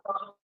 Sir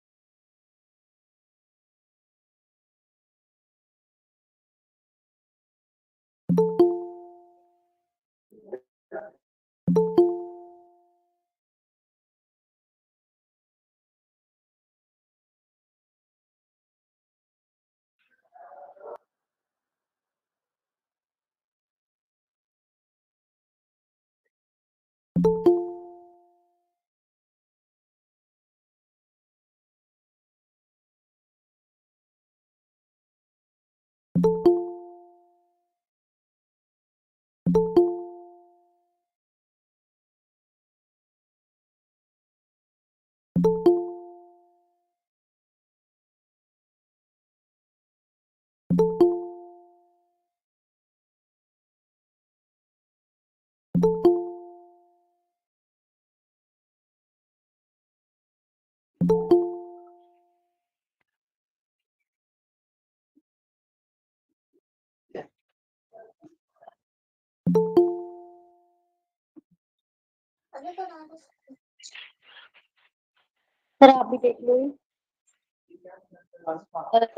आप भी देख लो।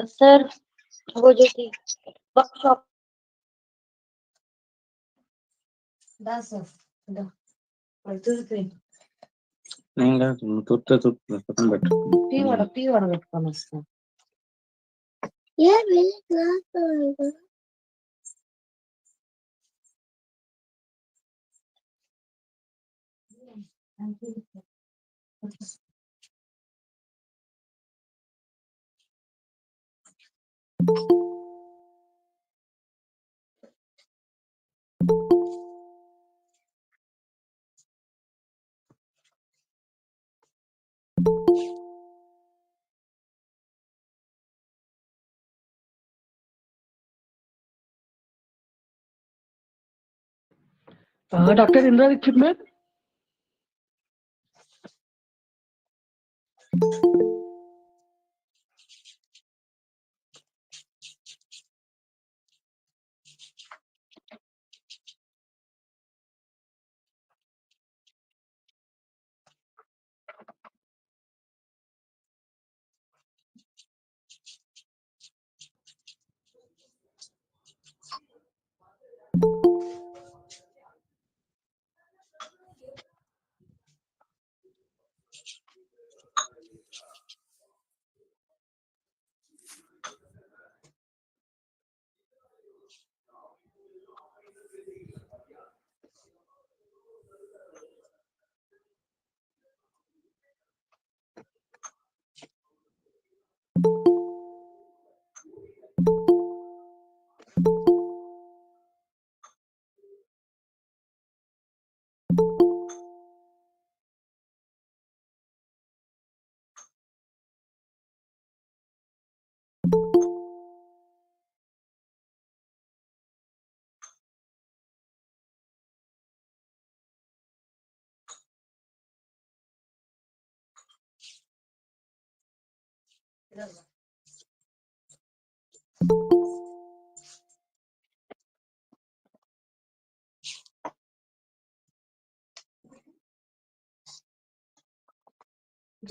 सर वो जो थी वर्कशॉप 10 नहीं पता बैठ టీ వడగట్టుకొని వస్తా. ఏ class doctor Indira Dikshit ma'am.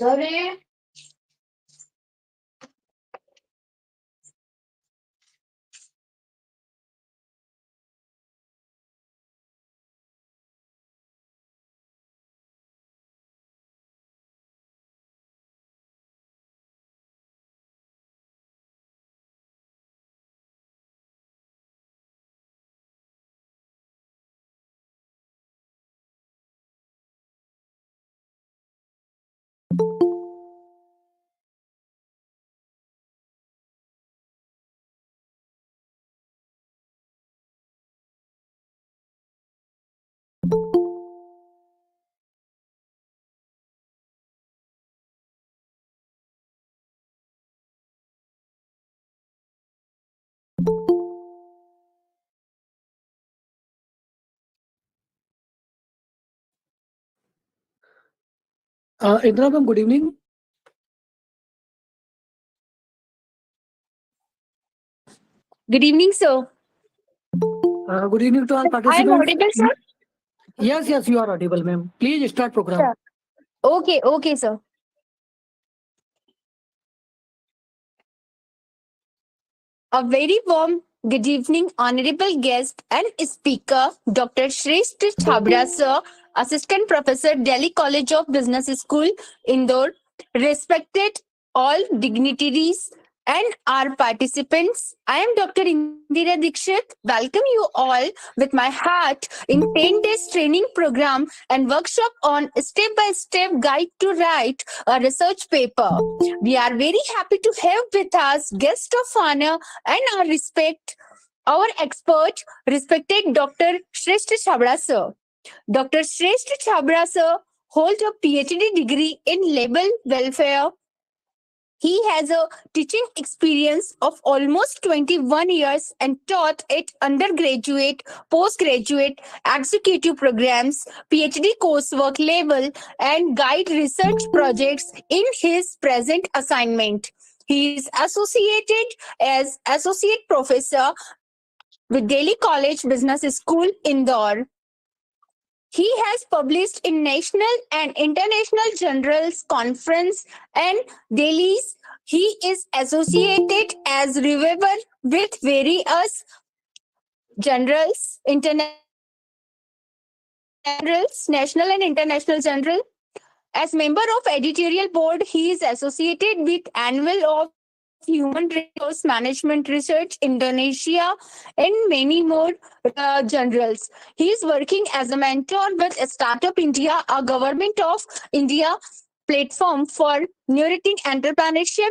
जरे Indira ma'am good evening. Good evening, sir. Good evening to all I am participants. audible, sir? Yes, you are audible, ma'am. Please start program. Sure. Okay, sir. A very warm good evening, honorable guest and speaker, Dr. Shrestha Chabra, sir, Assistant Professor, Delhi College of Business School, Indore, respected all dignitaries and our participants. I am Dr. Indira Dikshit. Welcome you all with my heart in 10 days training program and workshop on step-by-step guide to write a research paper. We are very happy to have with us guest of honor and our expert, respected Dr. Shrestha Chabra sir. Dr. Shrestha Chabra sir holds a PhD degree in labor welfare. He has a teaching experience of almost 21 years and taught at undergraduate, postgraduate, executive programs, PhD coursework level, and guide research projects in his present assignment. He is associated as Associate Professor with Delhi College Business School, Indore. He has published in national and international journals, conference, and dailies. He is associated as reviewer with various journals, national and international journal. As member of editorial board, he is associated with Annual of Human Resource Management Research Indonesia and many more journals. He is working as a mentor with Startup India, a government of India platform for nurturing entrepreneurship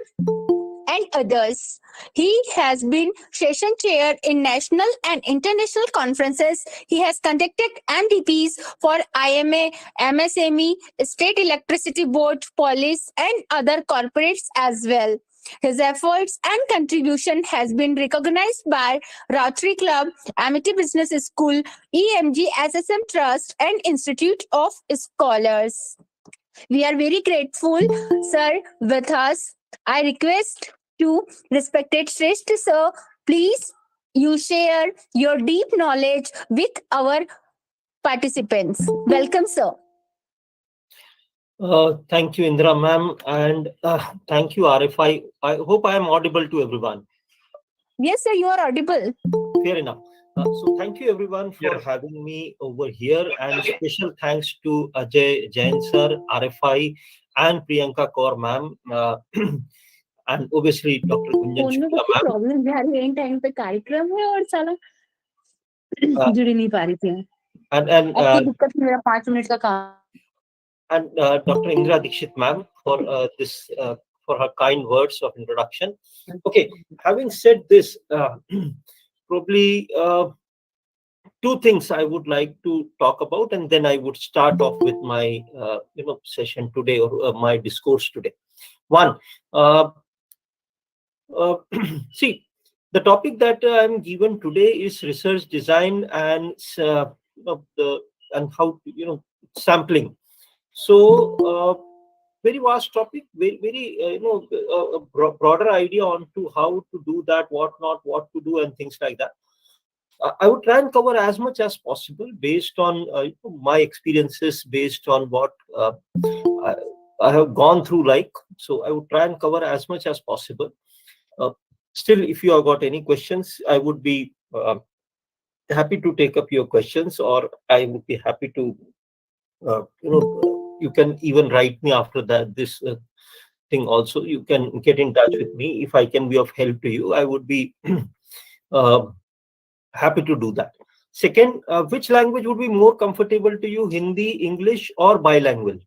and others. He has been session chair in national and international conferences. He has conducted MDPs for IMA, MSME, State Electricity Board, police, and other corporates as well. His efforts and contribution has been recognized by Rotary Club, Amity Business School, EMG SSM Trust, and Institute of Scholars. We are very grateful, sir, with us. I request to respected Shrestha sir, please you share your deep knowledge with our participants. Welcome, sir. Thank you, Indra ma'am, and thank you, RFI. I hope I am audible to everyone. Yes, sir, you are audible. Fair enough. So thank you everyone for having me over here, and special thanks to Ajay Jain sir, RFI, and Priyanka Kaur ma'am, and obviously Dr. Gunjan phone में Shukla कुछ ma'am. Problem यार and time पे कार्यक्रम है और साला जुड़ ही नहीं पा रही थी and ऐसी दिक्कत मेरा 5 मिनट का काम Dr. Indra Dikshit ma'am for this for her kind words of introduction. Okay, having said this, probably two things I would like to talk about, and then I would start off with my session today, or my discourse today. One, see, the topic that I'm given today is research design and and how sampling. So very vast topic, very broader idea on to how to do that, what not, what to do, and things like that. I would try and cover as much as possible based on my experiences, based on what I, I have gone through. So I would try and cover as much as possible. Still, if you have got any questions, I would be happy to take up your questions, or I would be happy to you can even write me after that this thing also. You can get in touch with me. If I can be of help to you, I would be happy to do that. Second, which language would be more comfortable to you, Hindi, English, or bilingual?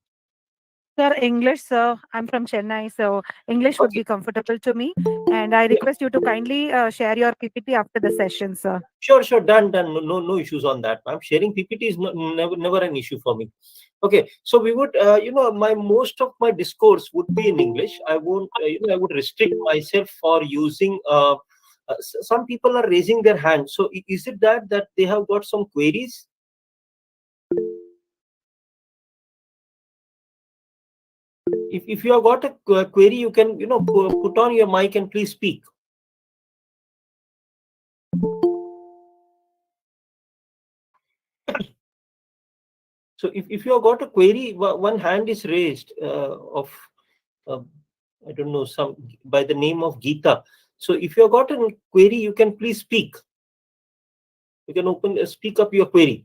Sir, English, sir. I'm from Chennai, so English would be comfortable to me. And I request you to kindly share your PPT after the session, sir. Sure, done. No issues on that, ma'am. Sharing PPT is never an issue for me. Okay, so we would, my most of my discourse would be in English. I won't, I would restrict myself for using. Some people are raising their hands. So is it that they have got some queries? If you have got a query, you can put on your mic and please speak. So if you have got a query, one hand is raised of I don't know, some by the name of Geeta. So if you have got a query, you can please speak. You can speak up your query.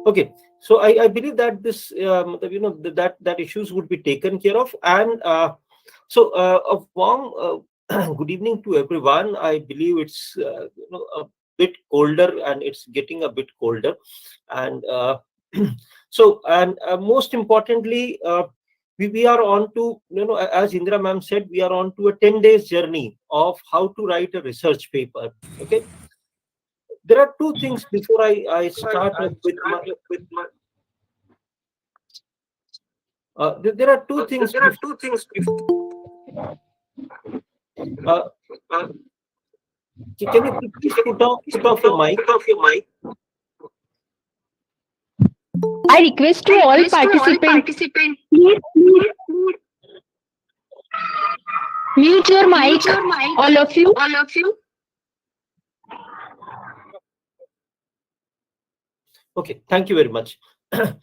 Okay, so I believe that this that issues would be taken care of. And so a warm good evening to everyone. I believe it's a bit colder, and it's getting a bit colder. And so, and most importantly, we are on to, as Indra ma'am said, we are on to a 10 days journey of how to write a research paper. Okay, there are two things before I start up with my there are two things uh, can you please put off your mic? I request to all participants, please mute your mic, all of you. Okay, thank you very much. I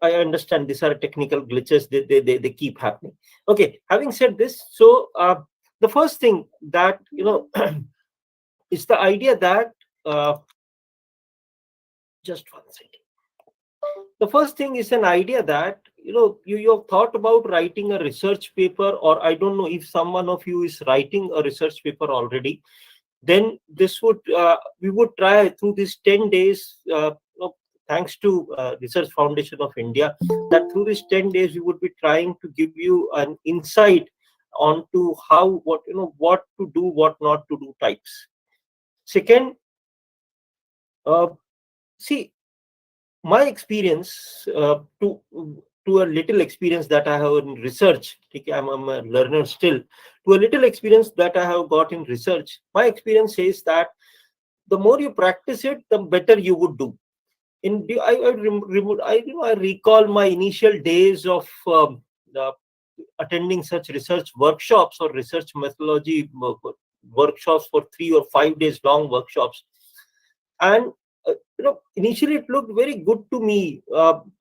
understand these are technical glitches. They keep happening. Okay, having said this, so the first thing that is the idea that just one second. The first thing is an idea that you have thought about writing a research paper, or I don't know if someone of you is writing a research paper already. Then this would we would try through these 10 days, thanks to Research Foundation of India, that through these 10 days we would be trying to give you an insight onto how, what to do, what not to do types. Second, see, my experience, to a little experience that I have in research. I'm a learner still. To a little experience that I have got in research, my experience says that the more you practice it, the better you would do. I recall my initial days of attending such research workshops or research methodology workshops for 3 or 5 days long workshops. And initially it looked very good to me.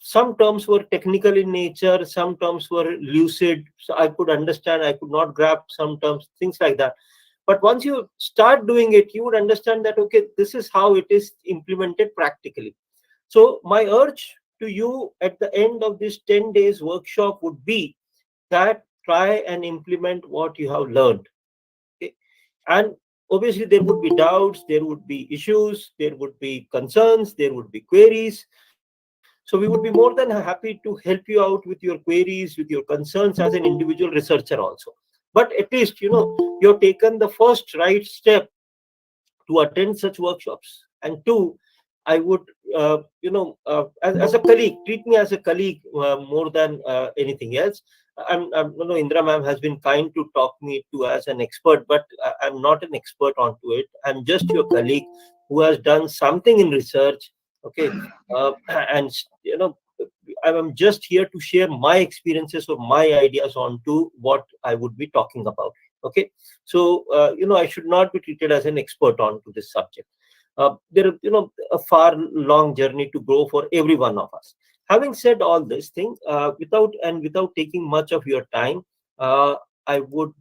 Some terms were technical in nature, some terms were lucid, so I could understand, I could not grasp some terms, things like that. But once you start doing it, you would understand that, okay, this is how it is implemented practically. So my urge to you at the end of this 10 days workshop would be that try and implement what you have learned. Okay? And obviously there would be doubts, there would be issues, there would be concerns, there would be queries. So we would be more than happy to help you out with your queries, with your concerns as an individual researcher also. But at least you've taken the first right step to attend such workshops. And two, I would as a colleague, treat me as a colleague more than anything else. Indra ma'am has been kind to talk me to as an expert, but I'm not an expert onto it. I'm just your colleague who has done something in research. Okay, and I'm just here to share my experiences or my ideas onto what I would be talking about. Okay, so I should not be treated as an expert onto this subject. There is a far long journey to go for every one of us. Having said all this thing, without taking much of your time, I would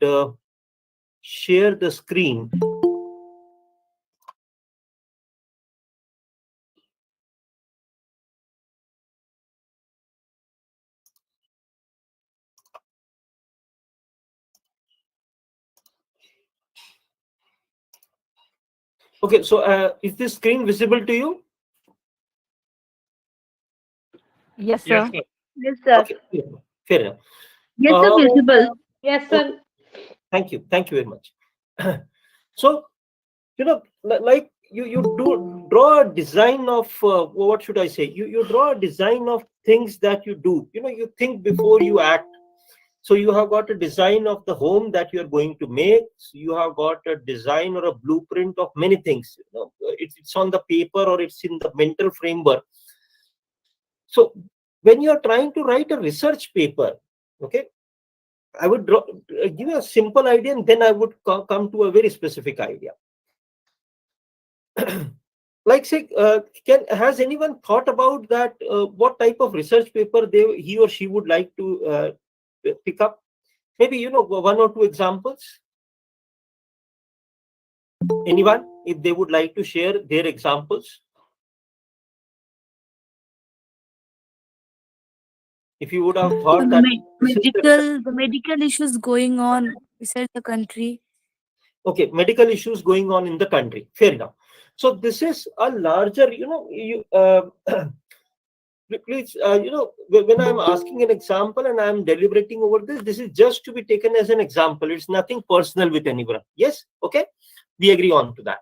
share the screen. Okay, so is this screen visible to you? Yes, sir. Yes, sir. Okay, fair enough. Yes, sir, visible. Yes, sir. Thank you very much. So like you do draw a design of what should I say, you draw a design of things that you do. You think before you act. So you have got a design of the home that you are going to make. So you have got a design or a blueprint of many things. It's on the paper or it's in the mental framework. So when you are trying to write a research paper, okay, I would give you a simple idea, and then I would come to a very specific idea. Like, say, has anyone thought about that? What type of research paper he or she would like to pick up? Maybe, one or two examples. Anyone, if they would like to share their examples? If you would have thought that this is The medical issues going on beside the country. okay, medical issues going on in the country, fair enough. So this is a larger, please, when I'm asking an example and I'm deliberating over this is just to be taken as an example. It's nothing personal with anyone. Yes, okay, we agree on to that.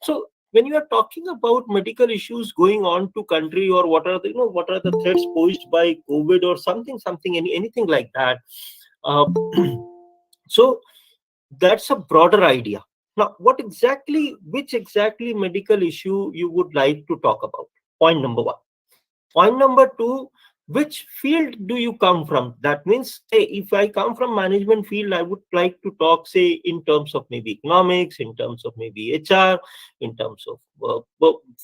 So when you are talking about medical issues going on to country, or what are the threats posed by COVID or something, anything like that. So that's a broader idea. Now, which exactly medical issue you would like to talk about? Point number one. Point number two, which field do you come from? That means, say, if I come from management field, I would like to talk, say, in terms of maybe economics, in terms of maybe HR, in terms of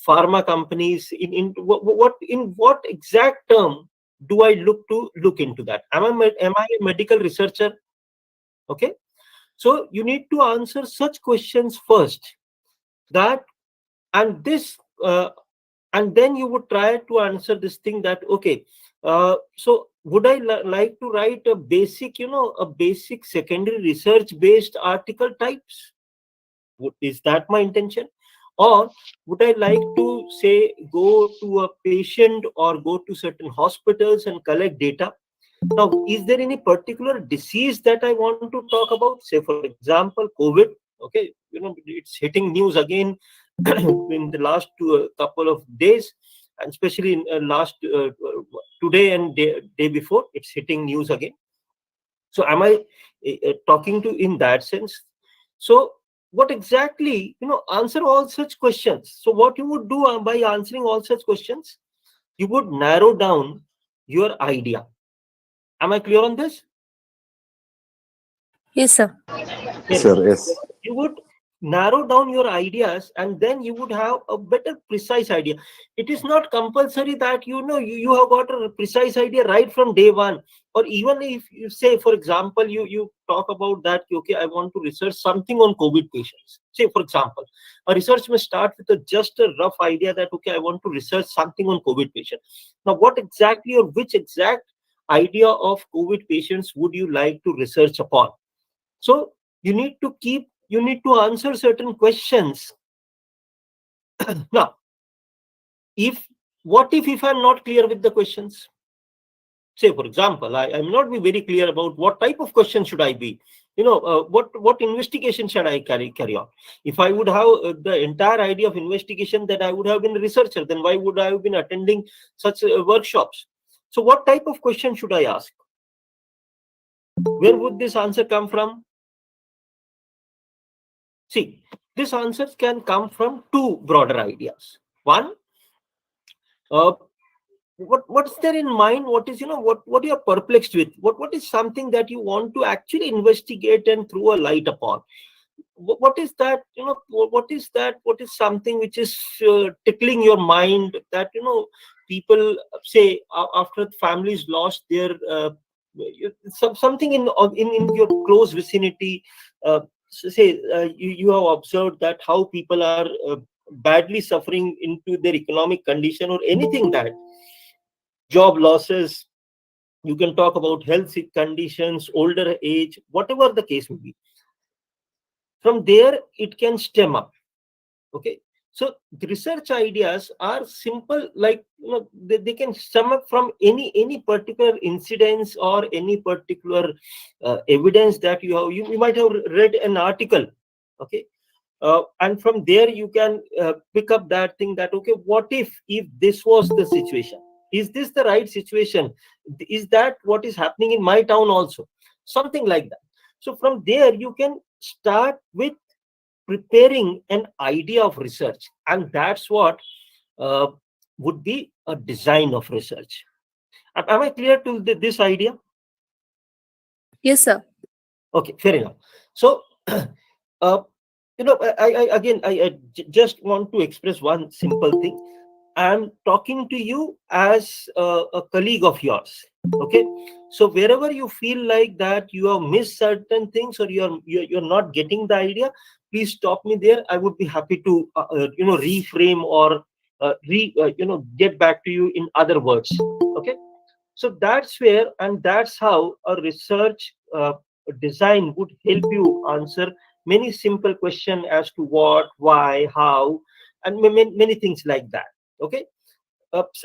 pharma companies. In what exact term do I look into that? Am I a medical researcher? Okay, so you need to answer such questions first. That and this. And then you would try to answer this thing that, okay, so would I like to write a basic secondary research based article types? Is that my intention? Or would I like to, say, go to a patient or go to certain hospitals and collect data? Now, is there any particular disease that I want to talk about? Say, for example, COVID. Okay, it's hitting news again in the last couple of days, and especially in last today and day before, it's hitting news again. So, am I talking to in that sense? So, what exactly, answer all such questions. So, what you would do by answering all such questions, you would narrow down your idea. Am I clear on this? Yes, sir. Yes, sir. Yes. You would narrow down your ideas, and then you would have a better precise idea. It is not compulsory that you have got a precise idea right from day one. Or even if you say, for example, you talk about that, okay, I want to research something on COVID patients. Say, for example, a research may start with just a rough idea that, okay, I want to research something on COVID patients. Now, what exactly, or which exact idea of COVID patients would you like to research upon? So you need to answer certain questions. Now, what if I'm not clear with the questions? Say, for example, I'm not be very clear about what type of question should I be. What investigation should I carry on? If I would have the entire idea of investigation, then I would have been a researcher. Then why would I have been attending such workshops? So what type of question should I ask? Where would this answer come from? See, these answers can come from two broader ideas. One, what's there in mind? What is what you are perplexed with? What is something that you want to actually investigate and throw a light upon? What is that? What is that? What is something which is tickling your mind that people say after families lost their something in your close vicinity. Say you have observed that how people are badly suffering into their economic condition, or anything, that job losses. You can talk about health conditions, older age, whatever the case may be. From there, it can stem up. Okay, so the research ideas are simple, like they can stem up from any particular incidents or any particular evidence that you might have read an article. Okay, and from there you can pick up that thing that, okay, what if this was the situation? Is this the right situation? Is that what is happening in my town also? Something like that. So from there you can start with preparing an idea of research, and that's what would be a design of research. Am I clear to this idea? Yes, sir. Okay, fair enough. So I just want to express one simple thing. I'm talking to you as a colleague of yours. Okay, so wherever you feel like that you have missed certain things, or you're not getting the idea, please stop me there. I would be happy to reframe, or get back to you in other words. Okay, so that's where, and that's how a research design would help you answer many simple questions as to what, why, how, and many things like that. Okay,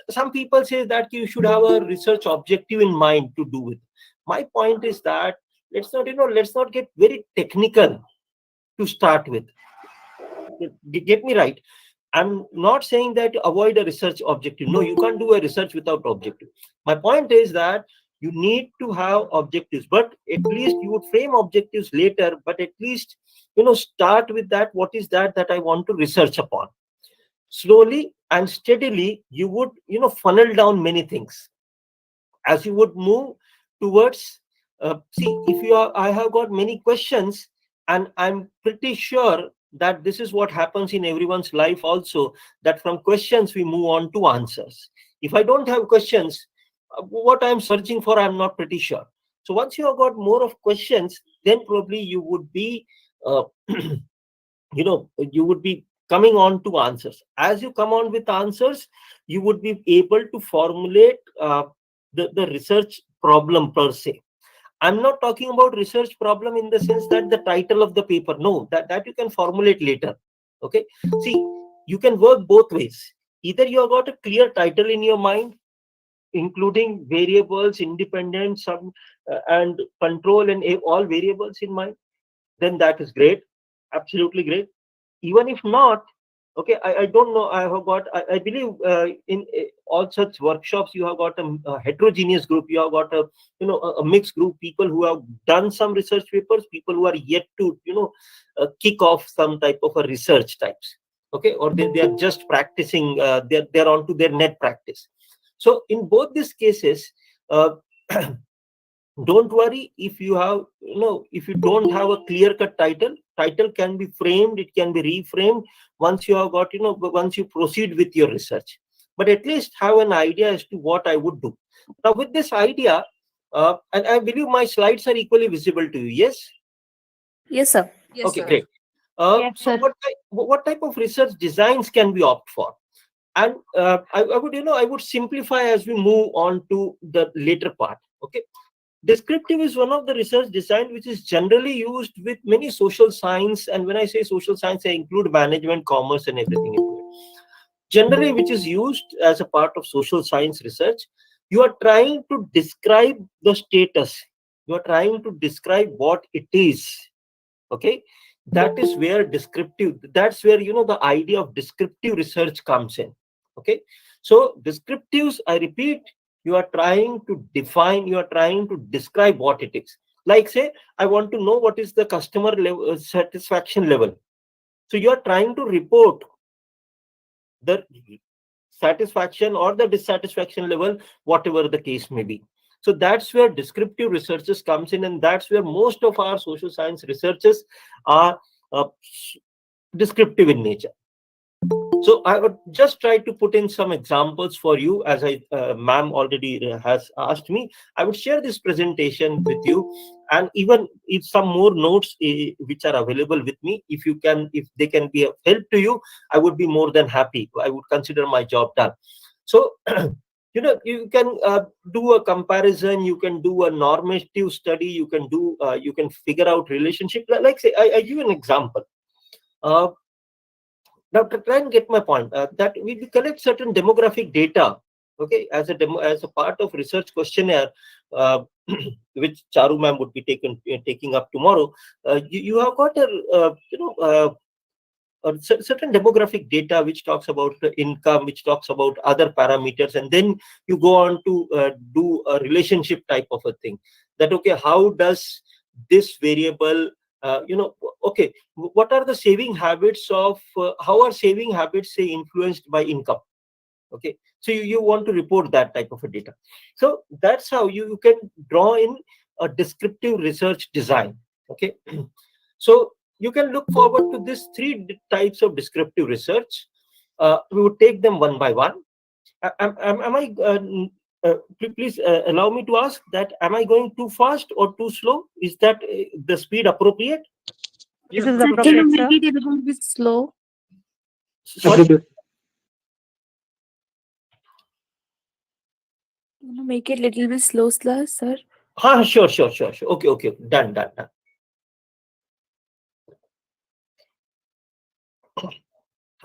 some people say that you should have a research objective in mind to do it. My point is that let's not get very technical to start with. Get me right. I'm not saying that to avoid a research objective. No, you can't do a research without objective. My point is that you need to have objectives, but at least you would frame objectives later, but at least start with that. What is that I want to research upon? Slowly and steadily you would funnel down many things as you would move towards. See, if I have got many questions, and I'm pretty sure that this is what happens in everyone's life also, that from questions we move on to answers. If I don't have questions, what I'm searching for, I'm not pretty sure. So once you have got more of questions, then probably you would be uh, you would be coming on to answers. As you come on with answers, you would be able to formulate the research problem per se. I'm not talking about research problem in the sense that the title of the paper. No, that you can formulate later. Okay, see, you can work both ways. Either you have got a clear title in your mind, including variables, independent, some and control, and all variables in mind, then that is great, absolutely great. Even if not, okay, I don't know, I have got, I believe in all such workshops you have got a heterogeneous group. You have got a mixed group, people who have done some research papers, people who are yet to kick off some type of a research types. Okay, or they are just practicing, they're on to their net practice. So in both these cases, uh, don't worry if you have if you don't have a clear cut title can be framed, it can be reframed once you have got once you proceed with your research. But at least have an idea as to what I would do. Now with this idea, and I believe my slides are equally visible to you. Yes? Yes, sir. Yes, Okay, sir. great. Yes, So sir. what type of research designs can we opt for? And I would I would simplify as we move on to the later part. Okay, descriptive is one of the research design which is generally used with many social science, and when I say social science, I include management, commerce, and everything into it. Generally, which is used as a part of social science research. You are trying to describe the status. You are trying to describe what it is. Okay, that is where descriptive. That's where the idea of descriptive research comes in. Okay, so descriptives, I repeat, you are trying to define, you are trying to describe what it is. Like, say, I want to know what is the customer level, satisfaction level. So you are trying to report the satisfaction or the dissatisfaction level, whatever the case may be. So that's where descriptive researches comes in, and that's where most of our social science researches are descriptive in nature. So I would just try to put in some examples for you, as ma'am already has asked me. I would share this presentation with you, and even if some more notes which are available with me, if they can be of help to you, I would be more than happy. I would consider my job done. So you can do a comparison, you can do a normative study, you can figure out relationship. Like, say, I give an example. uh, Now, to try and get my point, that we collect certain demographic data, okay, as a part of research questionnaire, uh, which Charu ma'am would be taking up tomorrow. You have got a certain demographic data which talks about the income, which talks about other parameters, and then you go on to do a relationship type of a thing. That, okay, how does this variable, okay, what are the saving habits of how are saving habits, say, influenced by income? Okay, so you want to report that type of a data. So that's how you can draw in a descriptive research design. Okay, so you can look forward to these three types of descriptive research. We would take them one by one. Am I? Please allow me to ask that: am I going too fast or too slow? Is that the speed appropriate? This is Sir, can appropriate, you sir. make it a little bit slow? Sorry. Can you make it a little bit slow, sir? Sure. Okay. Done.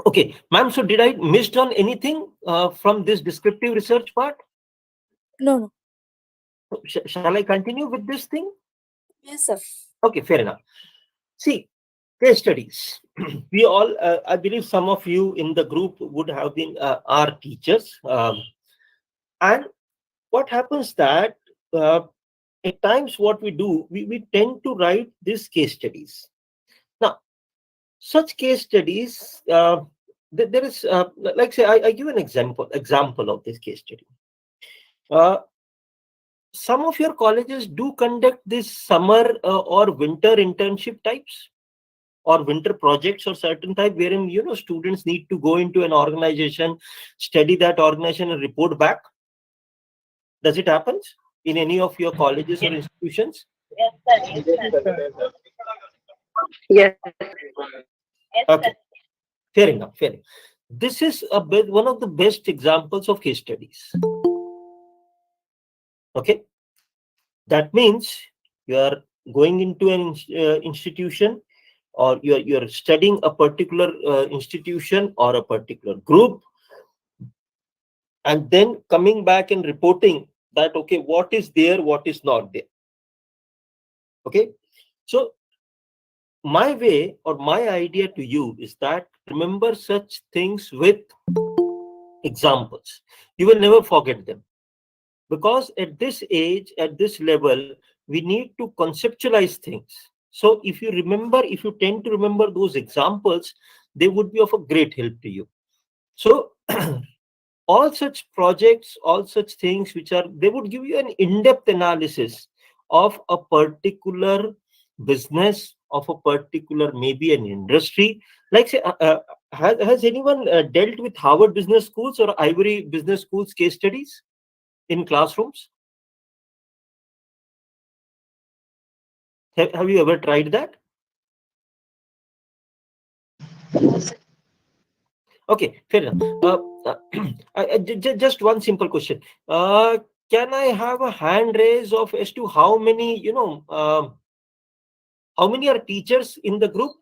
Okay, ma'am. So did I missed on anything from this descriptive research part? No. Shall I continue with this thing? Yes, sir. Okay, fair enough. See, case studies. We all, I believe some of you in the group would have been our teachers. And what happens that at times what we do, we tend to write these case studies. Now, such case studies, there is, like say, I give an example of this case study. Some of your colleges do conduct this summer or winter internship types, or winter projects or certain type, wherein students need to go into an organization, study that organization and report back. Does it happen in any of your colleges or institutions? Yes. Okay, fair enough. This is one of the best examples of case studies. Okay, that means you are going into an institution, or you're studying a particular institution or a particular group, and then coming back and reporting that, okay, what is there, what is not there. Okay, so my way or my idea to you is that remember such things with examples. You will never forget them, because at this age, at this level, we need to conceptualize things. So if you tend to remember those examples, they would be of a great help to you. So all such projects, all such things they would give you an in-depth analysis of a particular business, of a particular, maybe an industry. Like say, has anyone dealt with Harvard Business Schools or Ivory Business Schools case studies in classrooms? Have you ever tried that? Okay, fair enough. Just one simple question. Can I have a hand raise of as to how many, how many are teachers in the group?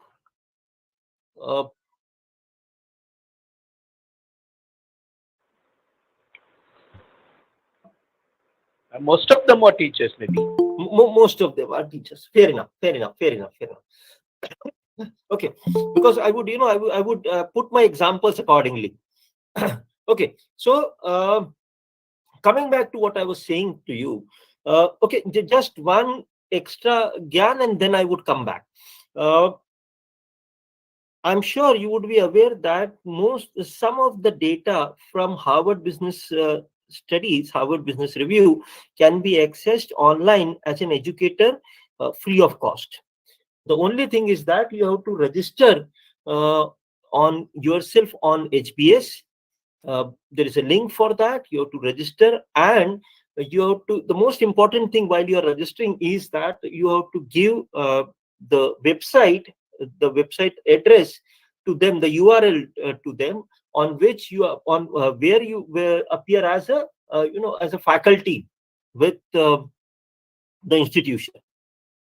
Most of them are teachers, maybe. Most of them are teachers. Fair enough. Okay, because I would, I would put my examples accordingly. Okay, so coming back to what I was saying to you, okay, just one extra gyan and then I would come back. I'm sure you would be aware that some of the data from Harvard Business Studies, Harvard Business Review, can be accessed online as an educator free of cost. The only thing is that you have to register on yourself on HBS. There is a link for that. You have to register, and you have to. The most important thing while you are registering is that you have to give the website address to them, the URL to them, on which you are on where you appear as a as a faculty with the institution.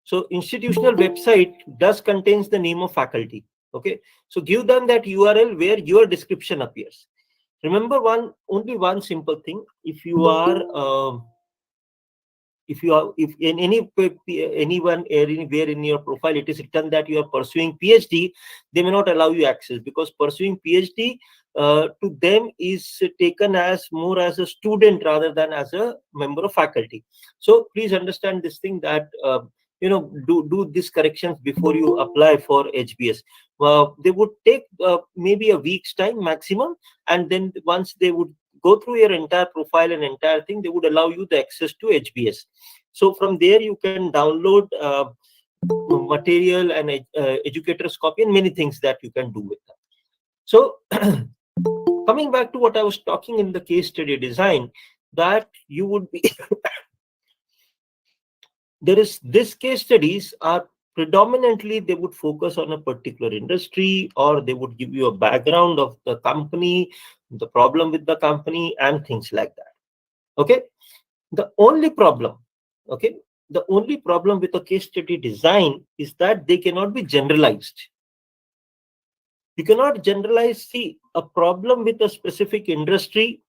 So institutional website does contains the name of faculty. Okay, so give them that URL where your description appears. Remember only one simple thing: if you are if in anyone anywhere in your profile it is written that you are pursuing PhD, they may not allow you access, because pursuing PhD to them is taken as more as a student rather than as a member of faculty. So please understand this thing, that do these corrections before you apply for HBS. They would take maybe a week's time maximum, and then once they would go through your entire profile and entire thing, they would allow you the access to HBS. So from there you can download material and educator's copy and many things that you can do with that. So Coming back to what I was talking in the case study design, that you would be this case studies are predominantly, they would focus on a particular industry, or they would give you a background of the company, the problem with the company, and things like that. Okay. The only problem, okay, the only problem with a case study design is that they cannot be generalized. You cannot generalize, see, a problem with a specific industry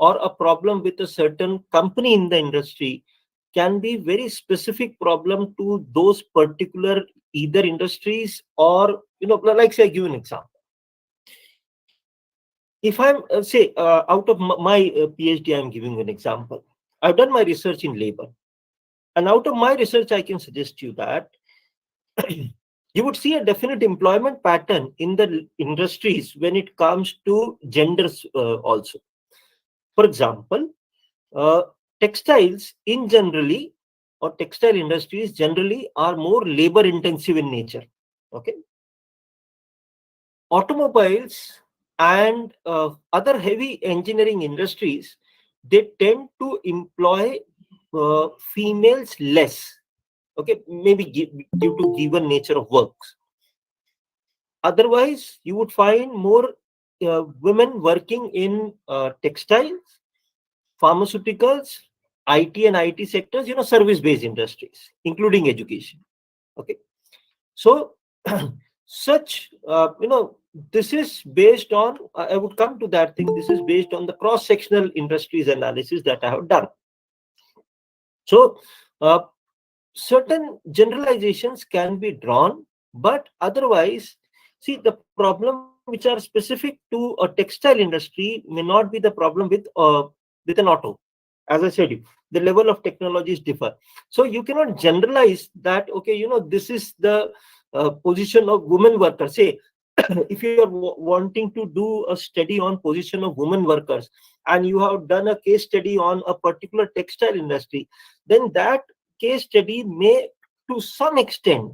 or a problem with a certain company in the industry can be very specific problem to those particular either industries, or, like, say, I give an example. If I'm say out of my PhD, I'm giving an example. I've done my research in labor, and out of my research, I can suggest you that you would see a definite employment pattern in the industries when it comes to genders also. For example, textiles in generally, or textile industries generally, are more labor intensive in nature. Okay. Automobiles and other heavy engineering industries, they tend to employ females less. Okay, maybe due to given nature of works. Otherwise, you would find more women working in textiles, pharmaceuticals, IT and IT sectors, service-based industries, including education. Okay, so such this is based on, I would come to that thing. This is based on the cross-sectional industries analysis that I have done. So certain generalizations can be drawn, but otherwise, see, the problem which are specific to a textile industry may not be the problem with an auto. As I said, the level of technologies differ. So you cannot generalize that, okay, this is the position of women workers. Say, if you are wanting to do a study on position of women workers, and you have done a case study on a particular textile industry, then that case study may, to some extent,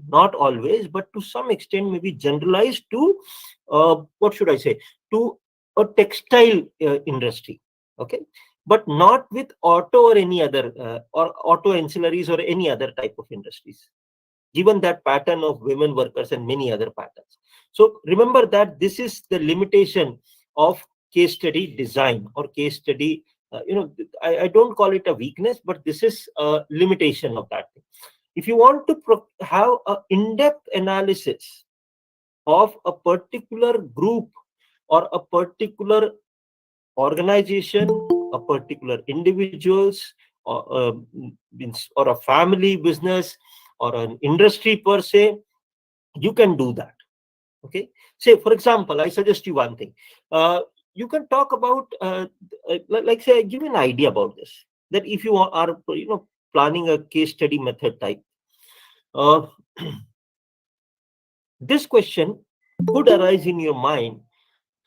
not always, but to some extent, may be generalized to what should I say, to a textile industry. Okay, but not with auto or any other or auto ancillaries or any other type of industries, given that pattern of women workers and many other patterns. So remember that this is the limitation of case study design or case study. I don't call it a weakness, but this is a limitation of that thing. If you want to have an in-depth analysis of a particular group or a particular organization, a particular individuals, or a family business, or an industry per se, you can do that. Okay, say, for example, I suggest you one thing. You can talk about like, say, give you an idea about this, that if you are planning a case study method type, this question could arise in your mind,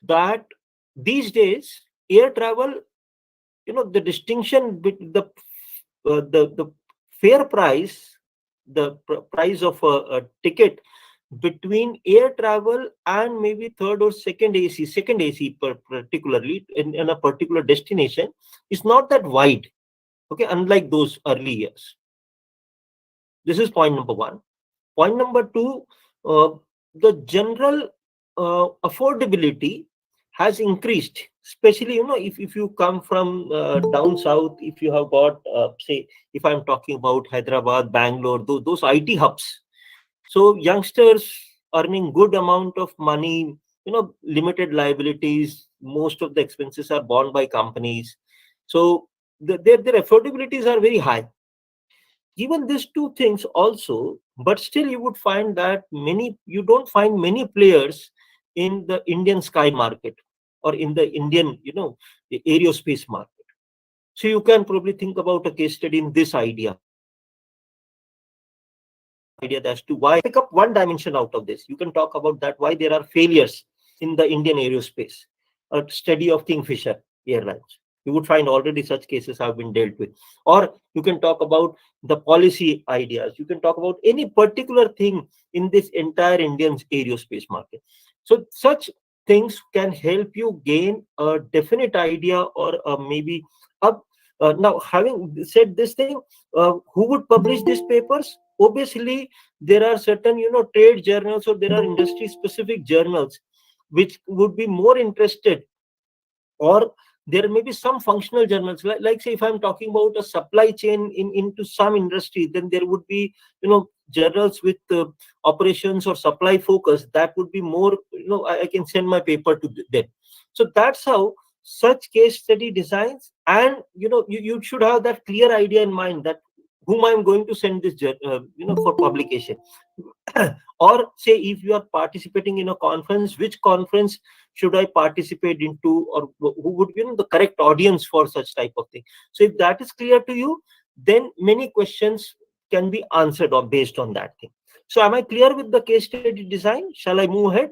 that these days air travel, the distinction between the fare price, the price of a ticket between air travel and maybe third or second AC particularly in a particular destination, is not that wide. Okay, unlike those early years. This is point number one. Point number two, the general affordability has increased, especially if you come from down south. If you have got say, if I'm talking about Hyderabad, Bangalore, those IT hubs, so youngsters earning good amount of money, limited liabilities, most of the expenses are borne by companies, so their affordabilities are very high. Given these two things also, but still you would find that you don't find many players in the Indian sky market or in the Indian the aerospace market. So you can probably think about a case study in this idea as to why. Pick up one dimension out of this. You can talk about that, why there are failures in the Indian aerospace. A study of Kingfisher Airlines. You would find already such cases have been dealt with. Or you can talk about the policy ideas. You can talk about any particular thing in this entire Indian aerospace market. So such things can help you gain a definite idea, or maybe up. Now, having said this thing, who would publish these papers? Obviously, there are certain, trade journals, or there are industry specific journals which would be more interested, or there may be some functional journals, like say if I'm talking about a supply chain into some industry, then there would be journals with operations or supply focus that would be more, I can send my paper to them. So that's how such case study designs, and you should have that clear idea in mind, that whom I'm going to send this for publication. Or say if you are participating in a conference, which conference should I participate into, or who would be the correct audience for such type of thing. So if that is clear to you, then many questions can be answered or based on that thing. So am I clear with the case study design? Shall I move ahead?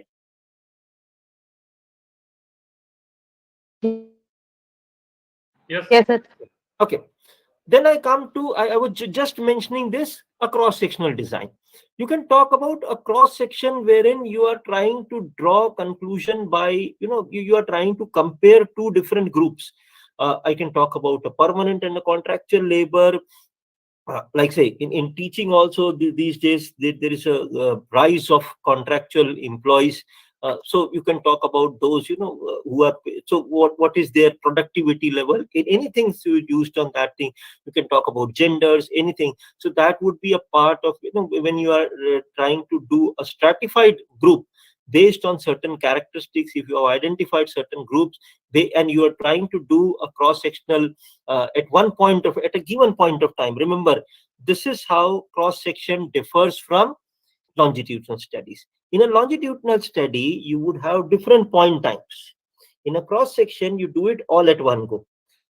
Yes, sir. Okay. Then I come to, I was just mentioning this, a cross-sectional design. You can talk about a cross-section wherein you are trying to draw conclusion by, you are trying to compare two different groups. I can talk about a permanent and a contractual labor. Like say in teaching also, these days there is a rise of contractual employees. So you can talk about those, who are, so what is their productivity level, in anything used on that thing. You can talk about genders, anything. So that would be a part of, when you are trying to do a stratified group based on certain characteristics. If you have identified certain groups, and you are trying to do a cross sectional at a given point of time. Remember, this is how cross section differs from longitudinal studies. In a longitudinal study, you would have different point times. In a cross section, you do it all at one go.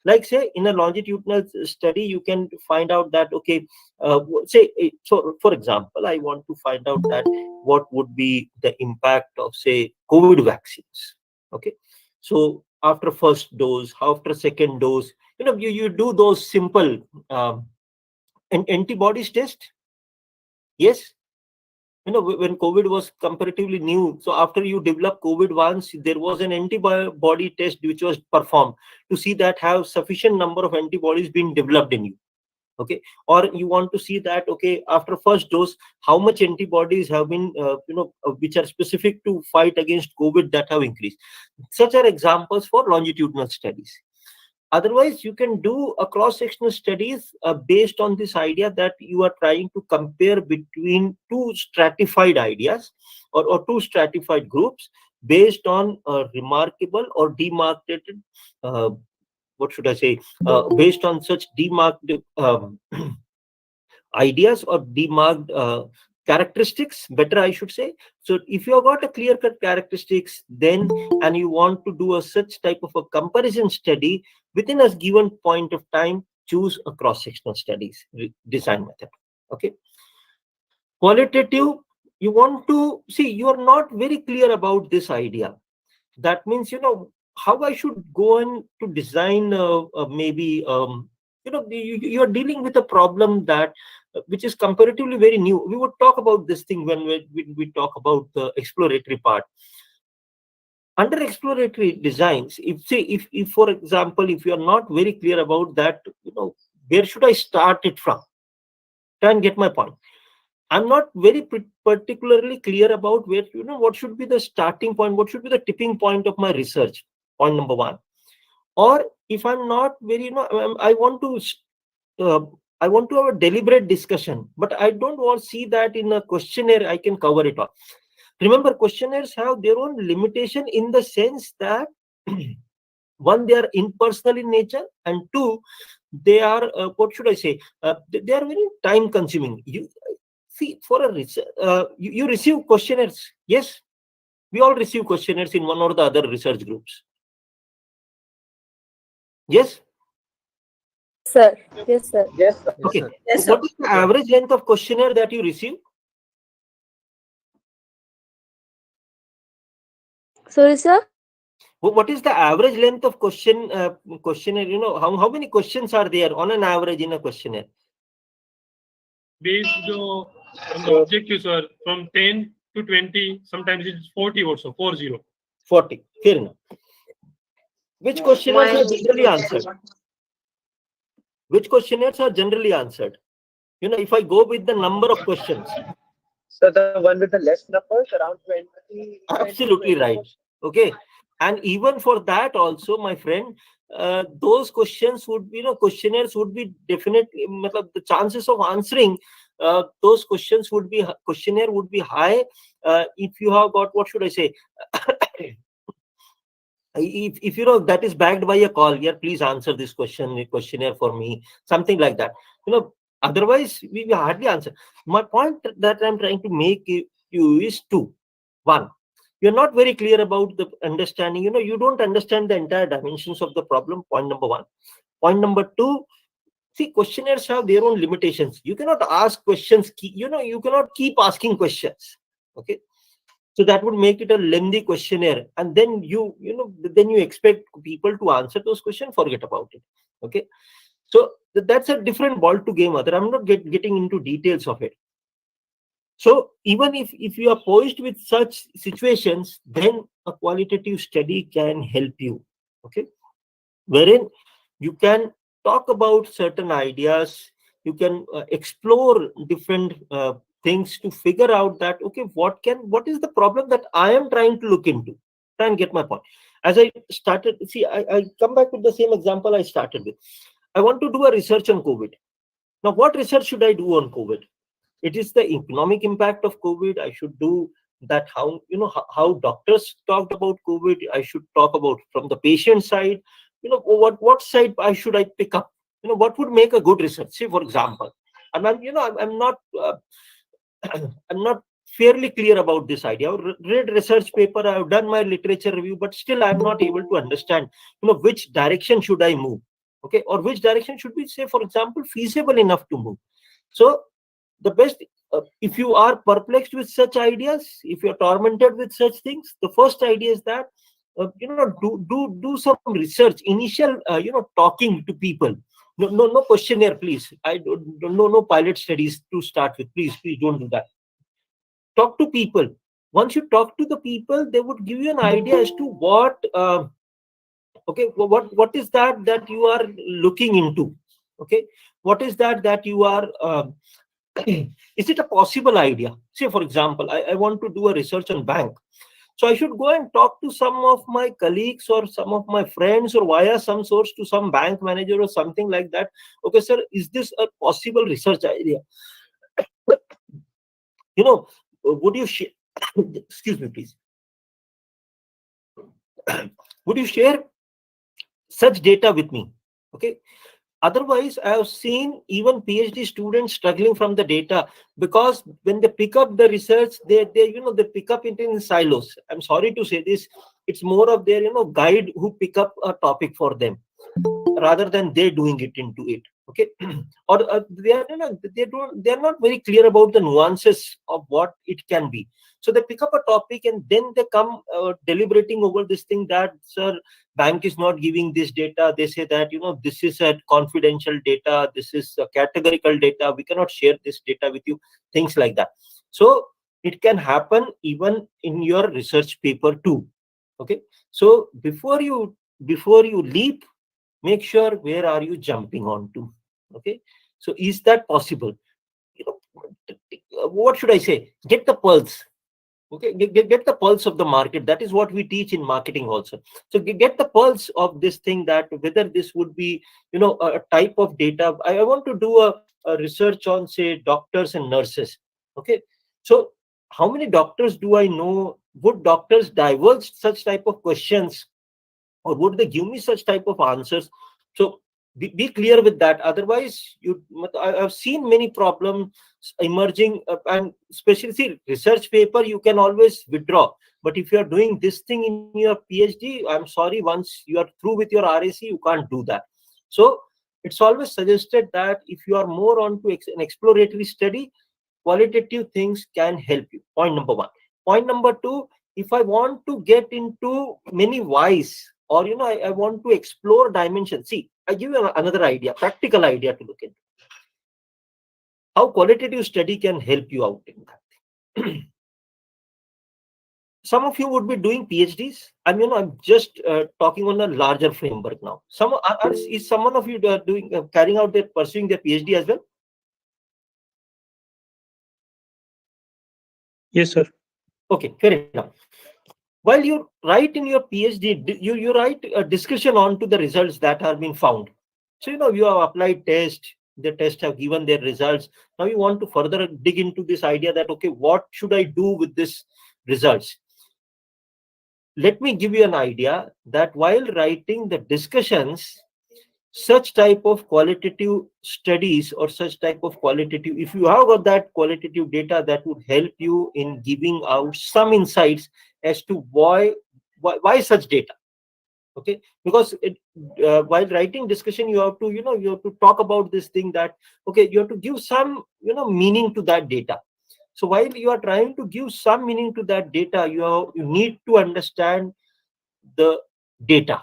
Like say in a longitudinal study, you can find out that, okay, so for example, I want to find out that what would be the impact of, say, COVID vaccines. Okay, so after first dose, after second dose, you do those simple antibodies test. Yes, when COVID was comparatively new, so after you develop COVID once, there was an antibody test which was performed to see that have sufficient number of antibodies been developed in you. Okay, or you want to see that, okay, after first dose, how much antibodies have been which are specific to fight against COVID, that have increased. Such are examples for longitudinal studies. Otherwise, you can do a cross-sectional studies based on this idea that you are trying to compare between two stratified ideas, or two stratified groups based on remarkable or demarcated, what should I say, based on such demarked ideas, or demarked characteristics, better I should say. So if you have got a clear cut characteristics, then, and you want to do a such type of a comparison study within a given point of time, choose a cross-sectional studies design method. Okay. Qualitative, you want to see, you are not very clear about this idea. That means, how I should go and to design maybe you are dealing with a problem that which is comparatively very new. We would talk about this thing when we talk about the exploratory part. Under exploratory designs, if for example, if you are not very clear about that, where should I start it from? Try and get my point. I'm not very particularly clear about where, what should be the starting point, what should be the tipping point of my research, point number one. Or if I'm not very, I want to have a deliberate discussion, but I don't want to see that in a questionnaire I can cover it all. Remember, questionnaires have their own limitation in the sense that one, they are impersonal in nature, and two, they are what should I say? They are very time consuming. You see, for a research, you receive questionnaires. Yes, we all receive questionnaires in one or the other research groups. Yes. Sir. Yes, sir. Yes, sir. Okay. Yes, What is the average length of questionnaire that you receive? Sorry, sir. What is the average length of questionnaire? How many questions are there on an average in a questionnaire? Based on the objectives, sir, from 10 to 20, sometimes it's 40 also, 40. 40. Fair enough. Which questionnaires are generally answered? Which questionnaires are generally answered? You know, if I go with the number of questions. So the one with the less numbers, around 20. Absolutely right. Okay. And even for that also, my friend, those questions would be, questionnaires would be definitely, the chances of answering those questions would be, questionnaire would be high if you have got, what should I say? If you know that is backed by a call, yeah, please answer this questionnaire for me, something like that. Otherwise we hardly answer. My point that I'm trying to make you is two. One, you're not very clear about the understanding. You don't understand the entire dimensions of the problem. Point number one. Point number two, see, questionnaires have their own limitations. You cannot ask questions. You cannot keep asking questions. Okay. So that would make it a lengthy questionnaire, and then then you expect people to answer those questions. Forget about it. Okay. So that's a different ball to game. I'm not getting into details of it. So even if you are posed with such situations, then a qualitative study can help you. Okay. Wherein you can talk about certain ideas, you can explore different things to figure out that, okay, what is the problem that I am trying to look into. Try and get my point. As I started, see, I come back with the same example I started with. I want to do a research on COVID. Now, what research should I do on COVID? It is the economic impact of COVID. I should do that, how doctors talked about COVID. I should talk about from the patient side. What side should I pick up? What would make a good research? Say, for example, and I'm not I'm not fairly clear about this idea. I've read research paper, I've done my literature review, but still I'm not able to understand which direction should I move. Okay, or which direction should be, say, for example, feasible enough to move. So the best, if you are perplexed with such ideas, if you're tormented with such things, the first idea is that do some research, initial talking to people. No questionnaire, please. I don't no pilot studies to start with. Please don't do that. Talk to people. Once you talk to the people, they would give you an idea as to what what is that you are looking into. Okay, what is that you are is it a possible idea? Say, for example, I want to do a research on bank. So I should go and talk to some of my colleagues or some of my friends or via some source to some bank manager or something like that. Okay, sir, is this a possible research idea? Would you share? Excuse me, please. Would you share such data with me? Okay. Otherwise, I have seen even PhD students struggling from the data, because when they pick up the research, they pick up it in silos. I'm sorry to say this. It's more of their guide who pick up a topic for them, rather than they doing it into it. Okay. Or they're not very clear about the nuances of what it can be. So they pick up a topic and then they come deliberating over this thing that, sir, bank is not giving this data. They say that this is a confidential data, this is a categorical data, we cannot share this data with you, things like that. So it can happen even in your research paper too. Okay. So before you leap, make sure where are you jumping onto. Okay. So is that possible? What should I say? Get the pulse. Okay, get the pulse of the market. That is what we teach in marketing also. So get the pulse of this thing, that whether this would be a type of data. I want to do a research on, say, doctors and nurses. Okay, so how many doctors do I know? Would doctors divulge such type of questions, or would they give me such type of answers? So be clear with that. Otherwise, I've seen many problems emerging, and especially, see, research paper you can always withdraw, but if you are doing this thing in your PhD, I'm sorry, once you are through with your RAC, you can't do that. So it's always suggested that if you are more on to an exploratory study, qualitative things can help you. Point number one. Point number two, if I want to get into many whys, or I want to explore dimensions. See, I give you another idea, practical idea to look into. How qualitative study can help you out in that. some of you would be doing PhDs. I'm just talking on a larger framework now. Is someone of you carrying out pursuing their PhD as well? Yes, sir. Okay, fair enough. While you write in your PhD, you write a discussion on to the results that have been found. So you have applied test, the test have given their results. Now you want to further dig into this idea that, okay, what should I do with this results? Let me give you an idea that while writing the discussions, such type of qualitative studies or such type of qualitative, if you have got that qualitative data, that would help you in giving out some insights as to why such data. Okay, because while writing discussion, you have to talk about this thing, that okay, you have to give some meaning to that data. So while you are trying to give some meaning to that data, you need to understand the data,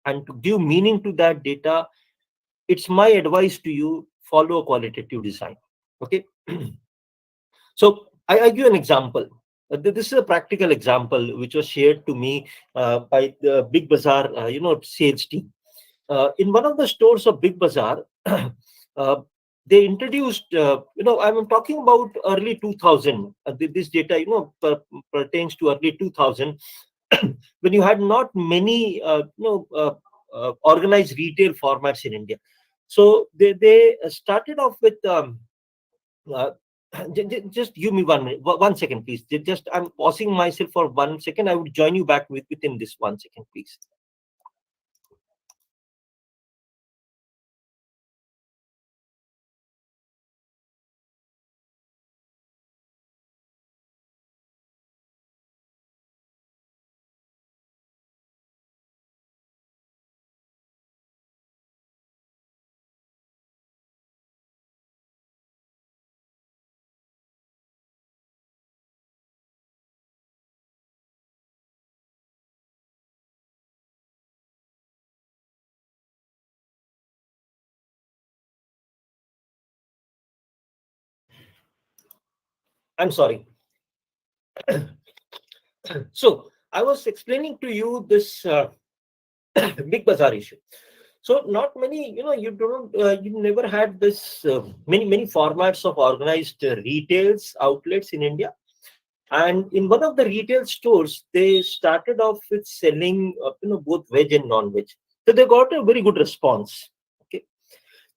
and to give meaning to that data, it's my advice to you, follow a qualitative design. Okay. So I give an example. This is a practical example which was shared to me by the Big Bazaar sales team. In one of the stores of Big Bazaar, they introduced, I'm talking about early 2000. This data pertains to early 2000, when you had not many organized retail formats in India. So they started off with uh, just give me 1 minute, 1 second, please. Just I'm pausing myself for 1 second. I would join you back within this 1 second, please. I'm sorry. So I was explaining to you this Big Bazaar issue. So not many, you never had this many formats of organized retails outlets in India. And in one of the retail stores, they started off with selling, both veg and non-veg. So they got a very good response. Okay,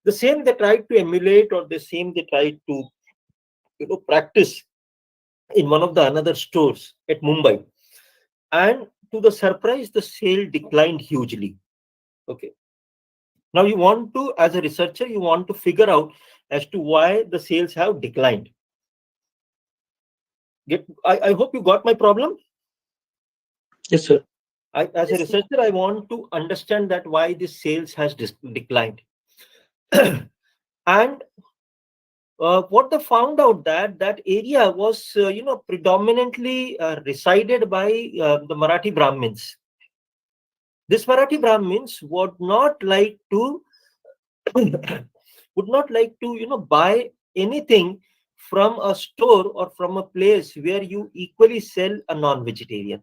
the same they tried to emulate, or the same they tried to, practice in one of the another stores at Mumbai. And to the surprise, the sale declined hugely. Okay. Now you want to, as a researcher, you want to figure out as to why the sales have declined. I hope you got my problem. Yes, sir. As a researcher, I want to understand that why the sales has declined. And what they found out, that area was predominantly resided by the Marathi Brahmins. This Marathi Brahmins would not like to buy anything from a store or from a place where you equally sell a non-vegetarian.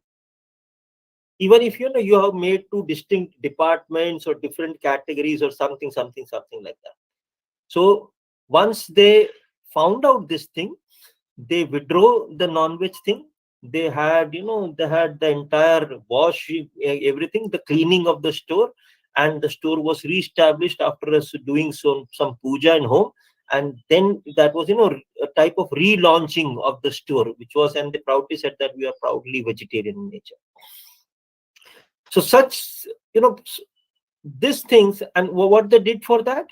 Even if you have made two distinct departments or different categories or something like that. So once they found out this thing, they withdraw the non-veg thing. They had the entire wash, everything, the cleaning of the store, and the store was reestablished after us doing some puja in home. And then that was a type of relaunching of the store, which was, and they proudly said that we are proudly vegetarian in nature. So such these things, and what they did for that,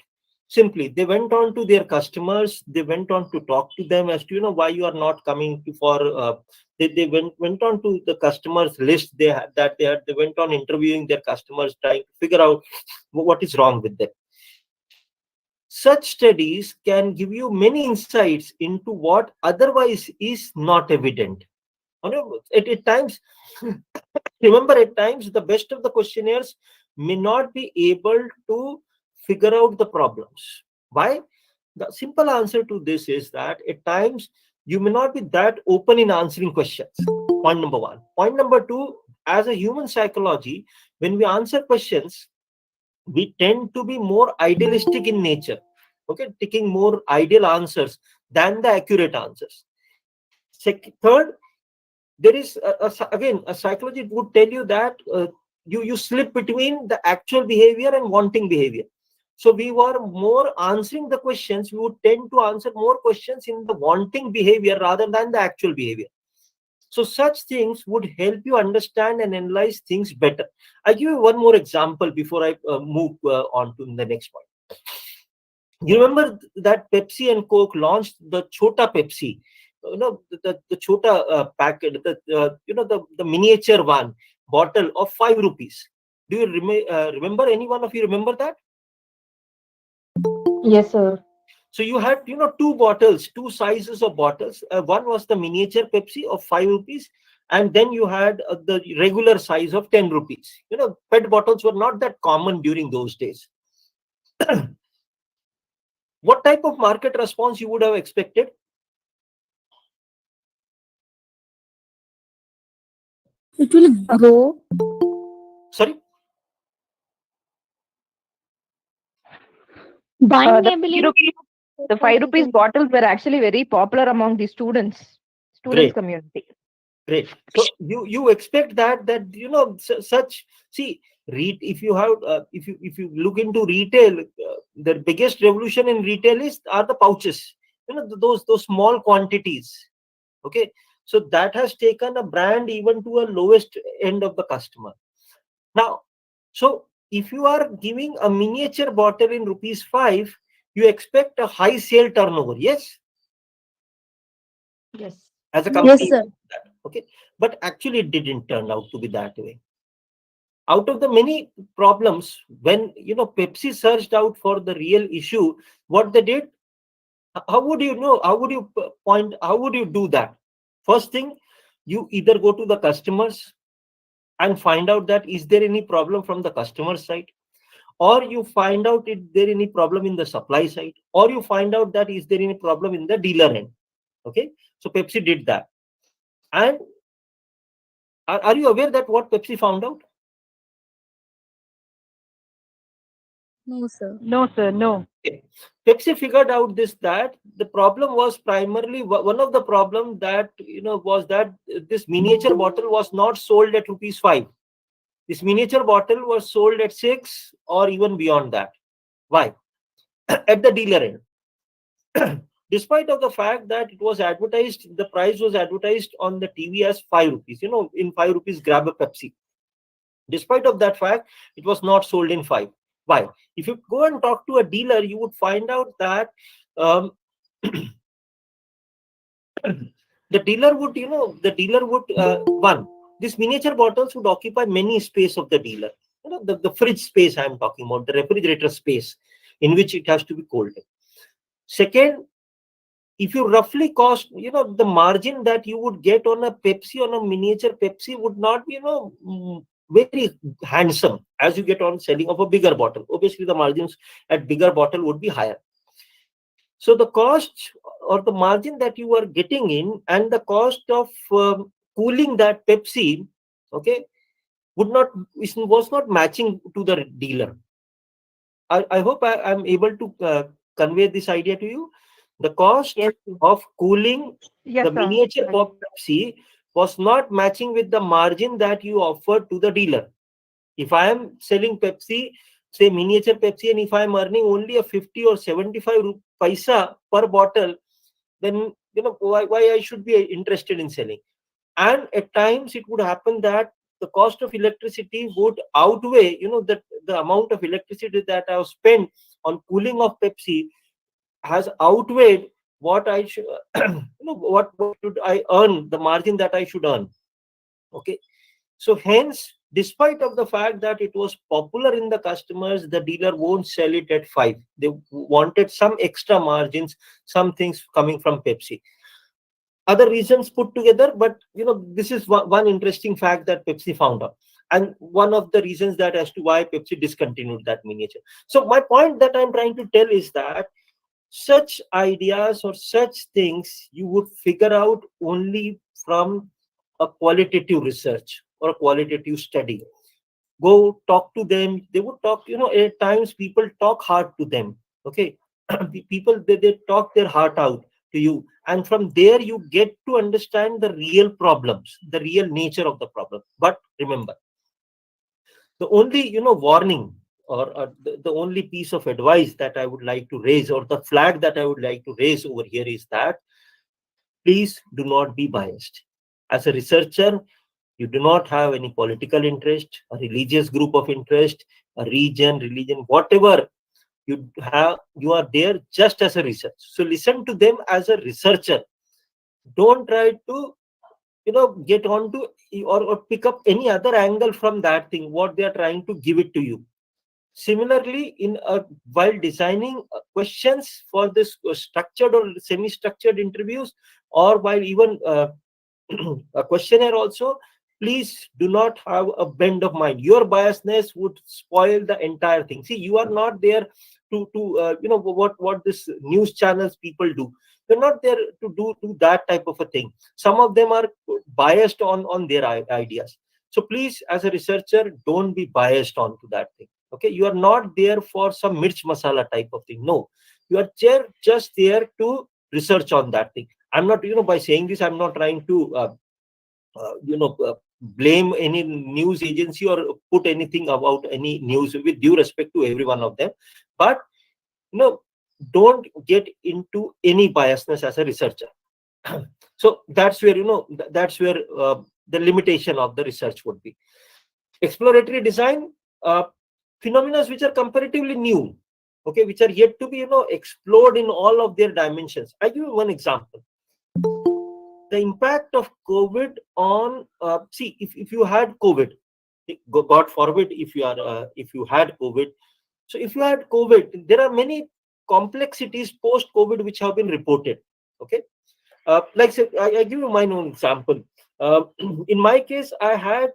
simply they went on to their customers, they went on to talk to them as to why you are not coming to for they went on to the customers list they went on interviewing their customers, trying to figure out what is wrong with them. Such studies can give you many insights into what otherwise is not evident. At times, remember, at times the best of the questionnaires may not be able to figure out the problems. Why? The simple answer to this is that at times you may not be that open in answering questions. Point number one. Point number two, as a human psychology, when we answer questions, we tend to be more idealistic in nature, okay, taking more ideal answers than the accurate answers. Third, there is again a psychology would tell you that you slip between the actual behavior and wanting behavior. So we were more answering the questions, we would tend to answer more questions in the wanting behavior rather than the actual behavior. So such things would help you understand and analyze things better. I give you one more example before I move on to the next point. You remember that Pepsi and Coke launched the Chota Pepsi, the Chota packet, the miniature one bottle of 5 rupees. Do you remember? Any one of you remember that? Yes, sir. So you had, two bottles, two sizes of bottles. One was the miniature Pepsi of 5 rupees, and then you had the regular size of 10 rupees. PET bottles were not that common during those days. What type of market response you would have expected? It will grow. Sorry? Buying The ability. the 5 rupees bottles were actually very popular among the students Great. community. Great. So you expect that such, see, if you have if you look into retail, the biggest revolution in retail are the pouches. Those small quantities. Okay, so that has taken a brand even to a lowest end of the customer. Now, so if you are giving a miniature bottle in ₹5, you expect a high sale turnover. Yes. Yes. As a Yes, company, sir. okay, but actually it didn't turn out to be that way. Out of the many problems, when Pepsi searched out for the real issue, what they did, how would you know? How would you point? How would you do that? First thing, you either go to the customers and find out that is there any problem from the customer side, or you find out is there any problem in the supply side, or you find out that is there any problem in the dealer end. Okay, so Pepsi did that. And are you aware that what Pepsi found out? No, sir. No, sir, no. Okay. Pepsi figured out that the problem was primarily, one of the problem that was that this miniature bottle was not sold at ₹5. This miniature bottle was sold at 6 or even beyond that. Why? At the dealer end. Despite of the fact that it was advertised, the price was advertised on the TV as ₹5. In ₹5, grab a Pepsi. Despite of that fact, it was not sold in 5. Why? If you go and talk to a dealer, you would find out that the dealer would one, these miniature bottles would occupy many space of the dealer. The fridge space I'm talking about, the refrigerator space in which it has to be cold. Second, if you roughly cost, the margin that you would get on a Pepsi, on a miniature Pepsi, would not be, very handsome as you get on selling of a bigger bottle. Obviously, the margins at bigger bottle would be higher. So the cost or the margin that you are getting in and the cost of cooling that Pepsi, okay, was not matching to the dealer. I hope I'm able to convey this idea to you. The cost of cooling Yes, the sir. miniature Pepsi was not matching with the margin that you offered to the dealer. If I am selling Pepsi, say miniature Pepsi, and if I am earning only a 50 or 75 paisa per bottle, then why I should be interested in selling. And at times it would happen that the cost of electricity would outweigh, the amount of electricity that I have spent on cooling of Pepsi has outweighed what I should, what should I earn, the margin that I should earn. Okay, so hence, despite of the fact that it was popular in the customers, the dealer won't sell it at 5. They wanted some extra margins, some things coming from Pepsi. Other reasons put together, but this is one interesting fact that Pepsi found out, and one of the reasons that as to why Pepsi discontinued that miniature. So my point that I'm trying to tell is that Such ideas or such things you would figure out only from a qualitative research or a qualitative study. Go talk to them. They would talk, at times people talk hard to them. Okay. People, they talk their heart out to you. And from there, you get to understand the real problems, the real nature of the problem. But remember, the only, warning or the only piece of advice that I would like to raise, or the flag that I would like to raise over here, is that please do not be biased. As a researcher, you do not have any political interest, a religious group of interest, a religion, whatever you are there just as a research. So listen to them as a researcher. Don't try to, get on to or pick up any other angle from that thing, what they are trying to give it to you. Similarly, while designing questions for this structured or semi-structured interviews, or while even a questionnaire also, please do not have a bend of mind. Your biasness would spoil the entire thing. See, you are not there to what this news channels people do. You're not there to do that type of a thing. Some of them are biased on their ideas. So please, as a researcher, don't be biased onto that thing. Okay, you are not there for some mirch masala type of thing. No, you are just there to research on that thing. I'm not, by saying this, I'm not trying to blame any news agency or put anything about any news, with due respect to every one of them. But don't get into any biasness as a researcher. So that's where, the limitation of the research would be. Exploratory design, phenomena which are comparatively new, okay, which are yet to be, explored in all of their dimensions. I give you one example. The impact of COVID on, see, if you had COVID, God forbid, if you had COVID. So if you had COVID, there are many complexities post-COVID which have been reported. Okay. Like say, I give you my own example. In my case, I had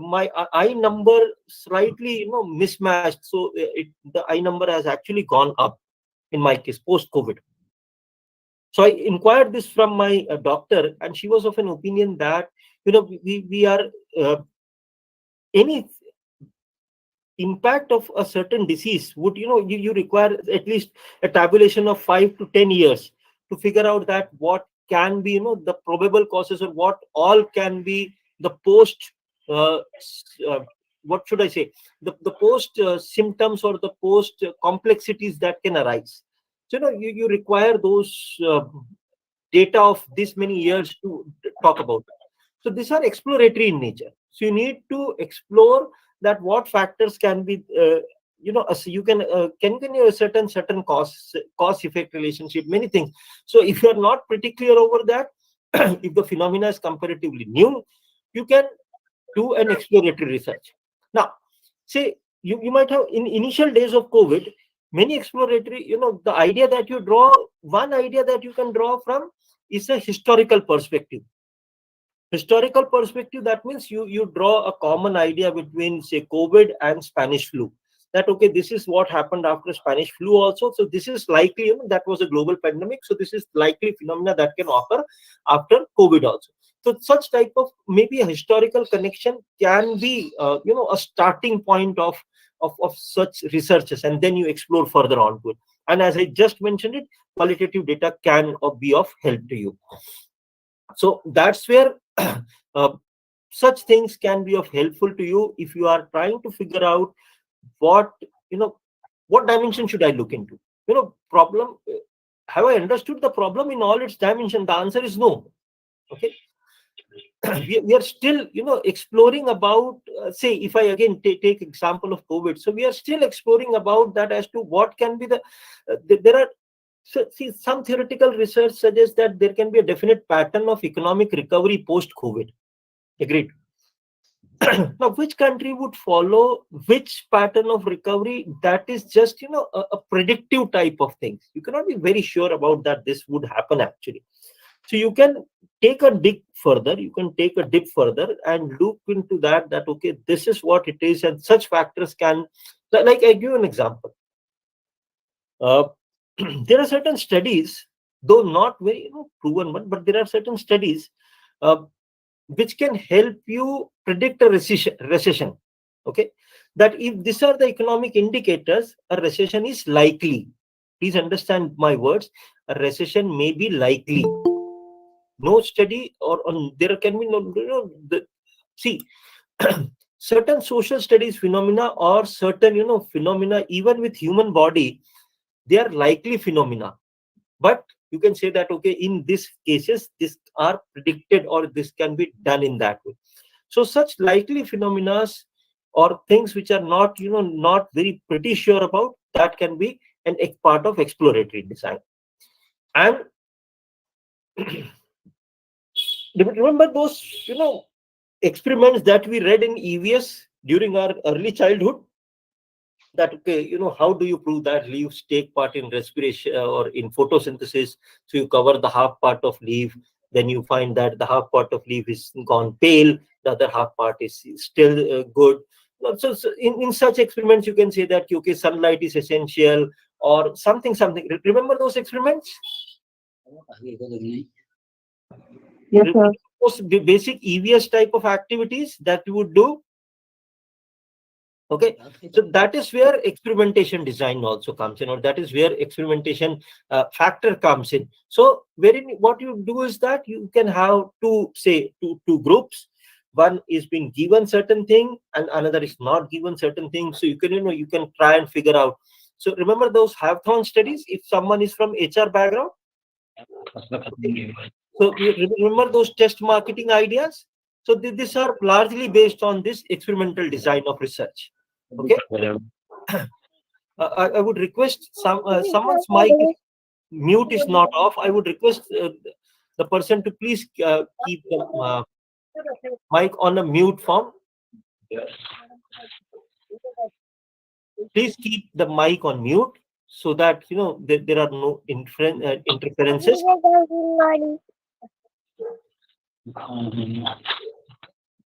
my I number slightly mismatched, so the I number has actually gone up in my case post-COVID. So I inquired this from my doctor, and she was of an opinion that we are any impact of a certain disease would you require at least a tabulation of 5 to 10 years to figure out that what can be the probable causes, or what all can be the post what should I say, the post symptoms or the post complexities that can arise. So you require those data of this many years to talk about. So these are exploratory in nature. So you need to explore that what factors can be, so you can a certain cause effect relationship, many things. So if you are not pretty clear over that, if the phenomena is comparatively new, you can do an exploratory research. Now, say you might have, in initial days of COVID, many exploratory, the idea that you draw, one idea that you can draw from is a historical perspective. Historical perspective, that means you draw a common idea between, say, COVID and Spanish flu. That, okay, this is what happened after Spanish flu also. So this is likely, that was a global pandemic. So this is likely phenomena that can occur after COVID also. So such type of maybe a historical connection can be, a starting point of such researches, and then you explore further onto it. And as I just mentioned it, qualitative data can be of help to you. So that's where such things can be of helpful to you if you are trying to figure out what dimension should I look into. Problem, have I understood the problem in all its dimension? The answer is no. Okay. We are still exploring about, say, if I again take example of COVID, so we are still exploring about that as to what can be there are. So, see, some theoretical research suggests that there can be a definite pattern of economic recovery post-COVID. Agreed. Now, which country would follow which pattern of recovery? That is just a predictive type of thing. You cannot be very sure about that this would happen actually. So you can take a dip further. You can take a dip further and look into that. That, okay, this is what it is, and such factors can. Like I give an example. there are certain studies, though not very proven one, but there are certain studies which can help you predict a recession. Okay, that if these are the economic indicators, a recession is likely. Please understand my words. A recession may be likely. No study or on there can be see certain social studies phenomena or certain phenomena even with human body, they are likely phenomena, but you can say that okay, in these cases this are predicted or this can be done in that way. So such likely phenomena or things which are not not very pretty sure about, that can be an part of exploratory design. And remember those experiments that we read in EVS during our early childhood, that okay, how do you prove that leaves take part in respiration or in photosynthesis? So you cover the half part of leaf, then you find that the half part of leaf is gone pale, the other half part is still good. So in such experiments you can say that okay, sunlight is essential or something. Remember those experiments? Yes, sir. Those basic EVS type of activities that you would do. Okay, so that is where experimentation design also comes in, or that is where experimentation factor comes in. So wherein what you do is that you can have two groups. One is being given certain thing and another is not given certain thing. So you can you can try and figure out. So remember those hackathon studies, if someone is from HR background. So you remember those test marketing ideas. So these are largely based on this experimental design of research. Okay. I would request someone's mute is not off. I would request the person to please keep the mic on a mute form. Please keep the mic on mute so that there are no interferences.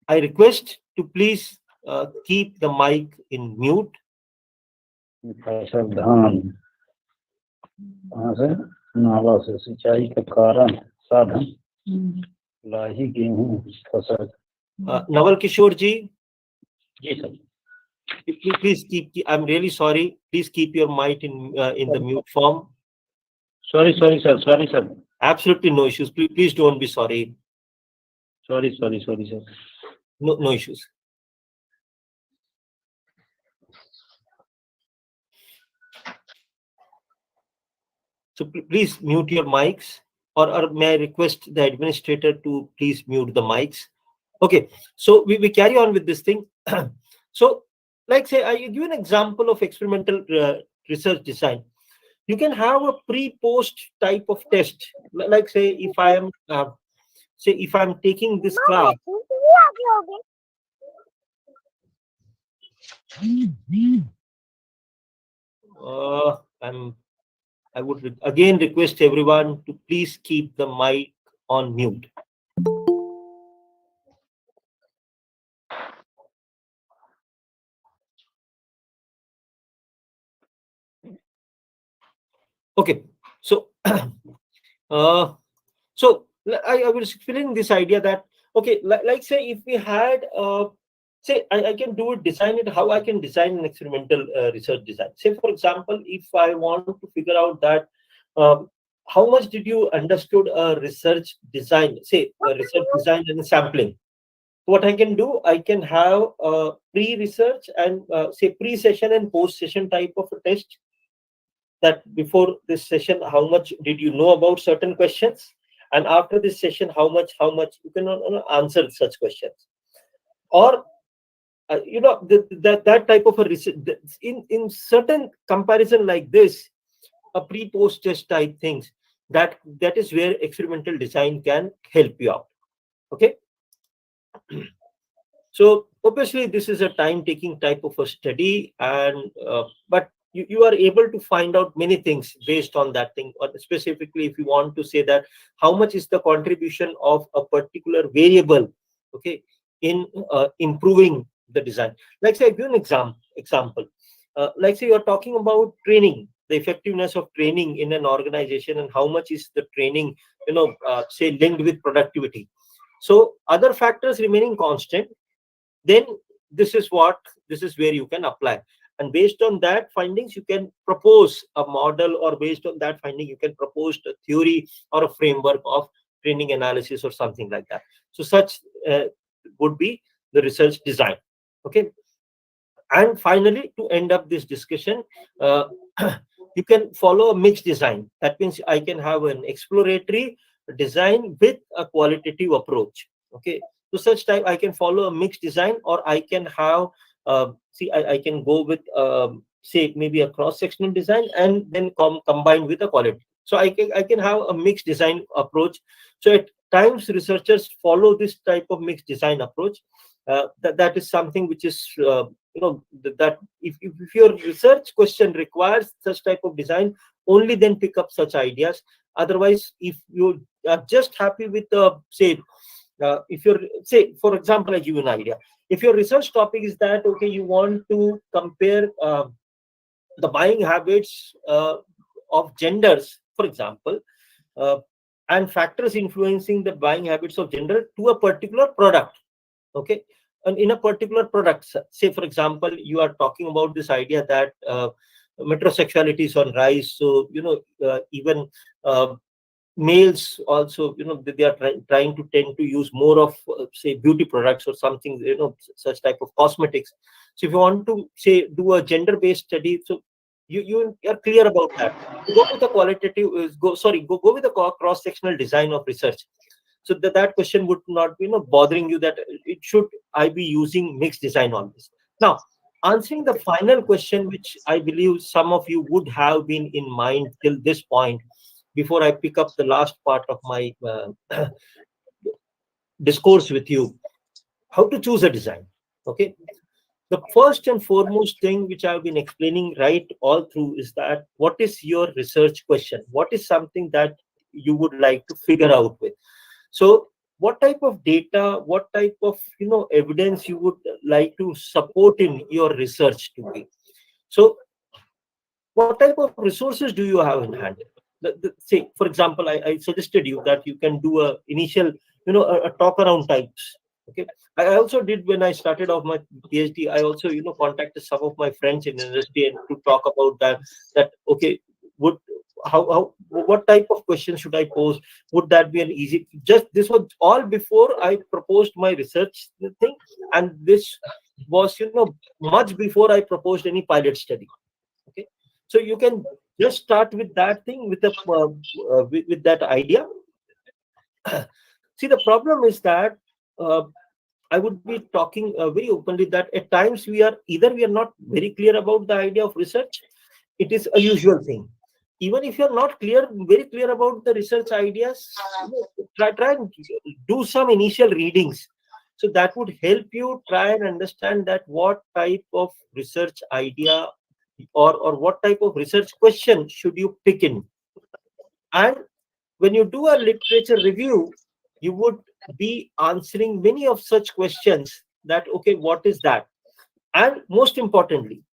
I request to please keep the mic in mute. नाला से सिंचाई का कारण साधन लाही गेहूं फसल। Naval Kishore ji, ji sir. please keep. I'm really sorry. Please keep your mic in the mute form. Sorry sir. Absolutely no issues. Please don't be sorry. Sorry sir. No issues. So please mute your mics, or may I request the administrator to please mute the mics. Okay, so we carry on with this thing. So like say I give an example of experimental research design. You can have a pre-post type of test. Like say if I am if I'm taking this class. I would again request everyone to please keep the mic on mute. Okay, so so I was explaining this idea that okay, like say if we had say I can do it, design it, how I can design an experimental research design. Say for example, if I want to figure out that how much did you understood a research design, say a research design and sampling. What I can do, I can have a pre-research and say pre-session and post-session type of a test. That before this session, how much did you know about certain questions, and after this session, how much you can answer such questions, or that type of a research in certain comparison like this, a pre-post test type things. That is where experimental design can help you out. Okay. So obviously this is a time-taking type of a study, and but you are able to find out many things based on that thing. Or specifically, if you want to say that how much is the contribution of a particular variable, okay, in improving the design. Like say, I give an example. Like say you're talking about training. the effectiveness of training in an organization, and how much is the training, say, linked with productivity. So other factors remaining constant, then this is where you can apply. And based on that findings, you can propose a model, or based on that finding, you can propose a theory or a framework of training analysis or something like that. So such would be the research design. Okay. And finally, to end up this discussion, you can follow a mixed design. That means I can have an exploratory design with a qualitative approach. Okay. So such type, I can follow a mixed design, or I can have, I can go with, say, maybe a cross-sectional design, and then combine with a quality. So I can have a mixed design approach. So at times, researchers follow this type of mixed design approach. That is something which is, that if your research question requires such type of design, only then pick up such ideas. Otherwise, if you are just happy with the, say, if you're, say, for example, I give you an idea. If your research topic is that, okay, you want to compare the buying habits of genders, for example, and factors influencing the buying habits of gender to a particular product. Okay. And in a particular product, say, for example, you are talking about this idea that metrosexuality is on rise. So, even males also, they are trying to tend to use more of, say, beauty products or something, such type of cosmetics. So if you want to, say, do a gender-based study, so you are clear about that, go with the qualitative, go with the cross-sectional design of research. So that question would not be, bothering you, that it should I be using mixed design on this. Now, answering the final question, which I believe some of you would have been in mind till this point, before I pick up the last part of my discourse with you, how to choose a design. Okay. The first and foremost thing which I've been explaining right all through is that, what is your research question? What is something that you would like to figure out with? So what type of data, what type of, evidence you would like to support in your research to be? So what type of resources do you have in hand? Say, for example, I suggested you that you can do a initial, a talk around types. Okay. I also did, when I started off my PhD, I also, contacted some of my friends in industry and to talk about that, okay, what type of questions should I pose? Would that be an easy, just this was all before I proposed my research thing. And this was, much before I proposed any pilot study. Okay. So you can just start with that thing, with the with that idea. See, the problem is that I would be talking very openly that at times we are not very clear about the idea of research. It is a usual thing. Even if you're not very clear about the research ideas, try and do some initial readings. So that would help you try and understand that what type of research idea or what type of research question should you pick in. And when you do a literature review, you would be answering many of such questions, that, okay, what is that? And most importantly,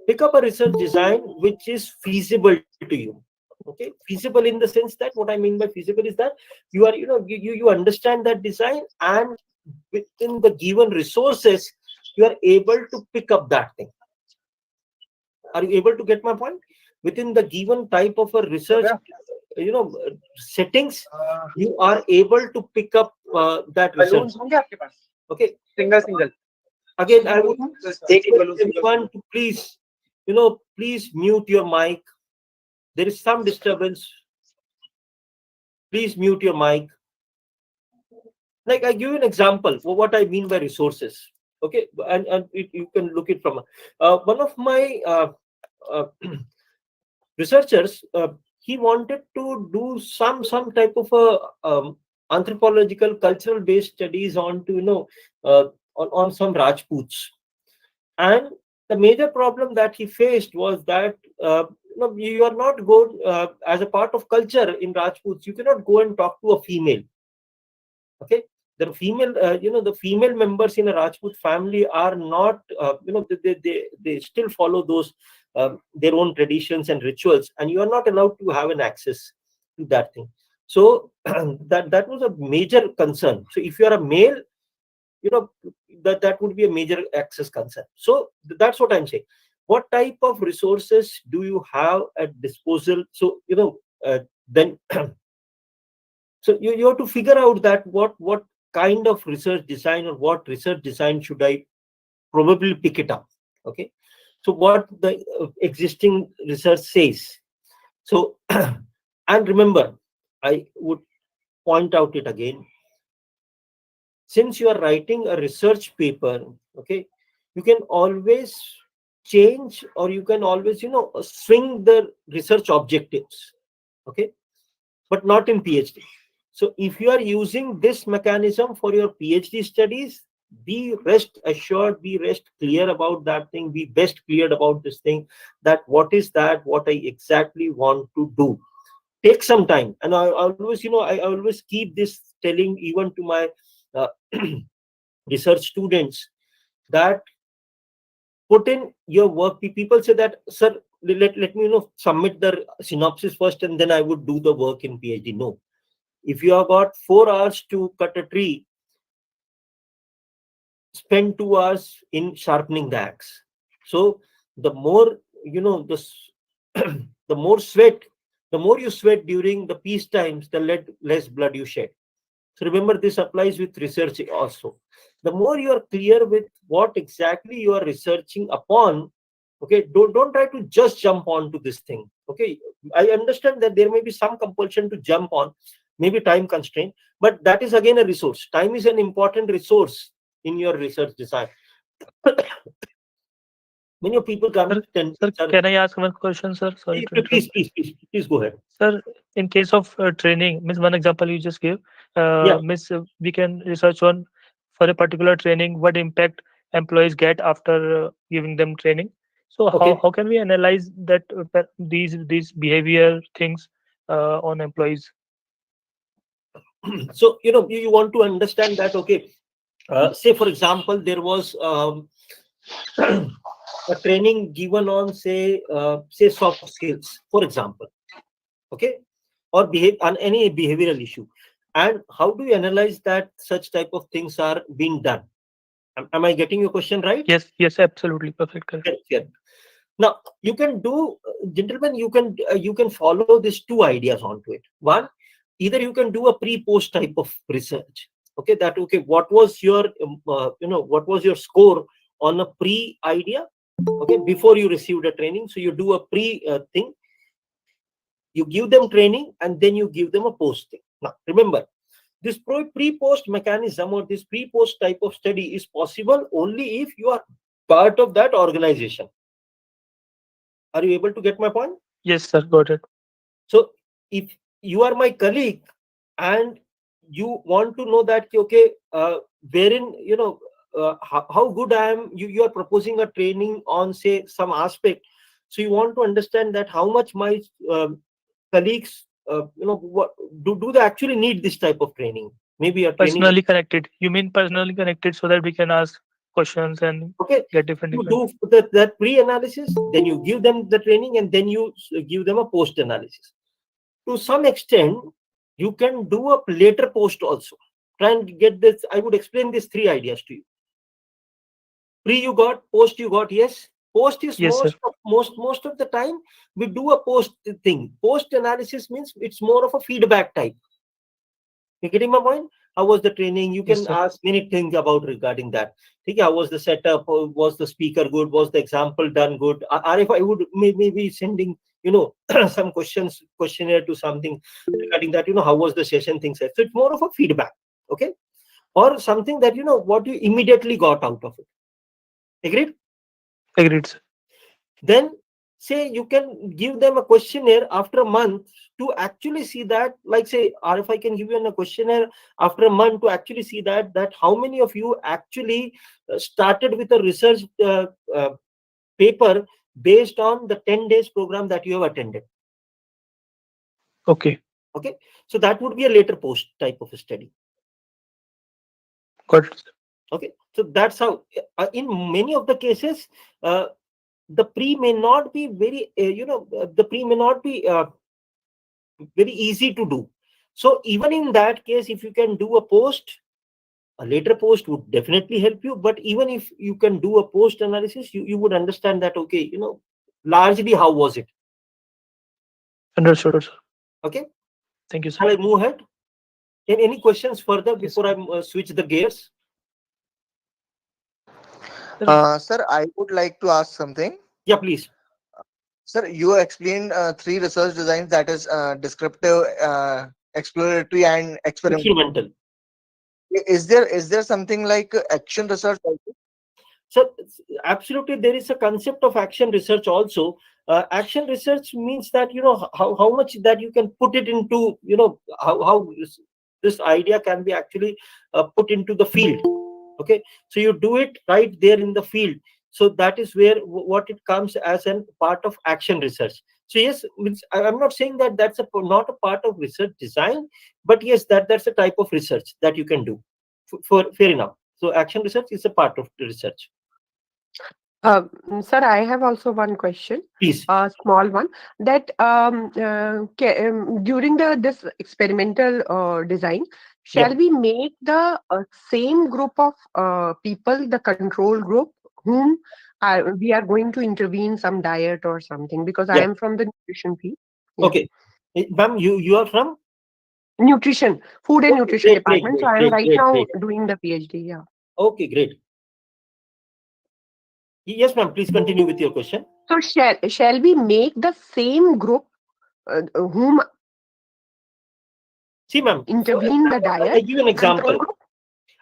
pick up a research design which is feasible to you. Okay, feasible in the sense that, what I mean by feasible is that you are, you understand that design, and within the given resources, you are able to pick up that thing. Are you able to get my point? Within the given type of a research, settings, you are able to pick up that research. Okay. Single. Again, I would take everyone to please, please mute your mic. There is some disturbance. Please mute your mic. Like, I give you an example for what I mean by resources. Okay, and you can look it from one of my researchers. He wanted to do some type of a anthropological, cultural based studies on to on some Rajputs. And the major problem that he faced was that you are not good as a part of culture in Rajputs. You cannot go and talk to a female. Okay, the female, the female members in a Rajput family are not, they still follow those their own traditions and rituals, and you are not allowed to have an access to that thing. So that was a major concern. So if you are a male, that would be a major access concern. So that's what I'm saying. What type of resources do you have at disposal? So then so you have to figure out that what kind of research design, or what research design should I probably pick it up. Okay, so what the existing research says. So and remember, I would point out it again, since you are writing a research paper, okay, you can always change, or you can always swing the research objectives, okay, but not in PhD. So if you are using this mechanism for your PhD studies, be rest assured, be rest clear about that thing, be best cleared about this thing, that what is that, what I exactly want to do. Take some time. And I always, I always keep this telling even to my uh, research students, that put in your work. People say that, sir, let me submit the synopsis first and then I would do the work in PhD. No. If you have got 4 hours to cut a tree, spend 2 hours in sharpening the axe. So the more the more you sweat during the peace times, the less blood you shed. So remember, this applies with research also. The more you are clear with what exactly you are researching upon, okay, don't try to just jump onto this thing. Okay, I understand that there may be some compulsion to jump on, maybe time constraint, but that is again a resource. Time is an important resource in your research design. Many of people come. Sir, can I ask one question, sir? Sorry to interrupt. Please go ahead. Sir, in case of training, means one example you just gave, means we can research on for a particular training what impact employees get after giving them training. So how can we analyze that these behavior things on employees? So you want to understand that, okay, say for example there was a training given on say soft skills, for example, okay, or on any behavioral issue, and how do you analyze that such type of things are being done? Am I getting your question right? Yes, absolutely, perfect, correct. Yeah. Now you can do, gentlemen, you can follow these 2 ideas onto it. One, either you can do a pre-post type of research. Okay, that okay, what was your what was your score on a pre idea, okay, before you received a training. So you do a pre thing, you give them training, and then you give them a post thing. Now remember, this pre-post mechanism, or this pre-post type of study, is possible only if you are part of that organization. Are you able to get my point? Yes, sir, got it. So if you are my colleague and you want to know that, okay, wherein how good I am, you are proposing a training on say some aspect, so you want to understand that how much my colleagues what do they actually need this type of training. Maybe a training Personally connected, you mean personally connected, so that we can ask questions and get different. You do that pre-analysis, then you give them the training, and then you give them a post-analysis. To some extent, you can do a later post also. Try and get this. I would explain these 3 ideas to you. Pre you got, post you got. Yes, post is most of the time we do a post thing. Post analysis means it's more of a feedback type. You getting my point? How was the training? You can ask many things about regarding that. Okay, how was the setup? Was the speaker good? Was the example done good? RFI would maybe sending some questionnaire to something regarding that. How was the session? Things like so. It's more of a feedback, okay, or something that what you immediately got out of it. Agreed? Agreed, sir. Then say you can give them a questionnaire after a month to actually see that, like say RFI can give you a questionnaire after a month to actually see that how many of you actually started with a research paper based on the 10 days program that you have attended. Okay, so that would be a later post type of a study. got it. Okay, so that's how in many of the cases the pre may not be very, the pre may not be very easy to do. So even in that case, if you can do a post, a later post would definitely help you. But even if you can do a post analysis, you would understand that, okay, largely how was it. Understood, sir. Okay. Thank you, sir. Shall I move ahead? Any questions further before I switch the gears? Sir, I would like to ask something. Yeah, please. Sir, you explained three research designs, that is descriptive, exploratory, and experimental. Is there something like action research also? So absolutely, there is a concept of action research also. Action research means that how much that you can put it into, how this idea can be actually put into the field. Okay, so you do it right there in the field. So that is where what it comes as a part of action research. So yes, I'm not saying that that's not a part of research design, but yes, that's a type of research that you can do. For fair enough. So action research is a part of the research. Sir, I have also one question. Please. A small one. That during this experimental design, shall we make the same group of people the control group whom we are going to intervene some diet or something? Because I am from the nutrition field. Yeah. Okay, ma'am, you are from nutrition, food and nutrition department. So I am right now great. doing the PhD. Yeah. Okay, great. Yes, ma'am. Please continue with your question. So shall we make the same group whom see, ma'am, intervene the diet? I give an example.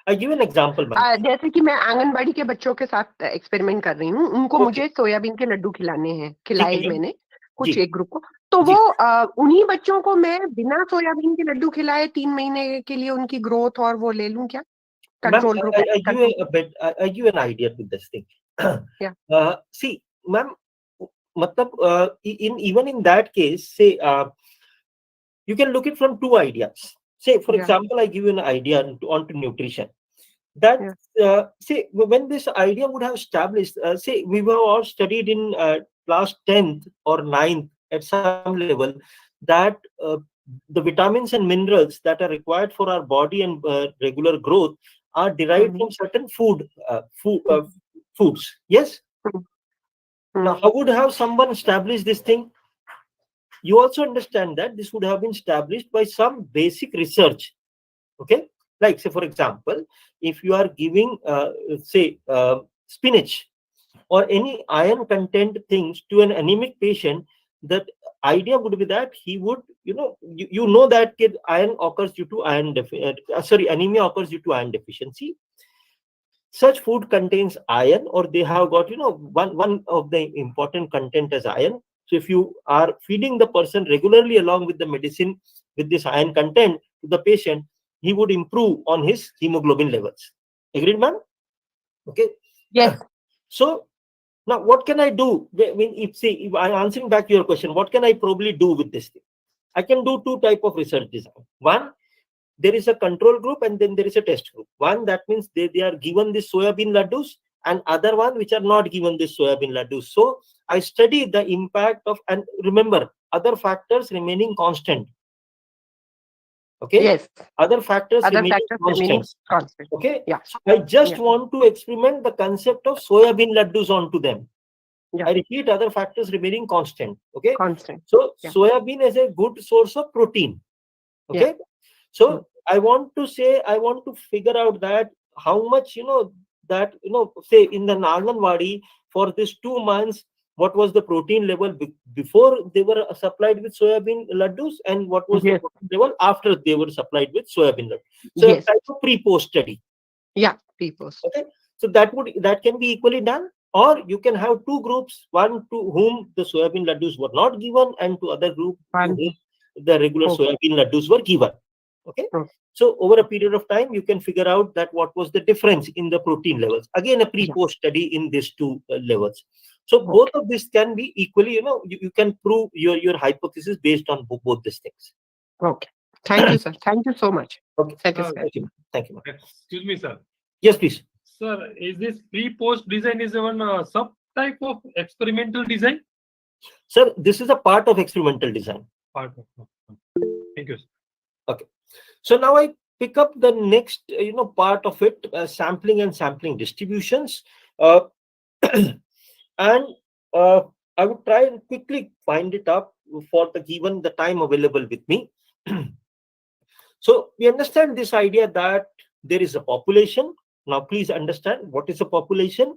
I give an example, ma'am. जैसे कि मैं आंगनबाड़ी के बच्चों के साथ experiment कर रही हूँ, उनको मुझे सोयाबीन के लड्डू खिलाने हैं, खिलाए मैंने कुछ एक ग्रुप को, तो वो उन्हीं बच्चों को मैं बिना सोयाबीन के लड्डू खिलाए 3 महीने के लिए उनकी ग्रोथ और वो ले लूं क्या? Control group. I give an idea to this thing. Yeah. See, ma'am, even in that case, say you can look it from two ideas. Say, for example, I give you an idea onto nutrition. That say when this idea would have established, say we were all studied in class 10th or 9th at some level that the vitamins and minerals that are required for our body and regular growth are derived from certain foods. Yes. Now, how would have someone established this thing? You also understand that this would have been established by some basic research. Okay, like say for example, if you are giving say spinach or any iron content things to an anemic patient, that idea would be that he would, you know that iron occurs due to anemia occurs due to iron deficiency. Such food contains iron, or they have got one of the important content as iron. So if you are feeding the person regularly along with the medicine with this iron content to the patient, he would improve on his hemoglobin levels. Agreed, ma'am? Okay. Yes. So now what can I do? If I'm answering back your question, what can I probably do with this thing? I can do two type of research design. One, there is a control group and then there is a test group. One, that means they are given this soybean laddus, and other one which are not given this soybean laddus. So I study the impact of, and remember, other factors remaining constant. Okay. Yes. Other factors remaining constant. Okay. Yeah. So I just want to experiment the concept of soybean laddus onto them. I repeat, other factors remaining constant. Okay. Constant. So soybean is a good source of protein. Okay. So I want to figure out that how much, say in the Anganwadi for this 2 months, what was the protein level before they were supplied with soybean laddus, and what was the protein level after they were supplied with soybean laddus. So a type of pre-post study. Yeah, pre-post. Okay. So that can be equally done, or you can have two groups, one to whom the soybean laddus were not given, and to other group to whom the regular soybean laddus were given. Okay. So over a period of time, you can figure out that what was the difference in the protein levels. Again, a pre-post study in these two levels. So both of these can be equally, you can prove your hypothesis based on both these things. Okay. Thank you, sir. Thank you so much. Okay. Thank you. Thank you. Excuse me, sir. Yes, please. Sir, is this pre-post design is one sub type of experimental design? Sir, this is a part of experimental design. Part of. Thank you. Okay. So now I pick up the next, part of it, sampling and sampling distributions. And I would try and quickly find it up for given the time available with me. So we understand this idea that there is a population. Now please understand what is a population.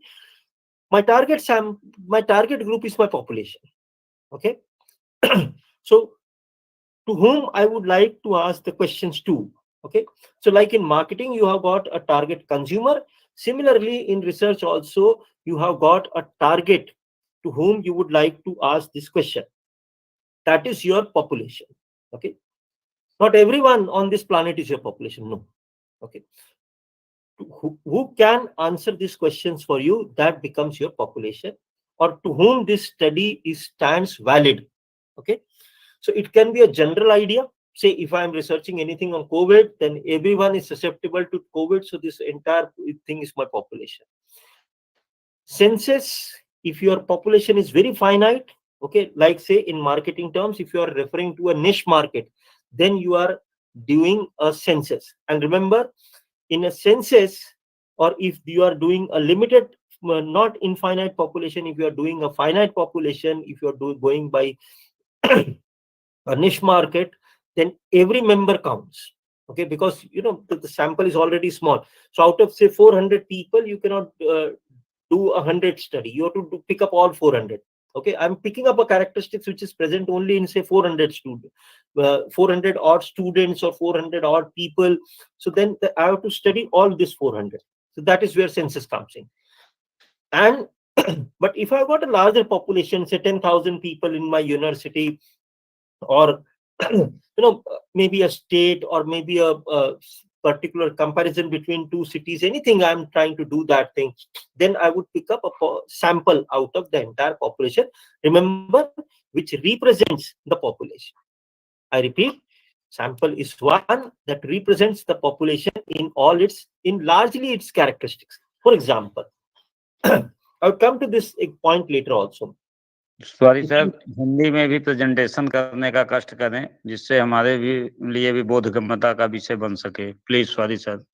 My target group is my population. Okay. So to whom I would like to ask the questions to. Okay. So like in marketing, you have got a target consumer. Similarly, in research also, you have got a target to whom you would like to ask this question. That is your population. Okay. Not everyone on this planet is your population. No. Okay. Who can answer these questions for you, that becomes your population, or to whom this study stands valid. Okay. So it can be a general idea. Say if I am researching anything on COVID, then everyone is susceptible to COVID. So this entire thing is my population. Census, if your population is very finite, okay, like say in marketing terms, if you are referring to a niche market, then you are doing a census. And remember, in a census, or if you are doing a limited, not infinite population, if you are doing a finite population, if you are going by a niche market, then every member counts. Okay, because the sample is already small. So out of say 400 people, you cannot do 100 study. You have to pick up all 400. Okay, I'm picking up a characteristics which is present only in say 400 students, 400 odd students or 400 odd people. So then I have to study all this 400. So that is where census comes in. And but if I've got a larger population, say 10,000 people in my university, or maybe a state, or maybe a particular comparison between two cities, anything, I'm trying to do that thing, then I would pick up a sample out of the entire population, remember, which represents the population. I repeat, sample is one that represents the population in largely its characteristics. For example, I'll come to this point later also. Sorry साहब, हिंदी में भी presentation करने का कष्ट करें, जिससे हमारे भी लिए भी बोधगम्यता का विषय बन सके, please. Sorry sir.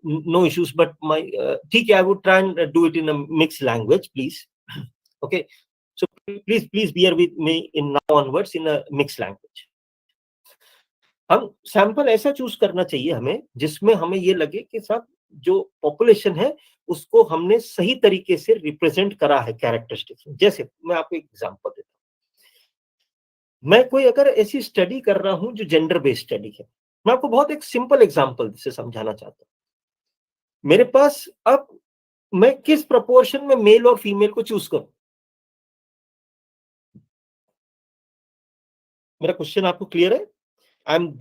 No issues, but my I would try and do it in a mixed language, please. Okay, so please bear with me in now onwards in a mixed language. हम sample ऐसा choose करना चाहिए हमें जिसमें हमें ये लगे कि साहब जो पॉपुलेशन है उसको हमने सही तरीके से रिप्रेजेंट करा है कैरेक्टरिस्टिक्स. जैसे मैं आपको एक एग्जांपल देता हूं. मैं कोई अगर ऐसी स्टडी कर रहा हूं जो जेंडर बेस्ड स्टडी है, मैं आपको बहुत एक सिंपल एग्जांपल से समझाना चाहता हूं. मेरे पास अब मैं किस प्रोपोर्शन में मेल और फीमेल को चूज करूं? मेरा क्वेश्चन आपको क्लियर है? I'm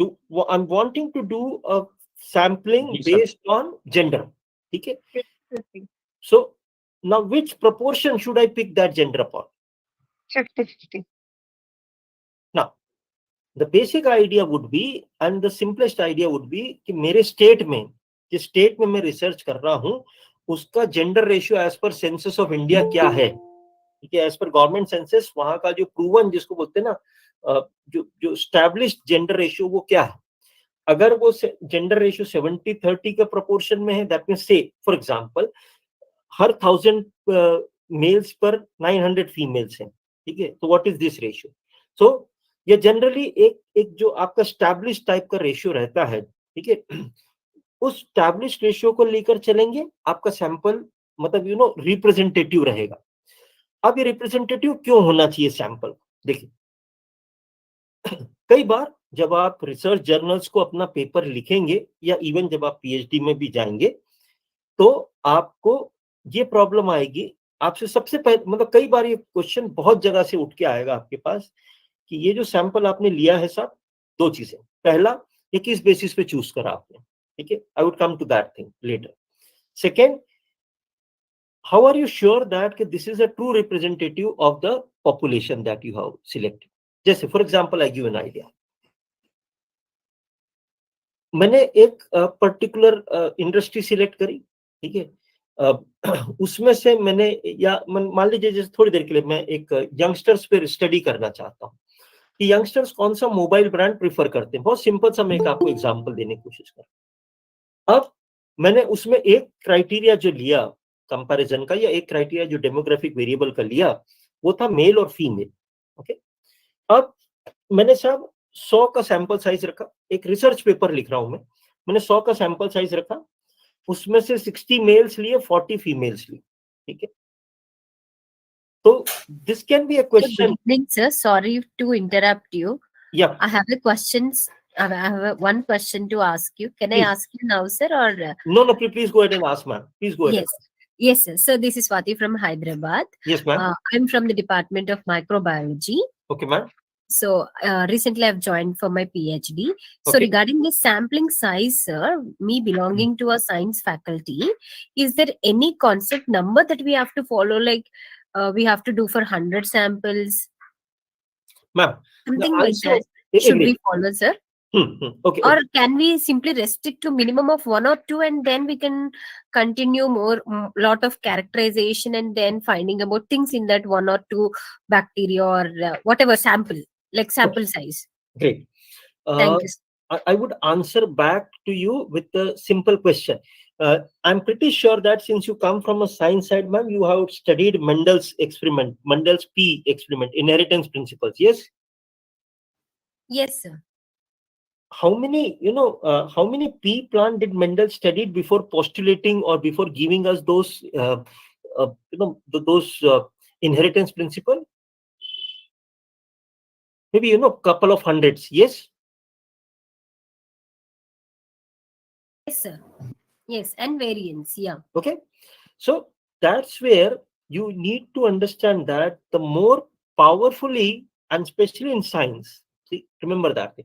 wanting to do a sampling based on gender. Okay. So now which proportion should I pick that gender upon? 50-50. Now the basic idea would be, and the simplest idea would be, कि मेरे state में, जिस state में मैं research कर रहा हूं, उसका gender ratio as per census of India क्या है. ठीक है, एज पर गवर्नमेंट सेंसस वहां का जो प्रूवन, जिसको बोलते हैं ना, जो स्टैब्लिश्ड जेंडर रेशियो, वो क्या है. अगर वो जेंडर रेशियो 70-30 के प्रोपोर्शन में है, दैट मींस से फॉर एग्जांपल हर 1000 मेल्स पर 900 फीमेल्स हैं. ठीक है, तो व्हाट इज दिस रेशियो? सो ये जनरली एक जो आपका स्टैब्लिश्ड टाइप का रेशियो रहता है. ठीक है, उस स्टैब्लिश्ड रेशियो को लेकर चलेंगे, आपका सैंपल मतलब रिप्रेजेंटेटिव रहेगा. अब ये रिप्रेजेंटेटिव क्यों होना चाहिए सैंपल? देखिए, कई बार जब आप रिसर्च जर्नल्स को अपना पेपर लिखेंगे, या इवन जब आप पीएचडी में भी जाएंगे, तो आपको ये प्रॉब्लम आएगी. आपसे सबसे पहले मतलब कई बार ये क्वेश्चन बहुत जगह से उठ के आएगा आपके पास कि ये जो सैंपल आपने लिया है साहब, दो चीजें. पहला, ये किस बेसिस पे चूज करा आपने. ठीक है, I would come to that thing later. Second, how are you sure that this is a true representative of the population that you have selected? जैसे for example, I give an idea. मैंने एक particular industry select करी. ठीक है, उसमें से मैंने, या मान लीजिए जैसे थोड़ी देर के लिए मैं एक यंगस्टर्स पे स्टडी करना चाहता हूँ कि यंगस्टर्स कौन सा मोबाइल ब्रांड प्रिफर करते हैं। बहुत सिंपल सा मैं एक आपको एग्जांपल देने की कोशिश कर, अब मैंने उसमें एक क्राइटेरिया जो लिया कंपैरिजन का, या एक क्राइटेरिया जो डेमोग्राफिक वेरिएबल का लिया, वो था मेल और फीमेल। ओके, अब मैंने साहब 100 का सैंपल साइज रखा, एक रिसर्च पेपर लिख रहा हूं मैंने 100 का सैंपल साइज रखा, उसमें से 60 मेल्स लिए, 40 फीमेल्स लिए। ठीक है, तो this can be a Good question. evening, sir. Sorry to interrupt you. Yeah, I have a questions. I have one question to ask you. Can I please. ask you now, sir? Or No, please go ahead and ask, ma'am. Please go ahead. yes, yes, sir. So this is Swati from Hyderabad. Yes, ma'am. I'm from the Department of Microbiology. Okay, ma'am. So recently I've joined for my PhD. So Okay. regarding the sampling size, sir, me belonging to a science faculty, is there any concept number that we have to follow? Like we have to do for 100 samples, Ma'am, something the like answer, that. Should we agree. follow, sir? Okay. Or can we simply restrict to minimum of 1 or 2 and then we can continue more lot of characterization and then finding about things in that 1 or 2 bacteria or whatever sample, like sample size? Great. Thank you, sir. I would answer back to you with a simple question. I'm pretty sure that since you come from a science side, ma'am, you have studied Mendel's experiment, Mendel's P experiment, inheritance principles. Yes? Yes, sir. How many, how many pea plant did Mendel studied before postulating or before giving us those, those inheritance principle? Maybe, couple of hundreds. Yes? Yes, sir. Yes, and variance. Yeah. Okay. So that's where you need to understand that the more powerfully, and especially in science, see, remember that,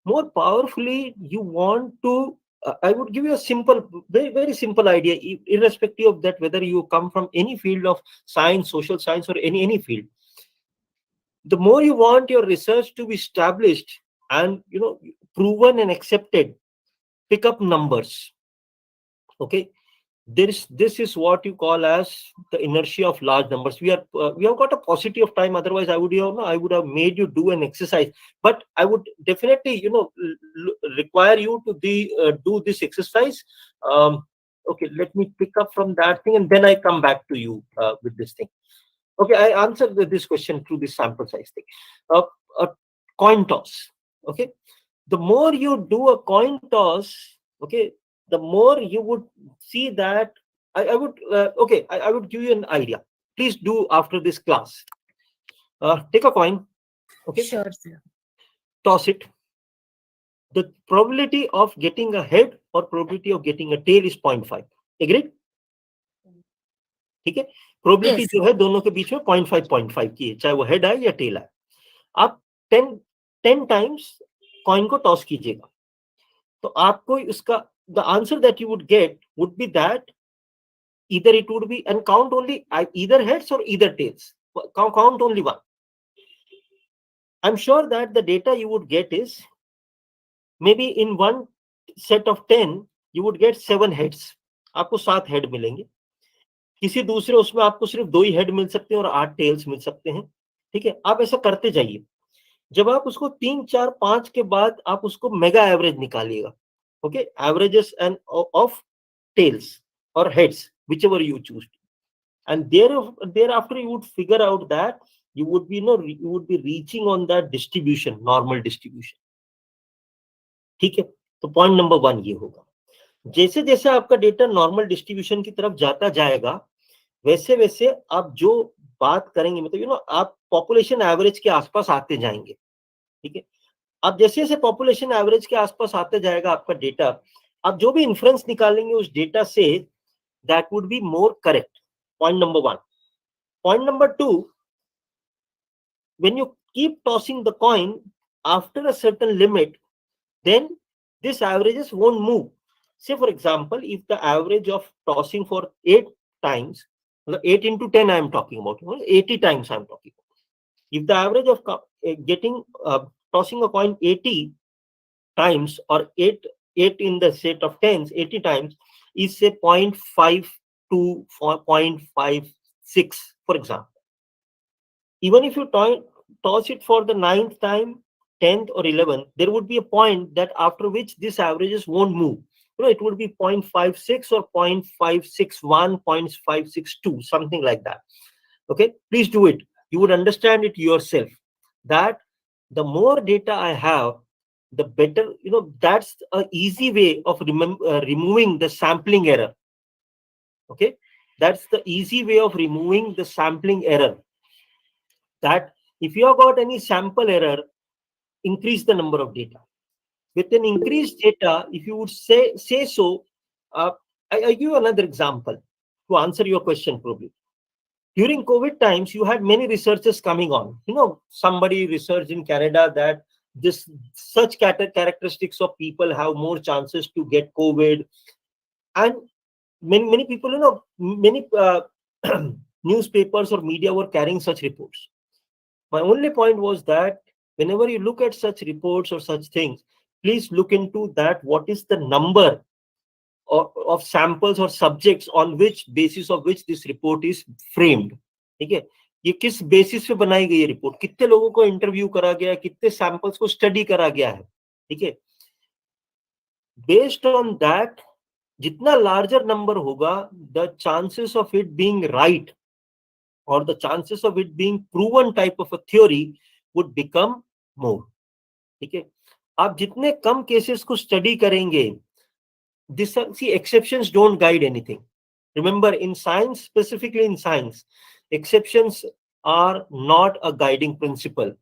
more powerfully you want to, I would give you a simple, very, very simple idea, irrespective of that, whether you come from any field of science, social science, or any field. The more you want your research to be established and, proven and accepted, pick up numbers. Okay, this is what you call as the inertia of large numbers. We have got a paucity of time, otherwise I would have made you do an exercise, but I would definitely require you to do this exercise. Okay, let me pick up from that thing and then I come back to you with this thing. Okay, I answered this question through this sample size thing. A coin toss. Okay, the more you do a coin toss, okay, the more you would see that I would give you an idea. Please do after this class. Take a coin. Okay. Sure, sir. Toss it. The probability of getting a head or probability of getting a tail is 0.5. Agreed? ठीक है, probability जो है दोनों के बीच में 0.5 की है, चाहे वो हेड आए या टेल आए। आप 10 टाइम्स कॉइन को टॉस कीजिएगा, तो आपको इसका the answer that you would get would be that either it would be, and count only either heads or either tails, count only one. I'm sure that the data you would get is maybe in one set of 10 you would get 7 heads, आपको 7 head मिलेंगे। किसी दूसरे उसमें आपको सिर्फ 2 ही head मिल सकते हैं और 8 टेल्स मिल सकते हैं। ठीक है, आप ऐसा करते जाइए। जब आप उसको 3, 4, 5 के बाद आप उसको मेगा एवरेज निकालिएगा। Okay, averages and of tails or heads, whichever you choose, and thereafter you would figure out that you would be you would be reaching on that distribution, normal distribution. ठीक है, तो point number 1 ये होगा। जैसे जैसे आपका data normal distribution की तरफ जाता जाएगा, वैसे वैसे आप जो बात करेंगे, मतलब आप पॉपुलेशन एवरेज के आसपास आते जाएंगे। ठीक है, अब जैसे जैसे पॉपुलेशन एवरेज के आसपास आते जाएगा आपका डेटा, आप जो भी इन्फ्रेंस निकालेंगे उस डेटा से, that would be more correct. Point number 1। Point number 2, when you keep tossing the coin after a certain limit, then this averages won't move. Say for example, if the average of tossing for 8 times, 8 into 10 I am talking about, 80 times I am talking about. If the average of getting tossing a coin 80 times or 8 in the set of tens 80 times is say 0.5 0.2, 0.56, for example. Even if you toss it for the 9th time, 10th or 11th, there would be a point that after which this averages won't move. It would be 0.56 or 0.561, 0.562, something like that. Okay, please do it. You would understand it yourself that the more data I have, the better. That's an easy way of removing the sampling error. Okay, that's the easy way of removing the sampling error. That if you have got any sample error, increase the number of data. With an increased data, if you would say so, I give another example to answer your question probably. During COVID times, you had many researchers coming on. Somebody researched in Canada that such characteristics of people have more chances to get COVID, and many people, many newspapers or media were carrying such reports. My only point was that whenever you look at such reports or such things, please look into that. What is the number of samples or subjects on which basis of which this report is framed? ठीक है, ये किस basis पे बनाई गई है report, कितने लोगों को इंटरव्यू करा गया है, कितने सैंपल्स को स्टडी करा गया है. ठीक है, बेस्ड ऑन दैट जितना लार्जर नंबर होगा, the chances of it being right or the chances of it being proven type of a theory would become more. ठीक है, आप जितने कम केसेस को स्टडी करेंगे, exceptions don't guide anything. Remember, in science, specifically in science, exceptions are not a guiding principle.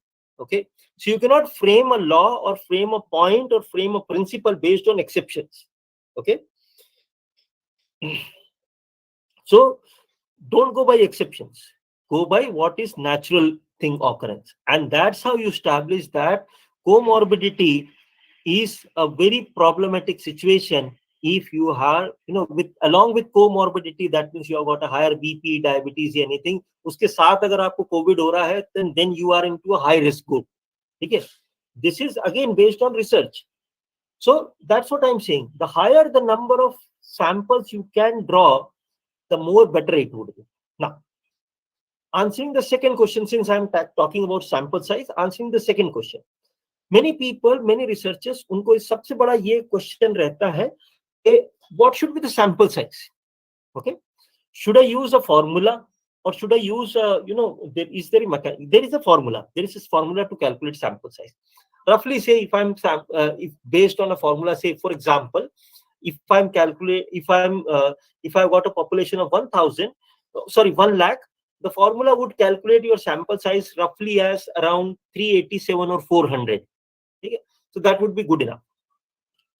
Okay, so you cannot frame a law or frame a point or frame a principle based on exceptions. Okay, so don't go by exceptions. Go by what is natural thing occurrence, and that's how you establish that comorbidity is a very problematic situation. If you are, along with comorbidity, that means you have got a higher BP, diabetes, anything. उसके साथ अगर आपको COVID हो रहा है, then you are into a high risk group. Okay, this is again based on research. So that's what I'm saying. The higher the number of samples you can draw, the more better it would be. Now, answering the second question, since I'm talking about sample size, answering the second question. Many people, many researchers, उनको सबसे बड़ा ये question रहता है, what should be the sample size? Okay, should I use a formula or should I use there is a formula. There is a formula to calculate sample size. Roughly, say if based on a formula, say for example, if I've got a population of 1 lakh, the formula would calculate your sample size roughly as around 387 or 400. Okay? So that would be good enough.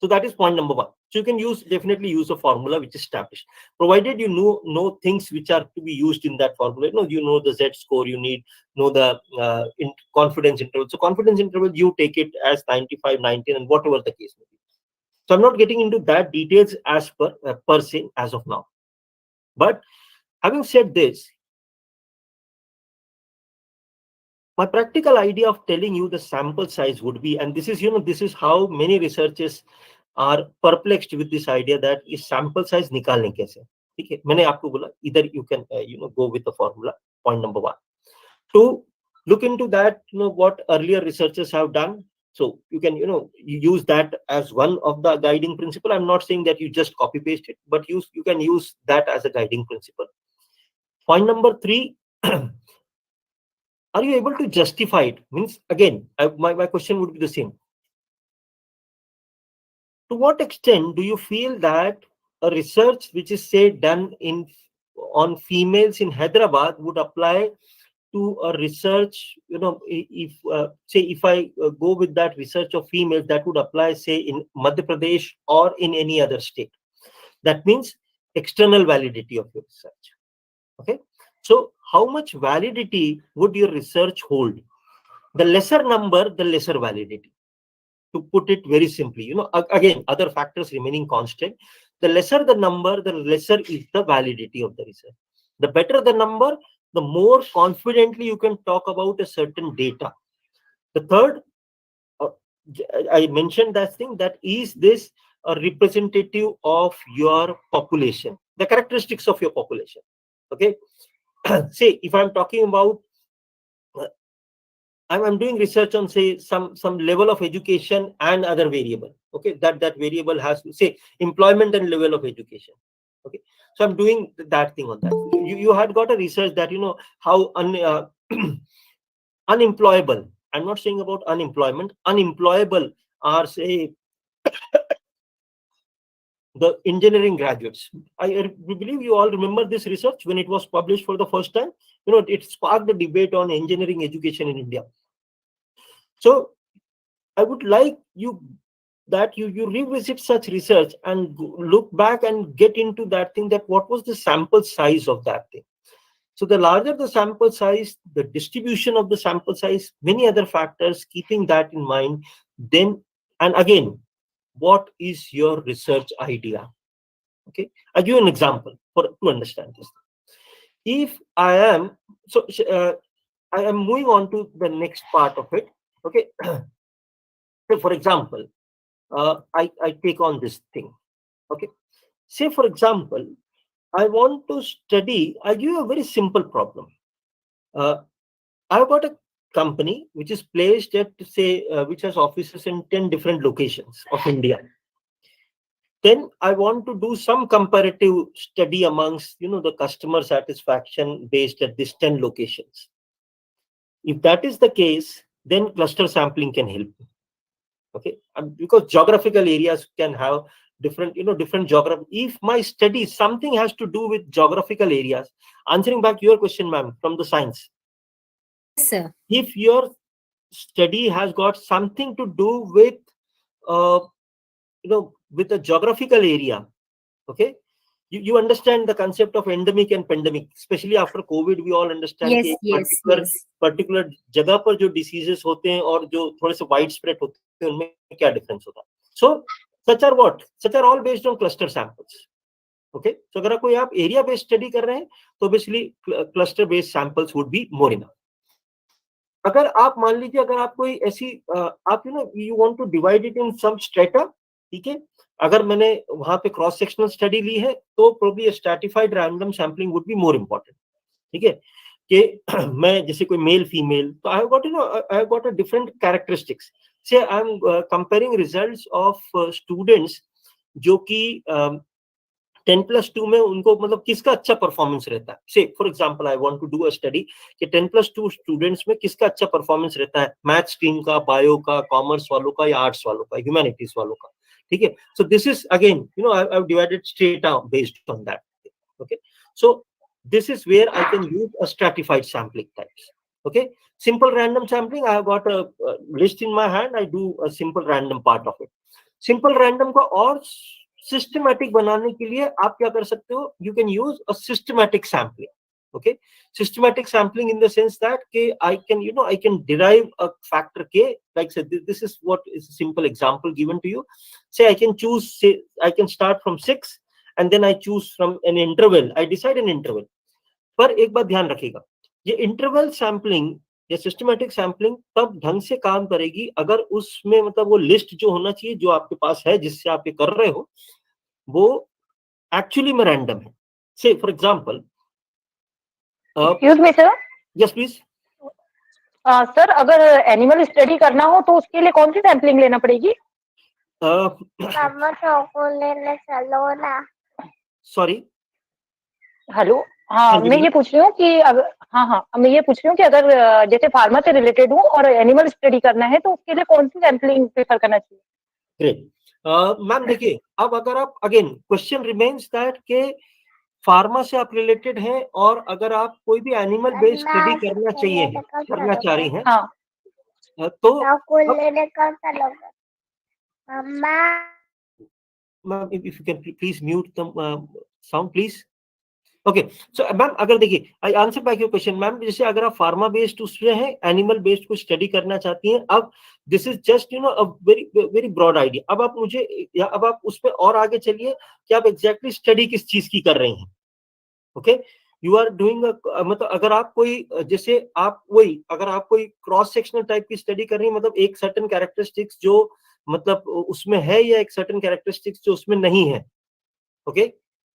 So that is point number 1. So you can definitely use a formula which is established, provided you know things which are to be used in that formula. You know the Z score, you know the confidence interval. So confidence interval, you take it as 95, 19, and whatever the case may be. So I'm not getting into that details as per se as of now. But having said this, my practical idea of telling you the sample size would be, and this is how many researchers are perplexed with this idea that is sample size निकालने कैसे. ठीक है, मैंने आपको बोला either you can go with the formula. Point number 1. To look into that, what earlier researchers have done. So you can you use that as one of the guiding principle. I'm not saying that you just copy paste it, but you can use that as a guiding principle. Point number 3. Are you able to justify it? Means again, my question would be the same. To what extent do you feel that a research which is say done on females in Hyderabad would apply to a research, if I go with that research of females, that would apply say in Madhya Pradesh or in any other state? That means external validity of your research. Okay, so how much validity would your research hold? The lesser number, the lesser validity. To put it very simply, again, other factors remaining constant, the lesser the number, the lesser is the validity of the research. The better the number, the more confidently you can talk about a certain data. The third, I mentioned that thing, that is this a representative of your population? the characteristics of your population. Okay. Say if I'm talking about I'm doing research on, say, some level of education and other variable. Okay, that variable has to say employment and level of education. Okay, so I'm doing that thing on that. You had got a research that how unemployable. I'm not saying about unemployment. Unemployable are, say, the engineering graduates. I believe you all remember this research when it was published for the first time. It sparked a debate on engineering education in India. So I would like you revisit such research and look back and get into that thing, that what was the sample size of that thing. So the larger the sample size, the distribution of the sample size, many other factors, keeping that in mind, then, and again, what is your research idea? Okay, I'll give you an example to understand this. If I am, I am moving on to the next part of it. Okay. So for example, I take on this thing. Okay. Say for example, I want to study, I'll give you a very simple problem. I've got a company which is placed at, say, which has offices in 10 different locations of India. Then I want to do some comparative study amongst, the customer satisfaction based at these 10 locations. If that is the case, then cluster sampling can help. Okay, because geographical areas can have different, different geography. If my study, something has to do with geographical areas, answering back your question, ma'am, from the science. Yes, sir. If your study has got something to do with, with a geographical area, okay, you understand the concept of endemic and pandemic, especially after COVID. We all understand yes, yes. particular जगह पर जो diseases होते हैं और जो थोड़े से widespread होते हैं उनमें क्या difference होता है. So such are all based on cluster samples. Okay, so अगर कोई आप area based study कर रहे हैं तो basically cluster based samples would be more enough. अगर आप मान लीजिए, अगर आप कोई ऐसी आप you want to divide it in some strata, ठीक है, अगर मैंने वहां पे क्रॉस सेक्शनल स्टडी ली है तो probably stratified random sampling would be more important. ठीक है, कि मैं जैसे कोई मेल फीमेल, तो I have got a different characteristics. Say I am comparing results of students जो कि 10+2 में उनको मतलब किसका अच्छा परफॉर्मेंस रहता है. Say for example I want to do a study कि 10+2 स्टूडेंट्स में किसका अच्छा परफॉर्मेंस रहता है, मैथ स्ट्रीम का, बायो का, कॉमर्स वालों का या आर्ट्स वालों का, ह्यूमैनिटीज वालों का. ठीक है, so this is again I have divided straight down based on that. Okay, so this is where I can use a stratified sampling types. Okay, simple random sampling, I have got a list in my hand. I do a simple random part of it. Simple random को और systematic बनाने के लिए आप क्या कर सकते हो, you can use a systematic sampling. Okay, systematic sampling in the sense that I can I can derive a factor k, like say this is what is a simple example given to you. Say I can choose, say I can start from 6 and then I choose from an interval. I decide an interval. पर एक बात ध्यान रखिएगा, ये interval sampling या systematic sampling तब ढंग से काम करेगी अगर उसमें मतलब वो लिस्ट जो होना चाहिए जो आपके पास है जिससे आप ये कर रहे हो वो एक्चुअली में रैंडम है. Say for example, excuse me sir. Yes please. Sir अगर एनिमल स्टडी करना हो तो उसके लिए कौन सी सैम्पलिंग लेना पड़ेगी? Sorry, hello. हाँ, मैं ये पूछ रही हूँ कि अगर मैं ये पूछ रही हूँ कि अगर जैसे फार्मा से रिलेटेड हूँ और एनिमल स्टडी करना है तो उसके लिए कौन सी सैम्पलिंग प्रेफर करना चाहिए? Great ma'am. देखिए, अब अगर आप अगेन क्वेश्चन रिमेन्स दैट के फार्मा से आप रिलेटेड हैं और अगर आप कोई भी एनिमल बेस्ड स्टडी करना चाह रही हैं, तो ma'am if you can please mute the sound please. Okay, so ma'am अगर देखिए, I answer back your question ma'am. जैसे अगर आप फार्मा बेस्ड उसमें हैं, एनिमल बेस्ड को स्टडी करना चाहती हैं, अब this is just a very broad idea. अब आप मुझे या अब आप उस पर और आगे चलिए कि आप एग्जैक्टली स्टडी किस चीज की कर रही हैं. ओके, यू आर डूइंग मतलब अगर आप कोई जैसे आप वही अगर आप कोई क्रॉस सेक्शनल टाइप की स्टडी कर रही है, मतलब एक सर्टेन कैरेक्टरिस्टिक्स जो मतलब उसमें है या एक सर्टेन कैरेक्टरिस्टिक्स जो उसमें नहीं है. Okay,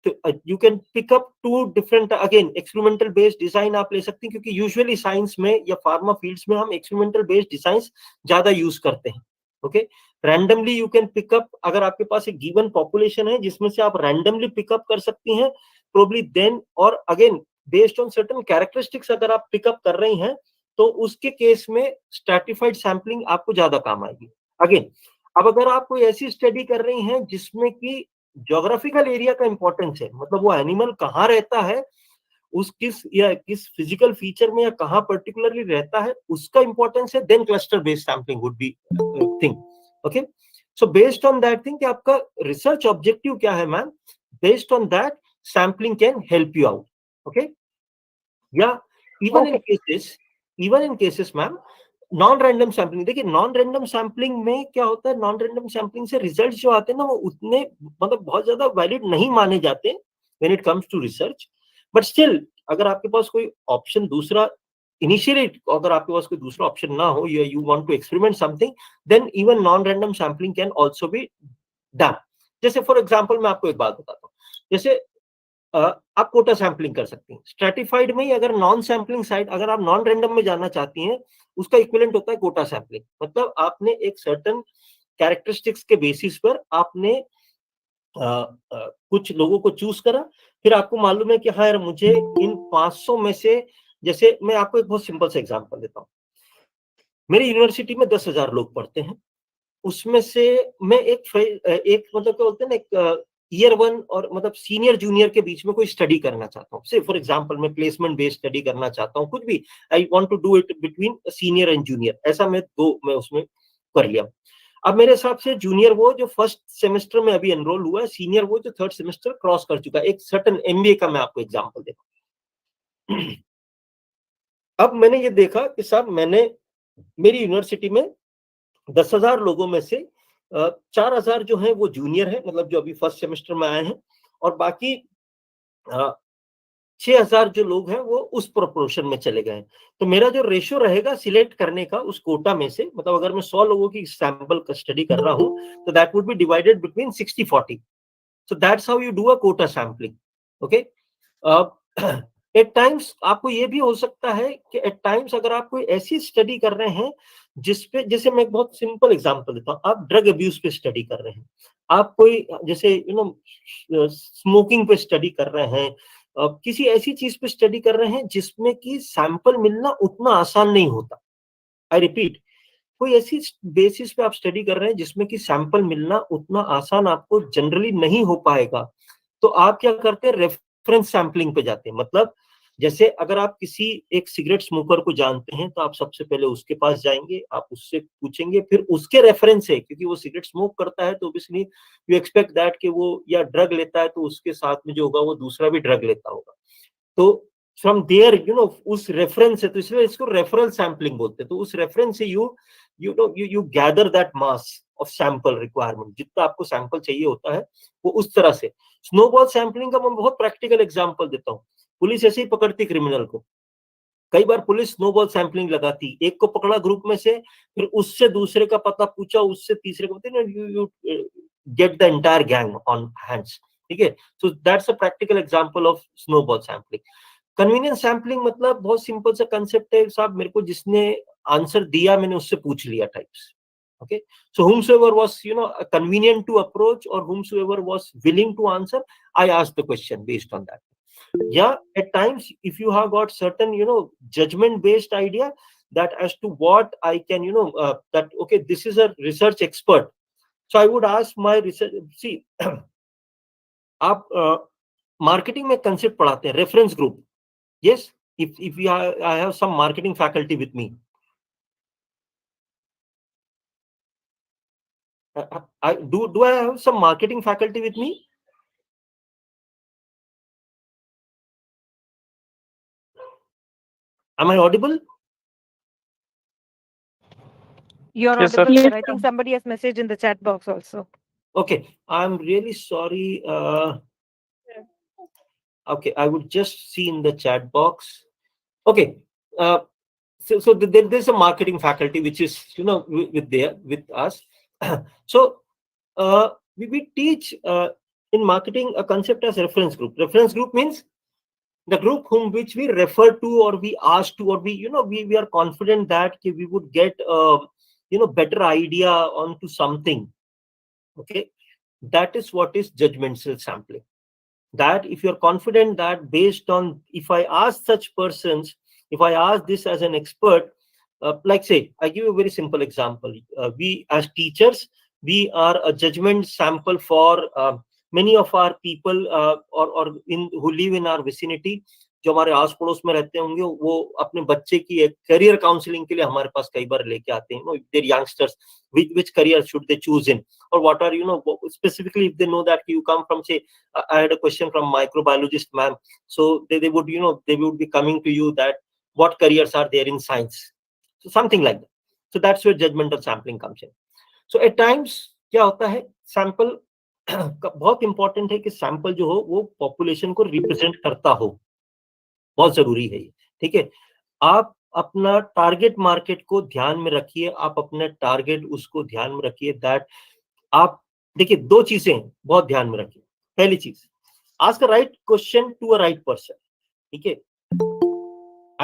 you can pick up 2 different, again experimental based design आप ले सकती हैं, क्योंकि यूजुअली साइंस में या फार्मा फील्ड्स में हम एक्सपेरिमेंटल बेस्ड डिजाइन ज्यादा यूज करते हैं. Okay, randomly you can pick up, अगर आपके पास एक गिवन पॉपुलेशन है जिसमें से आप रैंडमली पिकअप कर सकती हैं प्रोबब्ली देन, और again based on certain characteristics अगर आप पिकअप कर रही हैं तो उसके केस में स्ट्रैटिफाइड सैम्पलिंग आपको ज्यादा काम आएगी. अगेन, अब अगर आप कोई ऐसी स्टडी कर रही हैं जिसमें कि ज्योग्राफिकल एरिया का इंपॉर्टेंस है, मतलब वो एनिमल कहाँ रहता है, उस किस फिजिकल फीचर में या कहाँ पर्टिकुलरली रहता है उसका इंपॉर्टेंस है, then cluster based sampling would be thing. Okay, so based on that thing कि आपका रिसर्च ऑब्जेक्टिव क्या है ma'am, based on that sampling can help you out. Okay, या even in cases ma'am non random sampling. देखिए non random sampling में क्या होता है, नॉन रैंडम सैम्पलिंग से रिजल्ट जो आते हैं ना वो उतने मतलब बहुत ज्यादा वैलिड नहीं माने जाते when it comes to research. But still अगर आपके पास कोई ऑप्शन दूसरा इनिशियली, अगर आपके पास कोई दूसरा ऑप्शन ना हो, you want to experiment something, then even non random sampling can also be done. जैसे फॉर एग्जांपल मैं आपको एक बात बताता हूँ, जैसे आप कोटा सैम्पलिंग कर सकती हैं स्ट्रैटिफाइड में ही. अगर नॉन सैम्पलिंग साइड, अगर आप नॉन रैंडम में जाना चाहती हैं, उसका इक्विवेलेंट होता है कोटा सैम्पलिंग. मतलब आपने एक सर्टेन कैरेक्टरिस्टिक्स के बेसिस पर आपने कुछ लोगों को चूज करा, फिर आपको मालूम है कि हाँ यार मुझे इन 500 में से, जैसे मैं आपको एक बहुत सिंपल सा एग्जांपल देता हूँ. मेरी यूनिवर्सिटी में 10,000 लोग पढ़ते हैं, उसमें से मैं एक मतलब क्या बोलते हैं ना, एक ईयर 1 और मतलब सीनियर जूनियर के बीच में कोई स्टडी करना चाहता हूँ. से फॉर एग्जांपल मैं प्लेसमेंट बेस्ड स्टडी करना चाहता हूँ, कुछ भी, I want to do it between senior and junior, ऐसा मैं उसमें कर लिया. अब मेरे हिसाब से जूनियर वो जो फर्स्ट सेमेस्टर में अभी एनरोल हुआ है, सीनियर वो जो थर्ड सेमेस्टर क्रॉस कर चुका है. एक सर्टेन एमबीए का मैं आपको एग्जांपल देता हूँ. अब मैंने ये देखा कि साहब मैंने मेरी यूनिवर्सिटी में 10,000 लोगों में से 4,000 जो है वो जूनियर है, मतलब जो अभी फर्स्ट सेमेस्टर में आए हैं, और बाकी 6,000 जो लोग हैं वो उस प्रोपोर्शन में चले गए. तो मेरा जो रेशियो रहेगा सिलेक्ट करने का उस कोटा में से, मतलब अगर मैं 100 लोगों की सैंपल का स्टडी कर रहा हूं तो that would be divided between 60-40. So that's how you do a quota sampling. Okay, at times आपको ये भी हो सकता है कि एट टाइम्स अगर आप कोई ऐसी स्टडी कर रहे हैं जिसपे, जैसे मैं एक बहुत सिंपल एग्जांपल देता हूँ, आप ड्रग अब्यूज पे स्टडी कर रहे हैं, आप कोई जैसे स्मोकिंग पे स्टडी कर रहे हैं, किसी ऐसी चीज पे स्टडी कर रहे हैं जिसमें कि सैंपल मिलना उतना आसान नहीं होता. आई रिपीट, कोई ऐसी बेसिस पे आप स्टडी कर रहे हैं जिसमें कि सैंपल मिलना उतना आसान आपको जनरली नहीं हो पाएगा, तो आप क्या करते हैं, रेफरेंस सैंपलिंग पे जाते हैं. मतलब जैसे अगर आप किसी एक सिगरेट स्मोकर को जानते हैं तो आप सबसे पहले उसके पास जाएंगे, आप उससे पूछेंगे, फिर उसके रेफरेंस है, क्योंकि वो सिगरेट स्मोक करता है तो ऑब्वियसली यू एक्सपेक्ट दैट कि वो या ड्रग लेता है तो उसके साथ में जो होगा वो दूसरा भी ड्रग लेता होगा. तो फ्रॉम देयर उस रेफरेंस से, तो इसलिए इसको रेफरल सैंपलिंग बोलते हैं. तो उस रेफरेंस से you gather that mass of sample requirement, जितना आपको सैंपल चाहिए होता है वो उस तरह से. स्नोबॉल सैंपलिंग का मैं बहुत प्रैक्टिकल एग्जांपल देता हूँ. पुलिस ऐसे ही पकड़ती क्रिमिनल को. कई बार पुलिस स्नोबॉल सैंपलिंग लगाती, एक को पकड़ा ग्रुप में से, फिर उससे दूसरे का पता पूछा, उससे तीसरे को, you get the entire gang on hands. ठीक है, so that's a practical example of snowball sampling. Convenience sampling मतलब बहुत सिंपल सा कंसेप्ट है साहब, मेरे को जिसने आंसर दिया मैंने उससे पूछ लिया types. Okay, so whomsoever was convenient to approach or whomsoever was willing to answer, I asked the question based on that. Yeah, at times if you have got certain judgment based idea that as to what I can that okay, this is a research expert, so I would ask my research. See, आप marketing में concept पढ़ाते हैं reference group. Yes, if I have some marketing faculty with me, do I have some marketing faculty with me? Am I audible? You're Yes, sir. audible, sir. I think somebody has messaged in the chat box also. Okay, I'm really sorry. Okay, I would just see in the chat box. Okay, so there's a marketing faculty which is with us. So we teach in marketing a concept as reference group. Reference group means the group whom which we refer to, or we ask to, or we are confident that we would get better idea onto something. Okay, that is what is judgmental sampling. That if you're confident that based on, if I ask such persons, if I ask this as an expert, like say, I give you a very simple example. We as teachers, we are a judgment sample for many of our people or in who live in our vicinity, जो हमारे आस पड़ोस में रहते होंगे, वो अपने बच्चे की एक करियर काउंसलिंग के लिए हमारे पास कई बार लेके आते हैं. Their youngsters, which career should they choose in, or what are specifically if they know that you come from, say, I had a question from microbiologist ma'am, so they would they would be coming to you that what careers are there in science, so something like that. So that's where judgmental sampling comes in. So at times क्या होता है, sample बहुत important है कि sample जो हो वो population को represent करता हो, बहुत जरूरी है ये. ठीक है, आप अपना टारगेट मार्केट को ध्यान में रखिए, आप अपने टारगेट उसको ध्यान में रखिए. दैट आप देखिए, दो चीजें बहुत ध्यान में रखिए. पहली चीज, ask a right question to a right person. ठीक है,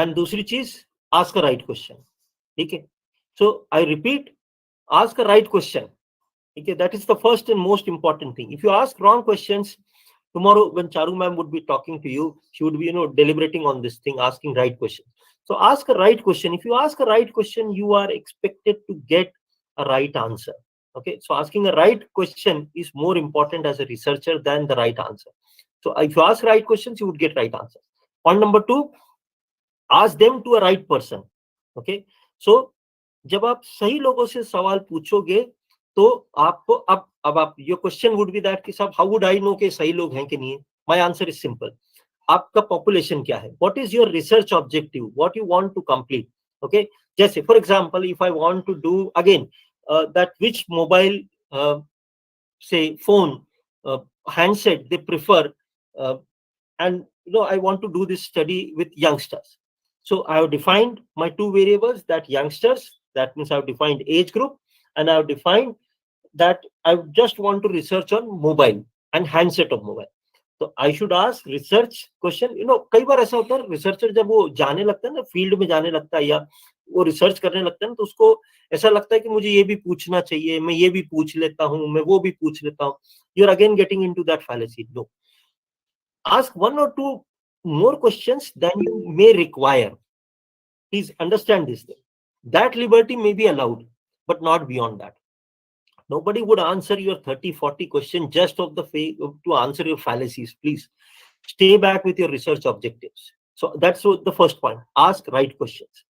एंड दूसरी चीज, आस्क अ राइट क्वेश्चन. ठीक है, so I repeat, ask a right question. ठीक है, that is the first and most important thing. If you ask wrong questions, tomorrow when Charu ma'am would be talking to you, she would be deliberating on this thing, asking right question. So ask a right question. If you ask a right question, you are expected to get a right answer. Okay, so asking a right question is more important as a researcher than the right answer. So if you ask right questions, you would get right answers. Point number 2, ask them to a right person. Okay, so जब आप सही लोगों से सवाल पूछोगे तो आपको अब आप, your question would be that कि साहब हाउ वुड आई नो कि सही लोग हैं कि नहीं है. My answer is simple. आपका पॉपुलेशन क्या है, what is your research objective, what you want to complete. Okay, जैसे for example, if I want to do again that which mobile say phone handset they prefer, and I want to do this study with youngsters. So I have defined my two variables, that youngsters, that means I have defined age group, and I have defined that I just want to research on mobile and handset of mobile. So I should ask research question. कई बार ऐसा होता है, researcher जब वो जाने लगता है ना, फील्ड में जाने लगता है या वो रिसर्च करने लगता है ना, तो उसको ऐसा लगता है कि मुझे ये भी पूछना चाहिए, मैं ये भी पूछ लेता हूँ, मैं वो भी पूछ लेता हूँ. You are again getting into that fallacy. No, ask one or two more questions than you may require. Please understand this thing. That liberty may be allowed, but not beyond that. Nobody would answer your 30-40 questions just of the to answer your fallacies. Please stay back with your research objectives. So that's the first point. Ask right questions.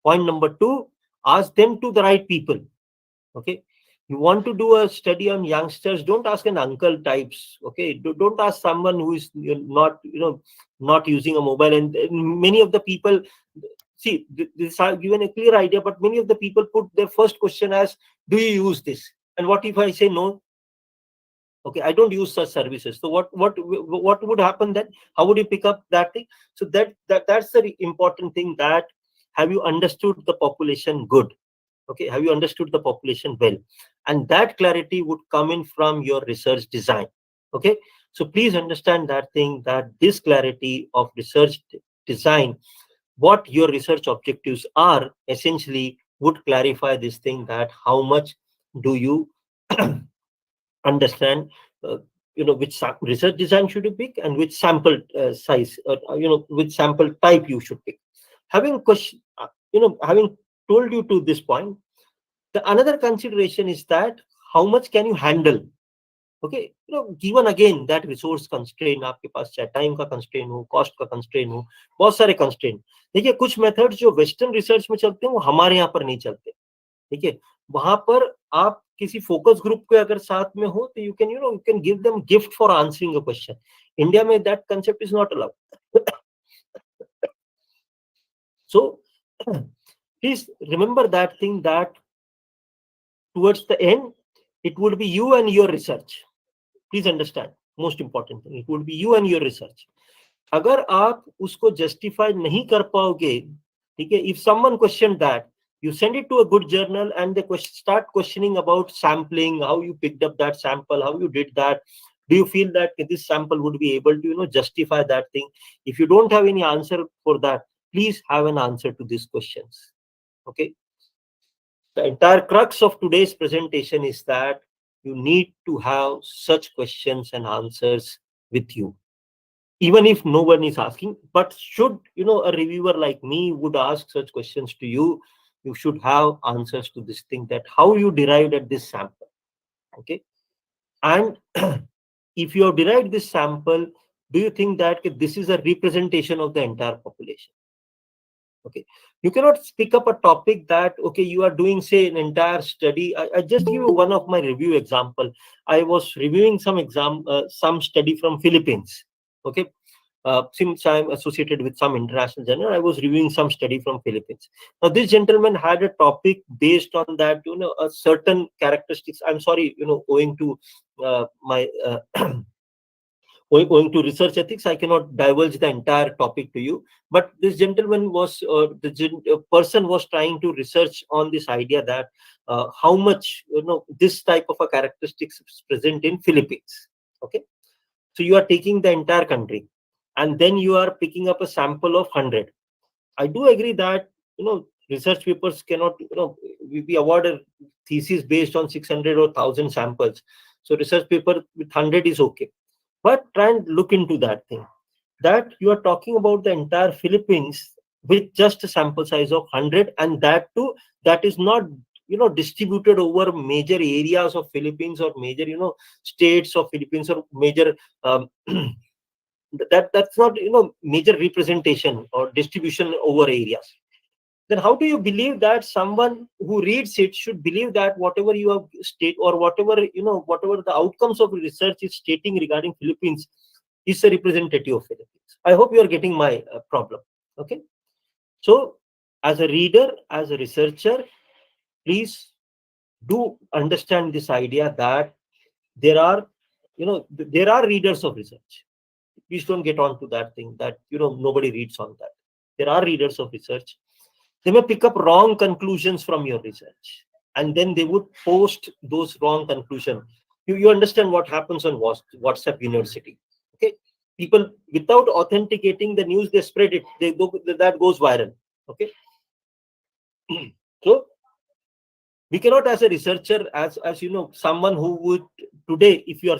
Point number 2, ask them to the right people. Okay, you want to do a study on youngsters, don't ask an uncle types. Okay, don't ask someone who is not not using a mobile. And many of the people, see, this I've given a clear idea, but many of the people put their first question as, do you use this? And what if I say no? Okay, I don't use such services. So what would happen then? How would you pick up that thing? So that's the important thing, that have you understood the population good? Okay, have you understood the population well? And that clarity would come in from your research design. Okay, so please understand that thing, that this clarity of research design, what your research objectives are, essentially would clarify this thing, that how much do you understand which research design should you pick, and which sample size, which sample type you should pick. Having question, having told you to this point, the another consideration is that how much can you handle. Okay, given again that resource constraint, आपके पास चाहे time का constraint हो, cost का constraint हो, बहुत सारे constraint. देखिए, कुछ मेथड्स जो वेस्टर्न रिसर्च में चलते हैं वो हमारे यहाँ पर नहीं चलते. ठीक है, वहां पर आप किसी फोकस ग्रुप के अगर साथ में हो तो you can give them gift for answering a question. India में that concept is not allowed. So please remember that thing, that towards the end it would be you and your research. Please understand, most important thing, it would be you and your research. अगर आप उसको justify नहीं कर पाओगे, ठीक है, if someone questioned that, you send it to a good journal and they start questioning about sampling, how you picked up that sample, how you did that, Do you feel that this sample would be able to justify that thing? If you don't have any answer for that, please have an answer to these questions. Okay, the entire crux of today's presentation is that you need to have such questions and answers with you, even if no one is asking. But should a reviewer like me would ask such questions to you, you should have answers to this thing, that how you derived at this sample. Okay, and if you have derived this sample, do you think that this is a representation of the entire population? Okay, you cannot pick up a topic that, okay, you are doing, say, an entire study. I just give you one of my review example. I was reviewing some study from Philippines. Okay, since I'm associated with some international journal, I was reviewing some study from Philippines. Now, this gentleman had a topic based on that, a certain characteristics. I'm sorry, owing to my owing to research ethics, I cannot divulge the entire topic to you. But this gentleman was, person was trying to research on this idea that how much this type of a characteristics is present in Philippines. Okay, so you are taking the entire country, and then you are picking up a sample of 100. I do agree that research papers cannot, we award a thesis based on 600 or 1000 samples. So research paper with 100 is okay. But try and look into that thing, that you are talking about the entire Philippines with just a sample size of 100, and that too, that is not distributed over major areas of Philippines, or major states of Philippines, or major that's not major representation or distribution over areas. Then how do you believe that someone who reads it should believe that whatever you have state, or whatever whatever the outcomes of research is stating regarding Philippines is a representative of Philippines? I hope you are getting my problem. Okay, so as a reader, as a researcher, please do understand this idea that there are there are readers of research. Please don't get on to that thing that nobody reads on that. There are readers of research. They may pick up wrong conclusions from your research, and then they would post those wrong conclusions. You understand what happens on WhatsApp University? Okay, people, without authenticating the news, they spread it. That goes viral. Okay, so we cannot, as a researcher, as someone who would today, if you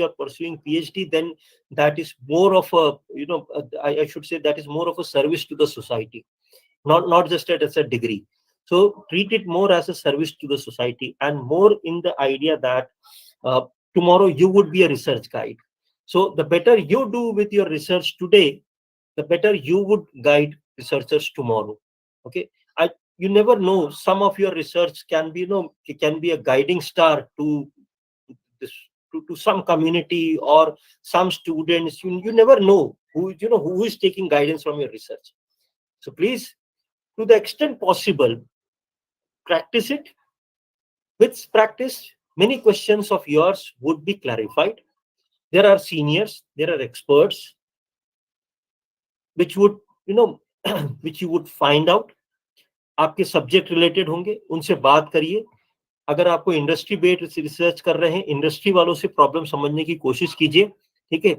are pursuing PhD, then that is more of a I should say that is more of a service to the society, not just as a degree. So treat it more as a service to the society, and more in the idea that tomorrow you would be a research guide. So the better you do with your research today, the better you would guide researchers tomorrow. Okay, you never know, some of your research can be can be a guiding star to this, to some community or some students. You never know who is taking guidance from your research. So please, to the extent possible, practice it. With practice, many questions of yours would be clarified. There are seniors, there are experts, which would which you would find out. आपके subject related होंगे, उनसे बात करिए. अगर आपको industry based research कर रहे हैं, इंडस्ट्री वालों से प्रॉब्लम समझने की कोशिश कीजिए. ठीक है,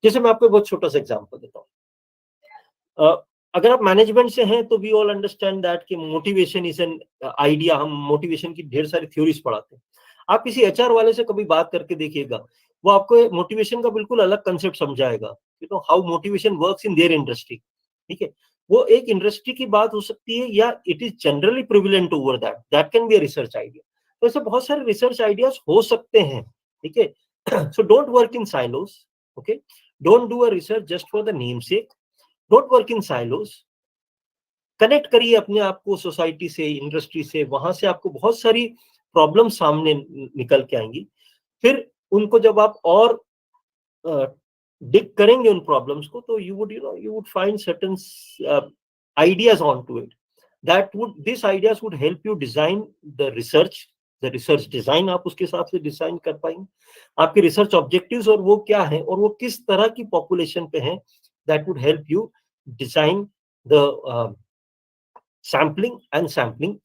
जैसे मैं आपको बहुत छोटा सा एग्जांपल देता हूँ. अगर आप मैनेजमेंट से हैं तो वी ऑल अंडरस्टैंड दैट कि मोटिवेशन इज एन आइडिया. हम मोटिवेशन की ढेर सारी थ्योरीज पढ़ाते हैं. आप किसी एचआर वाले से कभी बात करके देखिएगा, वो आपको मोटिवेशन का बिल्कुल अलग कंसेप्ट समझाएगा. How motivation works in their industry. ठीक है, वो एक इंडस्ट्री की बात हो सकती है, या it is generally prevalent over that can be a research idea. तो ऐसे बहुत सारे रिसर्च आइडियाज हो सकते हैं. ठीक है, so don't work in silos. Okay, don't do a research just for the name sec. Don't work in silos. Connect करिए अपने आप को सोसाइटी से, इंडस्ट्री से. वहां से आपको बहुत सारी प्रॉब्लम सामने निकल के आएंगी. फिर उनको जब आप और डिग करेंगे उन प्रॉब्लम्स को, तो you would find certain ideas onto it. These ideas would help you design the research design. आप उसके हिसाब से डिजाइन कर पाएंगे. आपके रिसर्च ऑब्जेक्टिव्स और वो क्या है, और वो किस तरह की पॉपुलेशन पे हैं, that would help you design the sampling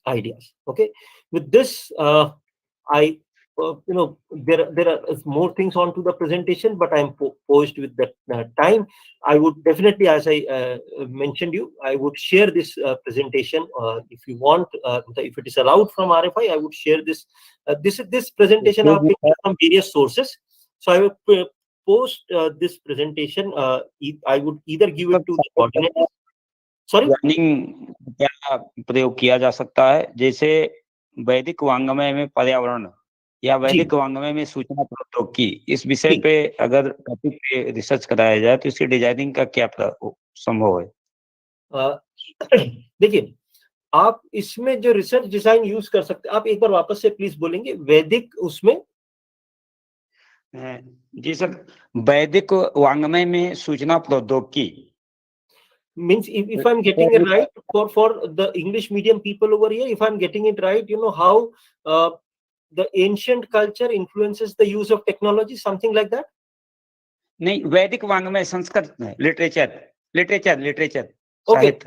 ideas. Okay, with this I there are more things onto the presentation, but I'm posed with that time. I would definitely, as I mentioned you, I would share this presentation if you want, if it is allowed from RFI. I would share this. This presentation I've taken from various sources, so I will post this presentation. I would either give it to the coordinator. Sorry, running क्या प्रयोग किया जा सकता है, जैसे वैदिक वांग्मय में पर्यावरण या वैदिक वांग्मय में सूचना प्रौद्योगिकी, इस विषय पे अगर टॉपिक पे रिसर्च कराया जाए तो इसकी डिजाइनिंग का क्या संभव है? देखिए, आप इसमें जो रिसर्च डिजाइन यूज कर सकते हैं, आप एक बार वापस से प्लीज बोलेंगे, वैदिक उसमें? जी सर, वैदिक वांग्मय में सूचना प्रौद्योगिकी means if I'm getting it right for the English medium people over here, if I'm getting it right, how the ancient culture influences the use of technology, something like that? नहीं, वैदिक वांग्मय संस्कृत में literature Okay,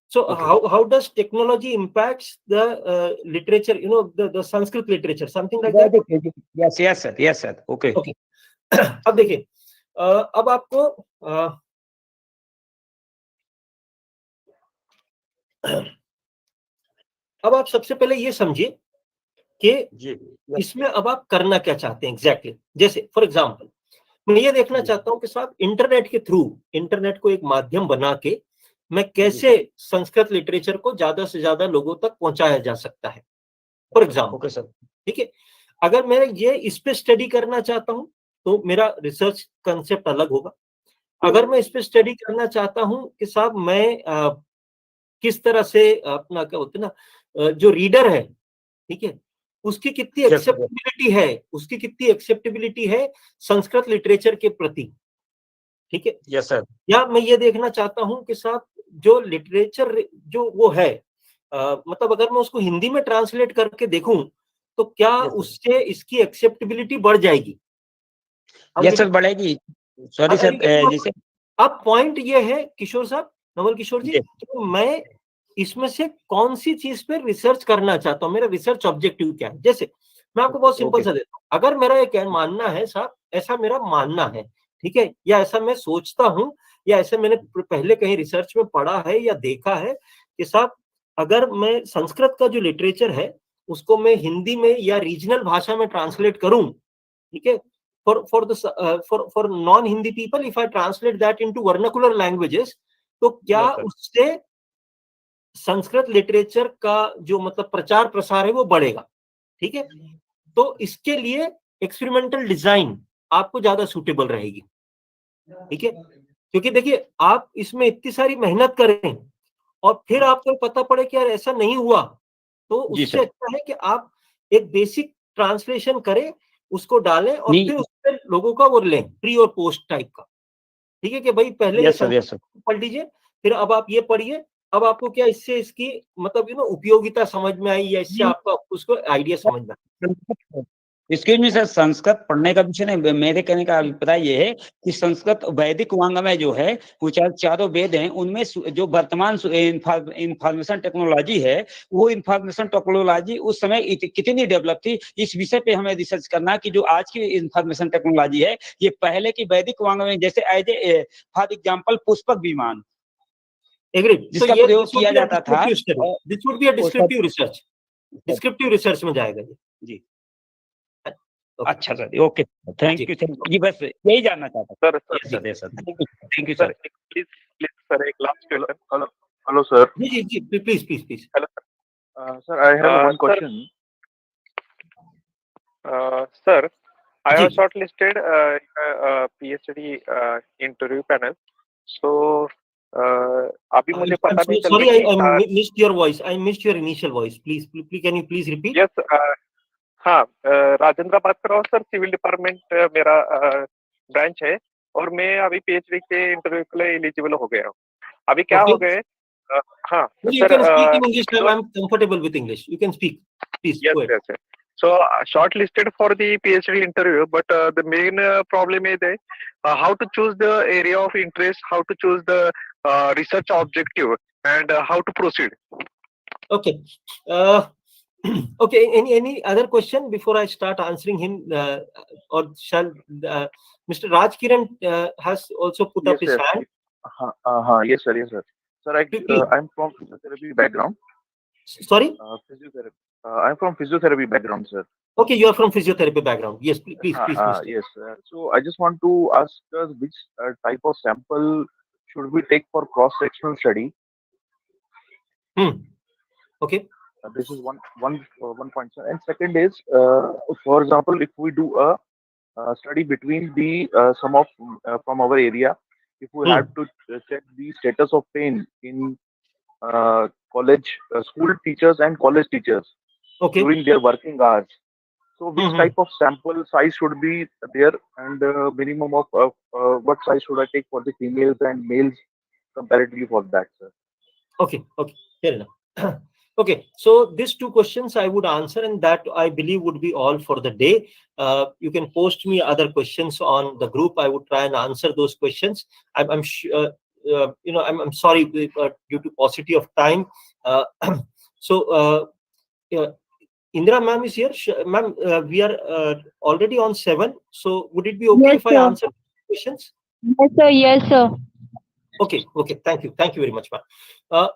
so how does technology impacts the literature, the Sanskrit literature, something like that? yes sir, okay. अब देखिए, अब आपको अब आप सबसे पहले ये समझिए कि इसमें अब आप करना क्या चाहते हैं एग्जैक्टली। जैसे फॉर एग्जांपल, मैं ये देखना चाहता हूं कि साहब इंटरनेट के थ्रू, इंटरनेट को एक माध्यम बना के मैं कैसे संस्कृत लिटरेचर को ज्यादा से ज्यादा लोगों तक पहुंचाया जा सकता है। फॉर एग्जांपल, ठीक है, अगर मैं ये इस पे स्टडी करना चाहता हूं तो मेरा रिसर्च कंसेप्ट अलग होगा। अगर मैं इस पे स्टडी करना चाहता हूं कि साहब मैं किस तरह से अपना क्या होता है ना, जो रीडर है, ठीक है, उसकी कितनी एक्सेप्टेबिलिटी है संस्कृत लिटरेचर के प्रति, ठीक है, यस सर। या मैं ये देखना चाहता हूं कि साहब जो लिटरेचर जो वो है, मतलब अगर मैं उसको हिंदी में ट्रांसलेट करके देखूं तो क्या उससे इसकी एक्सेप्टेबिलिटी बढ़ जाएगी? यस सर, बढ़ेगी। सॉरी सर, जैसे अब पॉइंट ये है किशोर साहब, नवल किशोर जी, तो मैं इसमें से कौन सी चीज पे रिसर्च करना चाहता हूँ, मेरा रिसर्च ऑब्जेक्टिव क्या है। जैसे मैं आपको बहुत सिंपल सा देता हूँ, अगर मेरा एक मानना है साहब, ऐसा मेरा मानना है, ठीक है, या ऐसा मैं सोचता हूँ, या ऐसे मैंने पहले कहीं रिसर्च में पढ़ा है या देखा है कि साहब अगर मैं संस्कृत का जो लिटरेचर है उसको मैं हिंदी में या रीजनल भाषा में ट्रांसलेट करूं, ठीक है, for non-Hindi people, if I translate that into vernacular languages, तो क्या उससे संस्कृत लिटरेचर का जो मतलब प्रचार प्रसार है वो बढ़ेगा, ठीक है। तो इसके लिए एक्सपेरिमेंटल डिजाइन आपको ज्यादा सूटेबल रहेगी, ठीक है, क्योंकि देखिए आप इसमें इतनी सारी मेहनत करें और फिर आपको पता पड़े कि यार ऐसा नहीं हुआ, तो उससे अच्छा है कि आप एक बेसिक ट्रांसलेशन करें, उसको डालें और फिर उससे लोगों का वो लें, प्री और पोस्ट टाइप का, ठीक है, कि भाई पहले ये पढ़ लीजिए, फिर अब आप ये पढ़िए, अब आपको क्या इससे इसकी मतलब उपयोगिता समझ में आई, या इससे आपका उसको आइडिया समझ में आया। एक्सक्यूज मी सर, संस्कृत पढ़ने का विषय नहीं, मेरे कहने का अभिप्राय ये है कि संस्कृत वैदिक वांग्मय जो है वो चारों वेद हैं, उनमें जो वर्तमान इंफॉर्मेशन टेक्नोलॉजी है, वो इंफॉर्मेशन टेक्नोलॉजी उस समय कितनी डेवलप थी, इस विषय पे हमें रिसर्च करना कि जो आज की इंफॉर्मेशन टेक्नोलॉजी है ये पहले की वैदिक वांग्मय, जैसे as a for example Pushpak Viman, जिसका प्रयोग किया जाता था, this would be a descriptive research, descriptive research में जाएगा ये जी। अच्छा सर, ओके, थैंक यू जी, बस यही जानना चाहता sir. Sir thank you sir. Please sir, एक लास्ट क्वेश्चन। Hello sir. जी please. Hello sir, I have one question. Sir, I have shortlisted PhD interview panel. So अभी मुझे पता नहीं चल रहा। Sorry, I missed your voice. I missed your initial voice. Please, can you please repeat? Yes, हाँ, राजेंद्र बात कर रहा हूँ सर, सिविल डिपार्टमेंट मेरा ब्रांच है और मैं अभी PhD के इंटरव्यू के लिए एलिजिबल हो गया हूँ। अभी क्या हो गए? हाँ you can speak in English. I'm comfortable with English. You can speak. Please. Yes. So shortlisted for the PhD interview, but the main problem is how to choose the area of interest, how to choose the research objective, and how to proceed. Okay. Okay. Any other question before I start answering him, or shall Mr. Raj Kiran has also put up Yes, his sir. hand? Yes, sir. Yes, sir. Sir, Please. I'm from physiotherapy background. Sorry? Physiotherapy. I'm from physiotherapy background, sir. Okay, you are from physiotherapy background. Yes, please, Mr. Yes. So I just want to ask us which type of sample should we take for cross-sectional study? Okay. This is one point, sir. And second is, for example, if we do a study between the some of from our area, if we have to check the status of pain in college, school teachers and college teachers during their working hours. So, which type of sample size should be there, and minimum of what size should I take for the females and males comparatively for that, sir? Okay, fair enough. Okay, so these two questions I would answer, and that I believe would be all for the day. You can post me other questions on the group. I would try and answer those questions. I'm sure, I'm sorry, due to paucity of time. So, Indra ma'am is here. Ma'am, we are already on 7. So, would it be okay Yes, if I sir. answer questions? Yes, sir. Yes, sir. Okay. Thank you very much, ma'am.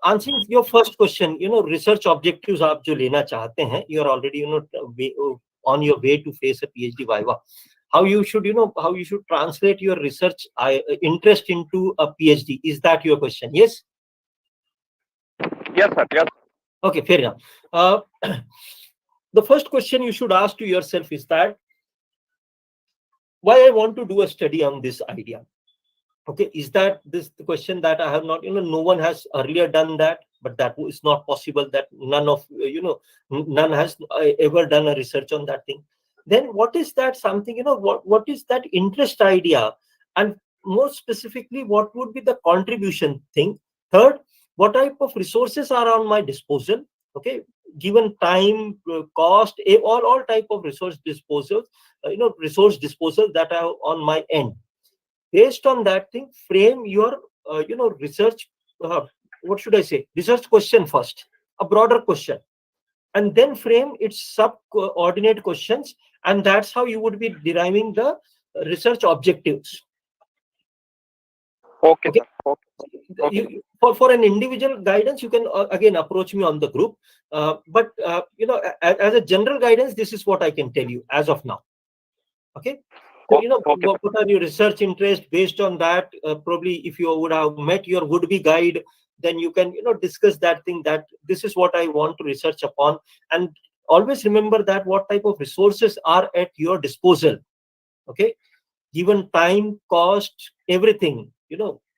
Answering your first question, research objectives आप जो लेना चाहते हैं, you are already, on your way to face a PhD viva. How you should translate your research interest into a PhD. Is that your question? Yes? Yes, sir. Yes. Okay, fair enough. The first question you should ask to yourself is that, why I want to do a study on this idea? Okay, is that this the question that I have not, no one has earlier done that, but that is not possible, that none has ever done a research on that thing. Then what is that something, what is that interest idea? And more specifically, what would be the contribution thing? Third, what type of resources are on my disposal? Okay, given time, cost, all type of resource disposal, resource disposal that are on my end. Based on that thing, frame your research, what should I say, research question first, a broader question, and then frame its subordinate questions, and that's how you would be deriving the research objectives. Okay. For an individual guidance, you can again approach me on the group, but as a general guidance, this is what I can tell you as of now. Okay. So, what are your research interests? Based on that, probably if you would have met your would-be guide, then you can, discuss that thing, that this is what I want to research upon. And always remember that what type of resources are at your disposal. Okay. Given time, cost, everything,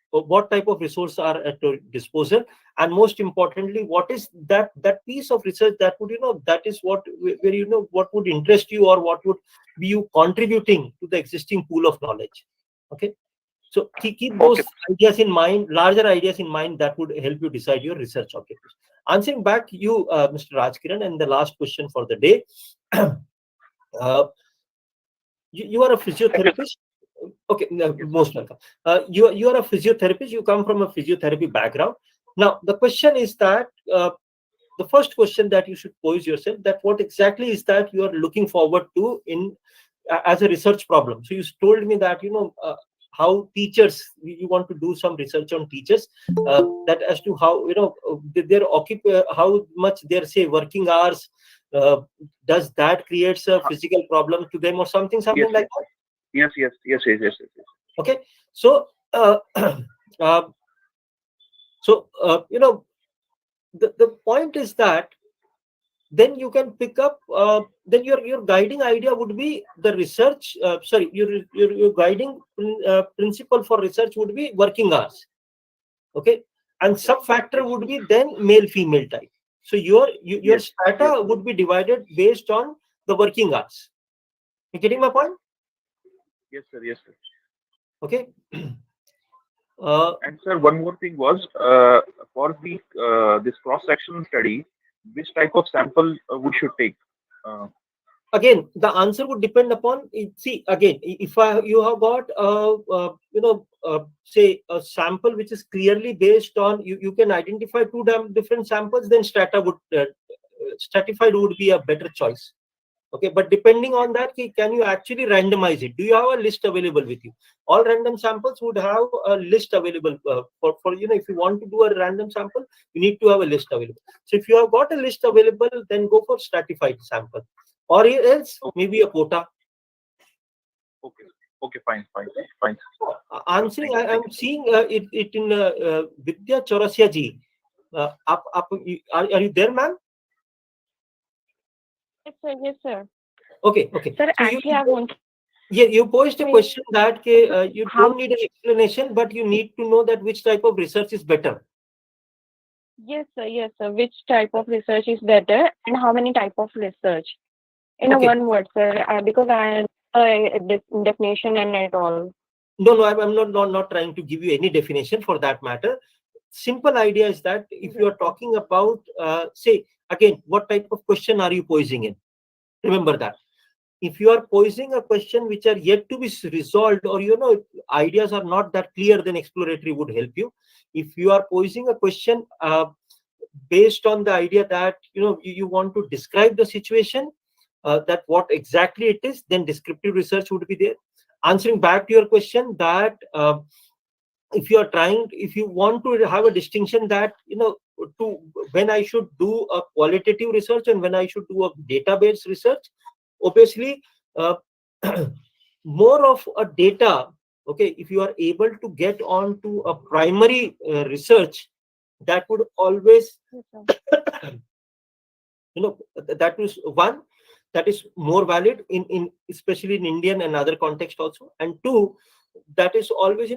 what type of resources are at your disposal. And most importantly, what is that piece of research that would, that is what, where, what would interest you, or what would be you contributing to the existing pool of knowledge. Okay. So keep those ideas in mind, larger ideas in mind, that would help you decide your research objectives. Answering back you, Mr. Raj Kiran, and the last question for the day. You are a physiotherapist. Okay, most welcome. You are a physiotherapist. You come from a physiotherapy background. Now, the question is that, the first question that you should pose yourself, that what exactly is that you are looking forward to in as a research problem. So you told me that, how teachers, you want to do some research on teachers, that as to how, their how much their, say, working hours, does that creates a physical problem to them, or something like that? Yes. Okay. So the point is that then you can pick up, then your guiding idea would be the research, your guiding principle for research would be working hours. Okay. And sub factor would be then male female type. So your strata would be divided based on the working hours. You getting my point? Yes, sir. Okay. And sir, one more thing was, for the this cross-sectional study, which type of sample we should take? Again, the answer would depend upon, see, again, if you have got say a sample which is clearly based on, you can identify two different samples, then strata would stratified would be a better choice. Okay, but depending on that, can you actually randomize it? Do you have a list available with you? All random samples would have a list available for if you want to do a random sample, you need to have a list available. So if you have got a list available, then go for stratified sample, or else maybe a quota. Okay, fine. Answering, I'm seeing it in Vidya Chaurasia ji. Are you there, ma'am? Yes, sir. Okay. Sir, So actually, I want. Yeah, you posed a question that you don't need an explanation, but you need to know that which type of research is better. Yes, sir. Which type of research is better, and how many type of research? In a one word, sir. Because I definition and it all. No, I'm not trying to give you any definition for that matter. Simple idea is that if you are talking about, say, again, what type of question are you posing in? Remember that. If you are posing a question which are yet to be resolved, or ideas are not that clear, then exploratory would help you. If you are posing a question based on the idea that you want to describe the situation, that what exactly it is, then descriptive research would be there. Answering back to your question, that if you want to have a distinction that to when I should do a qualitative research and when I should do a database research, obviously more of a data. Okay, if you are able to get on to a primary research, that would always that is one that is more valid in especially in Indian and other context also, and two, that is always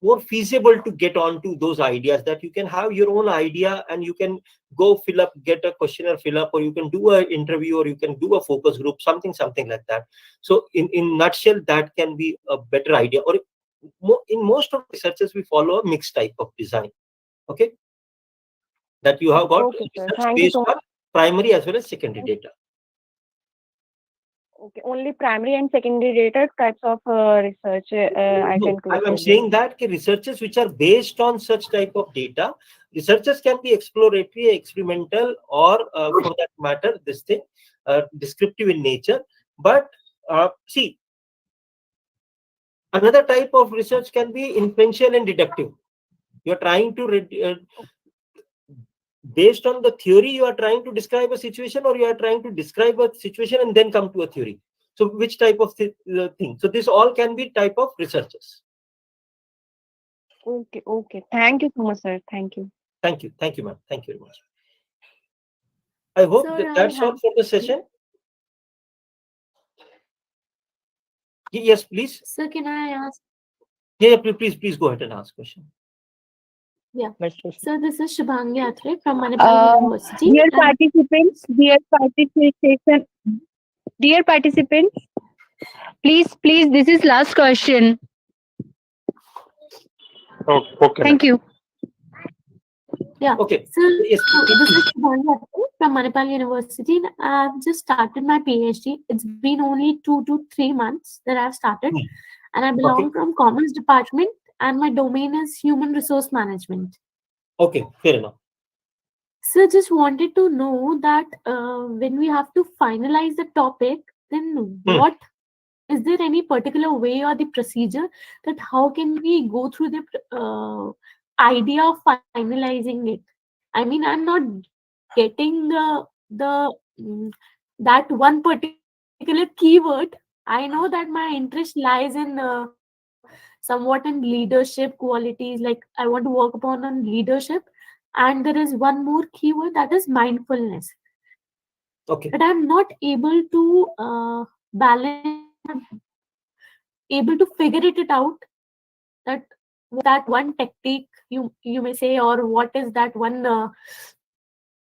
more feasible to get on to those ideas, that you can have your own idea and you can go get a questionnaire fill up, or you can do an interview, or you can do a focus group, something like that. So in nutshell, that can be a better idea. Or in most of researches, we follow a mixed type of design. Okay, that you have got research based on primary as well as secondary data. Okay, only primary and secondary data types of research I can create. I'm saying that researches which are based on such type of data, researches can be exploratory, experimental, or for that matter, descriptive in nature. But see, another type of research can be inferential and deductive. You're trying to based on the theory, you are trying to describe a situation, or you are trying to describe a situation and then come to a theory. So which type of thing? So this all can be type of researches. Okay. Thank you so much, sir. Thank you. Thank you, ma'am. Thank you very much. I hope that's all for the session. Yes, please. Sir, can I ask? Yeah, please go ahead and ask question. Yeah. So this is Shubhangi Atre from Manipal University. Dear participants, please, this is last question. Okay. Thank you. Yeah. Okay. So this is Shubhangi Atre from Manipal University. I've just started my PhD. It's been only 2 to 3 months that I've started, and I belong from Commerce Department, and my domain is Human Resource Management. Okay, fair enough. So just wanted to know that when we have to finalize the topic, then what is there any particular way or the procedure that how can we go through the idea of finalizing it? I mean, I'm not getting that one particular keyword. I know that my interest lies in somewhat in leadership qualities, like I want to work upon on leadership, and there is one more keyword, that is mindfulness. Okay. But I'm not able to balance, able to figure it out, that that one technique you may say, or what is that one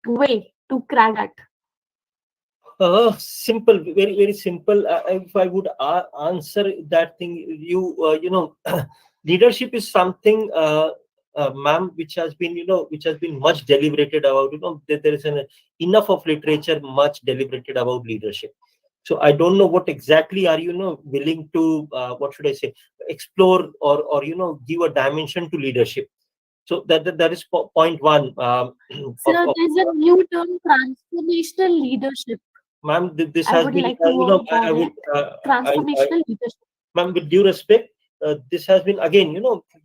way to crack that? Simple, very simple. If I would answer that thing, leadership is something, ma'am, which has been much deliberated about. There is enough of literature much deliberated about leadership. So I don't know what exactly are you willing to what should I say, explore, or give a dimension to leadership. So that is point one. Sir, there's a new term, transformational leadership. Ma'am, this I has would been, like to work I on would, it. Transformational leadership. ma'am, with due respect, this has been, again,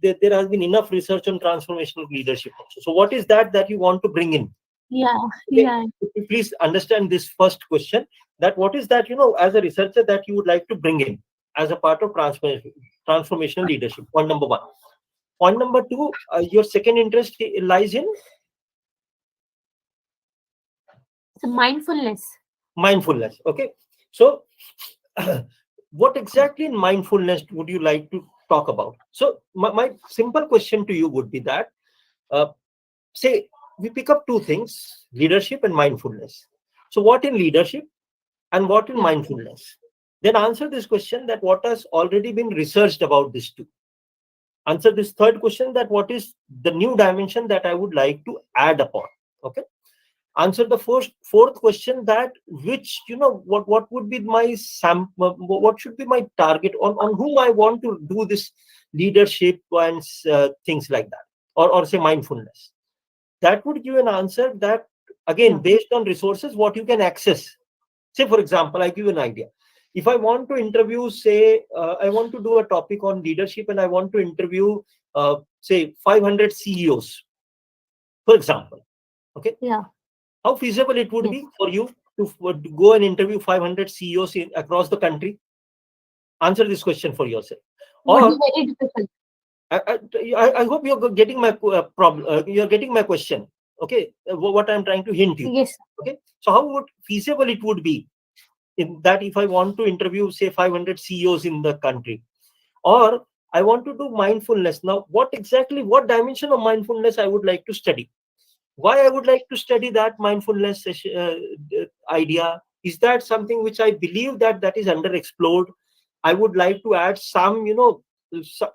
there has been enough research on transformational leadership also. So what is that you want to bring in? Yeah, Okay. yeah. Please understand this first question, that what is that, as a researcher, that you would like to bring in as a part of transformational leadership? Point number one. Point number two, your second interest lies in? So mindfulness. Mindfulness. Okay. So what exactly in mindfulness would you like to talk about? So my simple question to you would be that, say we pick up two things, leadership and mindfulness. So what in leadership and what in mindfulness? Then answer this question, that what has already been researched about these two. Answer this third question, that what is the new dimension that I would like to add upon. Okay. Answer the fourth question, that which, what would be my what should be my target, on whom I want to do this leadership and things like that, or say mindfulness. That would give an answer that, again, based on resources, what you can access. Say, for example, I give you an idea. If I want to interview, say, I want to do a topic on leadership, and I want to interview, say, 500 CEOs, for example. Okay. Yeah. How feasible it would be for you to go and interview 500 CEOs across the country? Answer this question for yourself. Would be very difficult. I hope you're getting my problem. You're getting my question. Okay, what I'm trying to hint you. Yes. Okay, so how feasible it would be in that, if I want to interview, say, 500 CEOs in the country, or I want to do mindfulness. Now, what dimension of mindfulness I would like to study? Why I would like to study that mindfulness idea? Is that something which I believe that is underexplored? I would like to add some,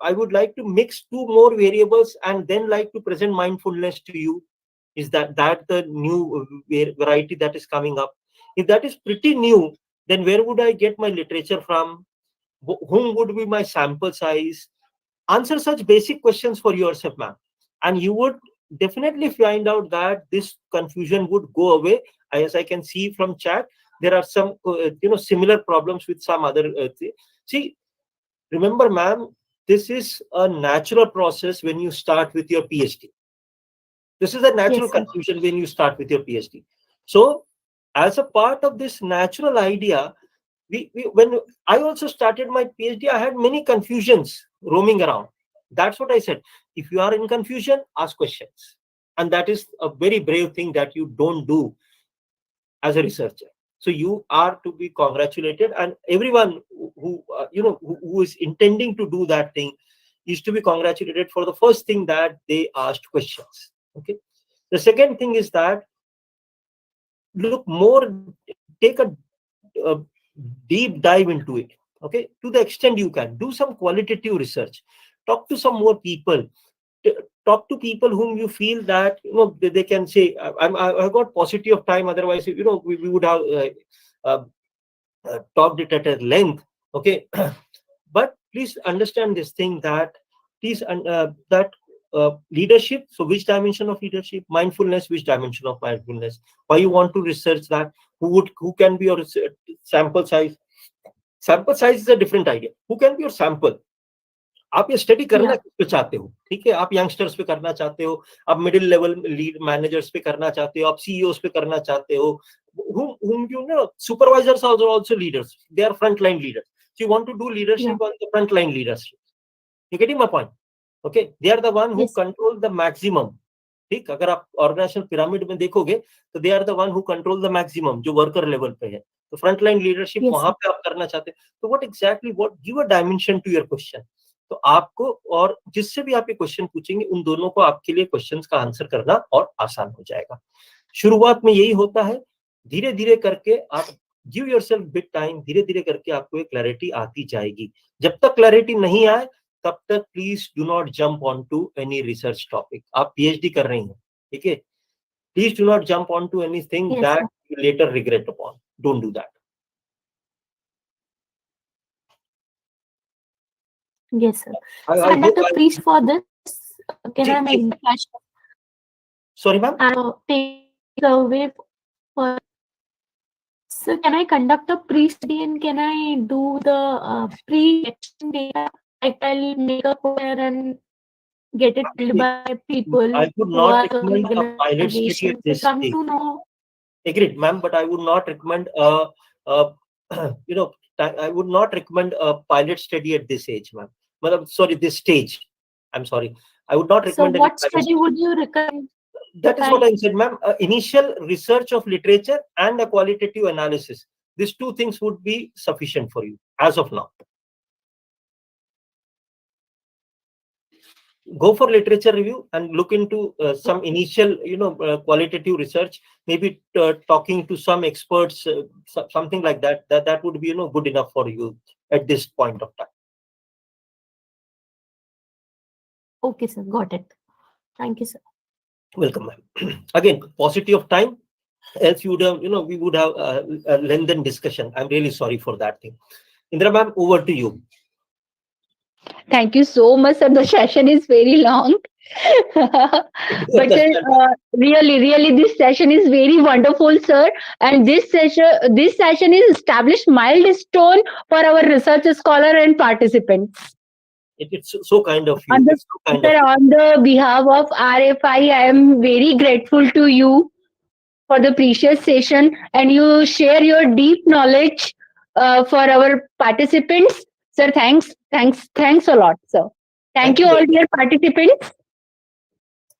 I would like to mix two more variables and then like to present mindfulness to you. Is that the new variety that is coming up? If that is pretty new, then where would I get my literature from? Whom would be my sample size? Answer such basic questions for yourself, ma'am, and you would definitely find out that this confusion would go away. As I can see from chat, there are some similar problems with some other see, remember, ma'am, this is a natural process when you start with your PhD. This is a natural confusion when you start with your PhD. So as a part of this natural idea, when I also started my PhD, I had many confusions roaming around. That's what I said. If you are in confusion, ask questions. And that is a very brave thing that you don't do as a researcher. So you are to be congratulated, and everyone who who is intending to do that thing is to be congratulated for the first thing, that they asked questions. Okay. The second thing is that, look more, take a deep dive into it. Okay, to the extent you can, do some qualitative research, talk to some more people, talk to people whom you feel that they can say, I got paucity of time, otherwise we would have talked it at a length. Okay. But please understand this thing, that please leadership, so which dimension of leadership? Mindfulness, which dimension of mindfulness? Why you want to research that? Who can be your sample size? Sample size is a different idea. Who can be your sample? आप ये study करना किस पे चाहते हो? ठीक है, आप यंगस्टर्स पे करना चाहते हो, आप मिडिल लेवल लीड मैनेजर्स पे करना चाहते हो, आप सीईओस पे करना चाहते हो, whom you know, supervisors are also leaders. They are frontline leaders. So you want to do leadership on the frontline leadership. You getting my point? Okay, they are the one who control the maximum. ठीक, अगर आप organisational pyramid में देखोगे तो they are the one who control the maximum, जो worker level पे है. तो फ्रंटलाइन लीडरशिप वहां पे आप करना चाहते हैं. तो what exactly, what give a dimension to your question. तो आपको, और जिससे भी आप ये क्वेश्चन पूछेंगे, उन दोनों को आपके लिए क्वेश्चंस का आंसर करना और आसान हो जाएगा. शुरुआत में यही होता है, धीरे धीरे करके आप गिव योरसेल्फ बिट टाइम, धीरे धीरे करके आपको एक क्लैरिटी आती जाएगी. जब तक क्लैरिटी नहीं आए तब तक please do not jump on to any research topic. आप पीएचडी कर रही हैं, ठीक है, please do not jump on to anything that you later regret upon. Don't do that. Yes, sir. So I'd like to preach for this. can I make flash? Sorry, ma'am. Take survey for. So can I conduct a pre-study and can I do the pre-election data? Like I'll make a query and get it filled by people I would who not are recommend a pilot study at this come stage. to know. Agreed, ma'am, but I would not recommend I would not recommend a pilot study at this age, ma'am. Sorry, this stage. I'm sorry. I would not So recommend. what study would you recommend? That is what I said, ma'am. Initial research of literature and a qualitative analysis. These two things would be sufficient for you as of now. Go for literature review and look into some initial, qualitative research. Maybe talking to some experts, something like that. That would be, good enough for you at this point of time. Okay, sir. Got it. Thank you, sir. Welcome, ma'am. Again, paucity of time. Else you would have, we would have a lengthened discussion. I'm really sorry for that thing. Indra ma'am, over to you. Thank you so much, sir. The session is very long. But really, this session is very wonderful, sir. And this session is established milestone for our research scholar and participants. It's so kind of you. On the behalf of RFI, I am very grateful to you for the precious session, and you share your deep knowledge for our participants. Sir, thanks a lot, sir. Thank you all, dear participants.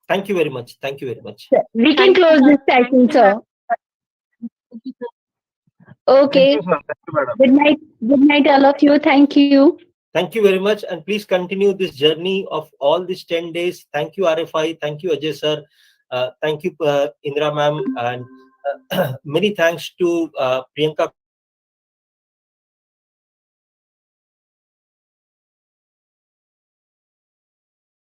Thank you very much. Thank you very much. Sir, we can close this session, sir. Okay. Thank you, sir. Thank you, madam. Good night, all of you. Thank you. Thank you very much, and please continue this journey of all these 10 days. Thank you, RFI. Thank you, Ajay sir. Thank you, Indra ma'am, and many thanks to Priyanka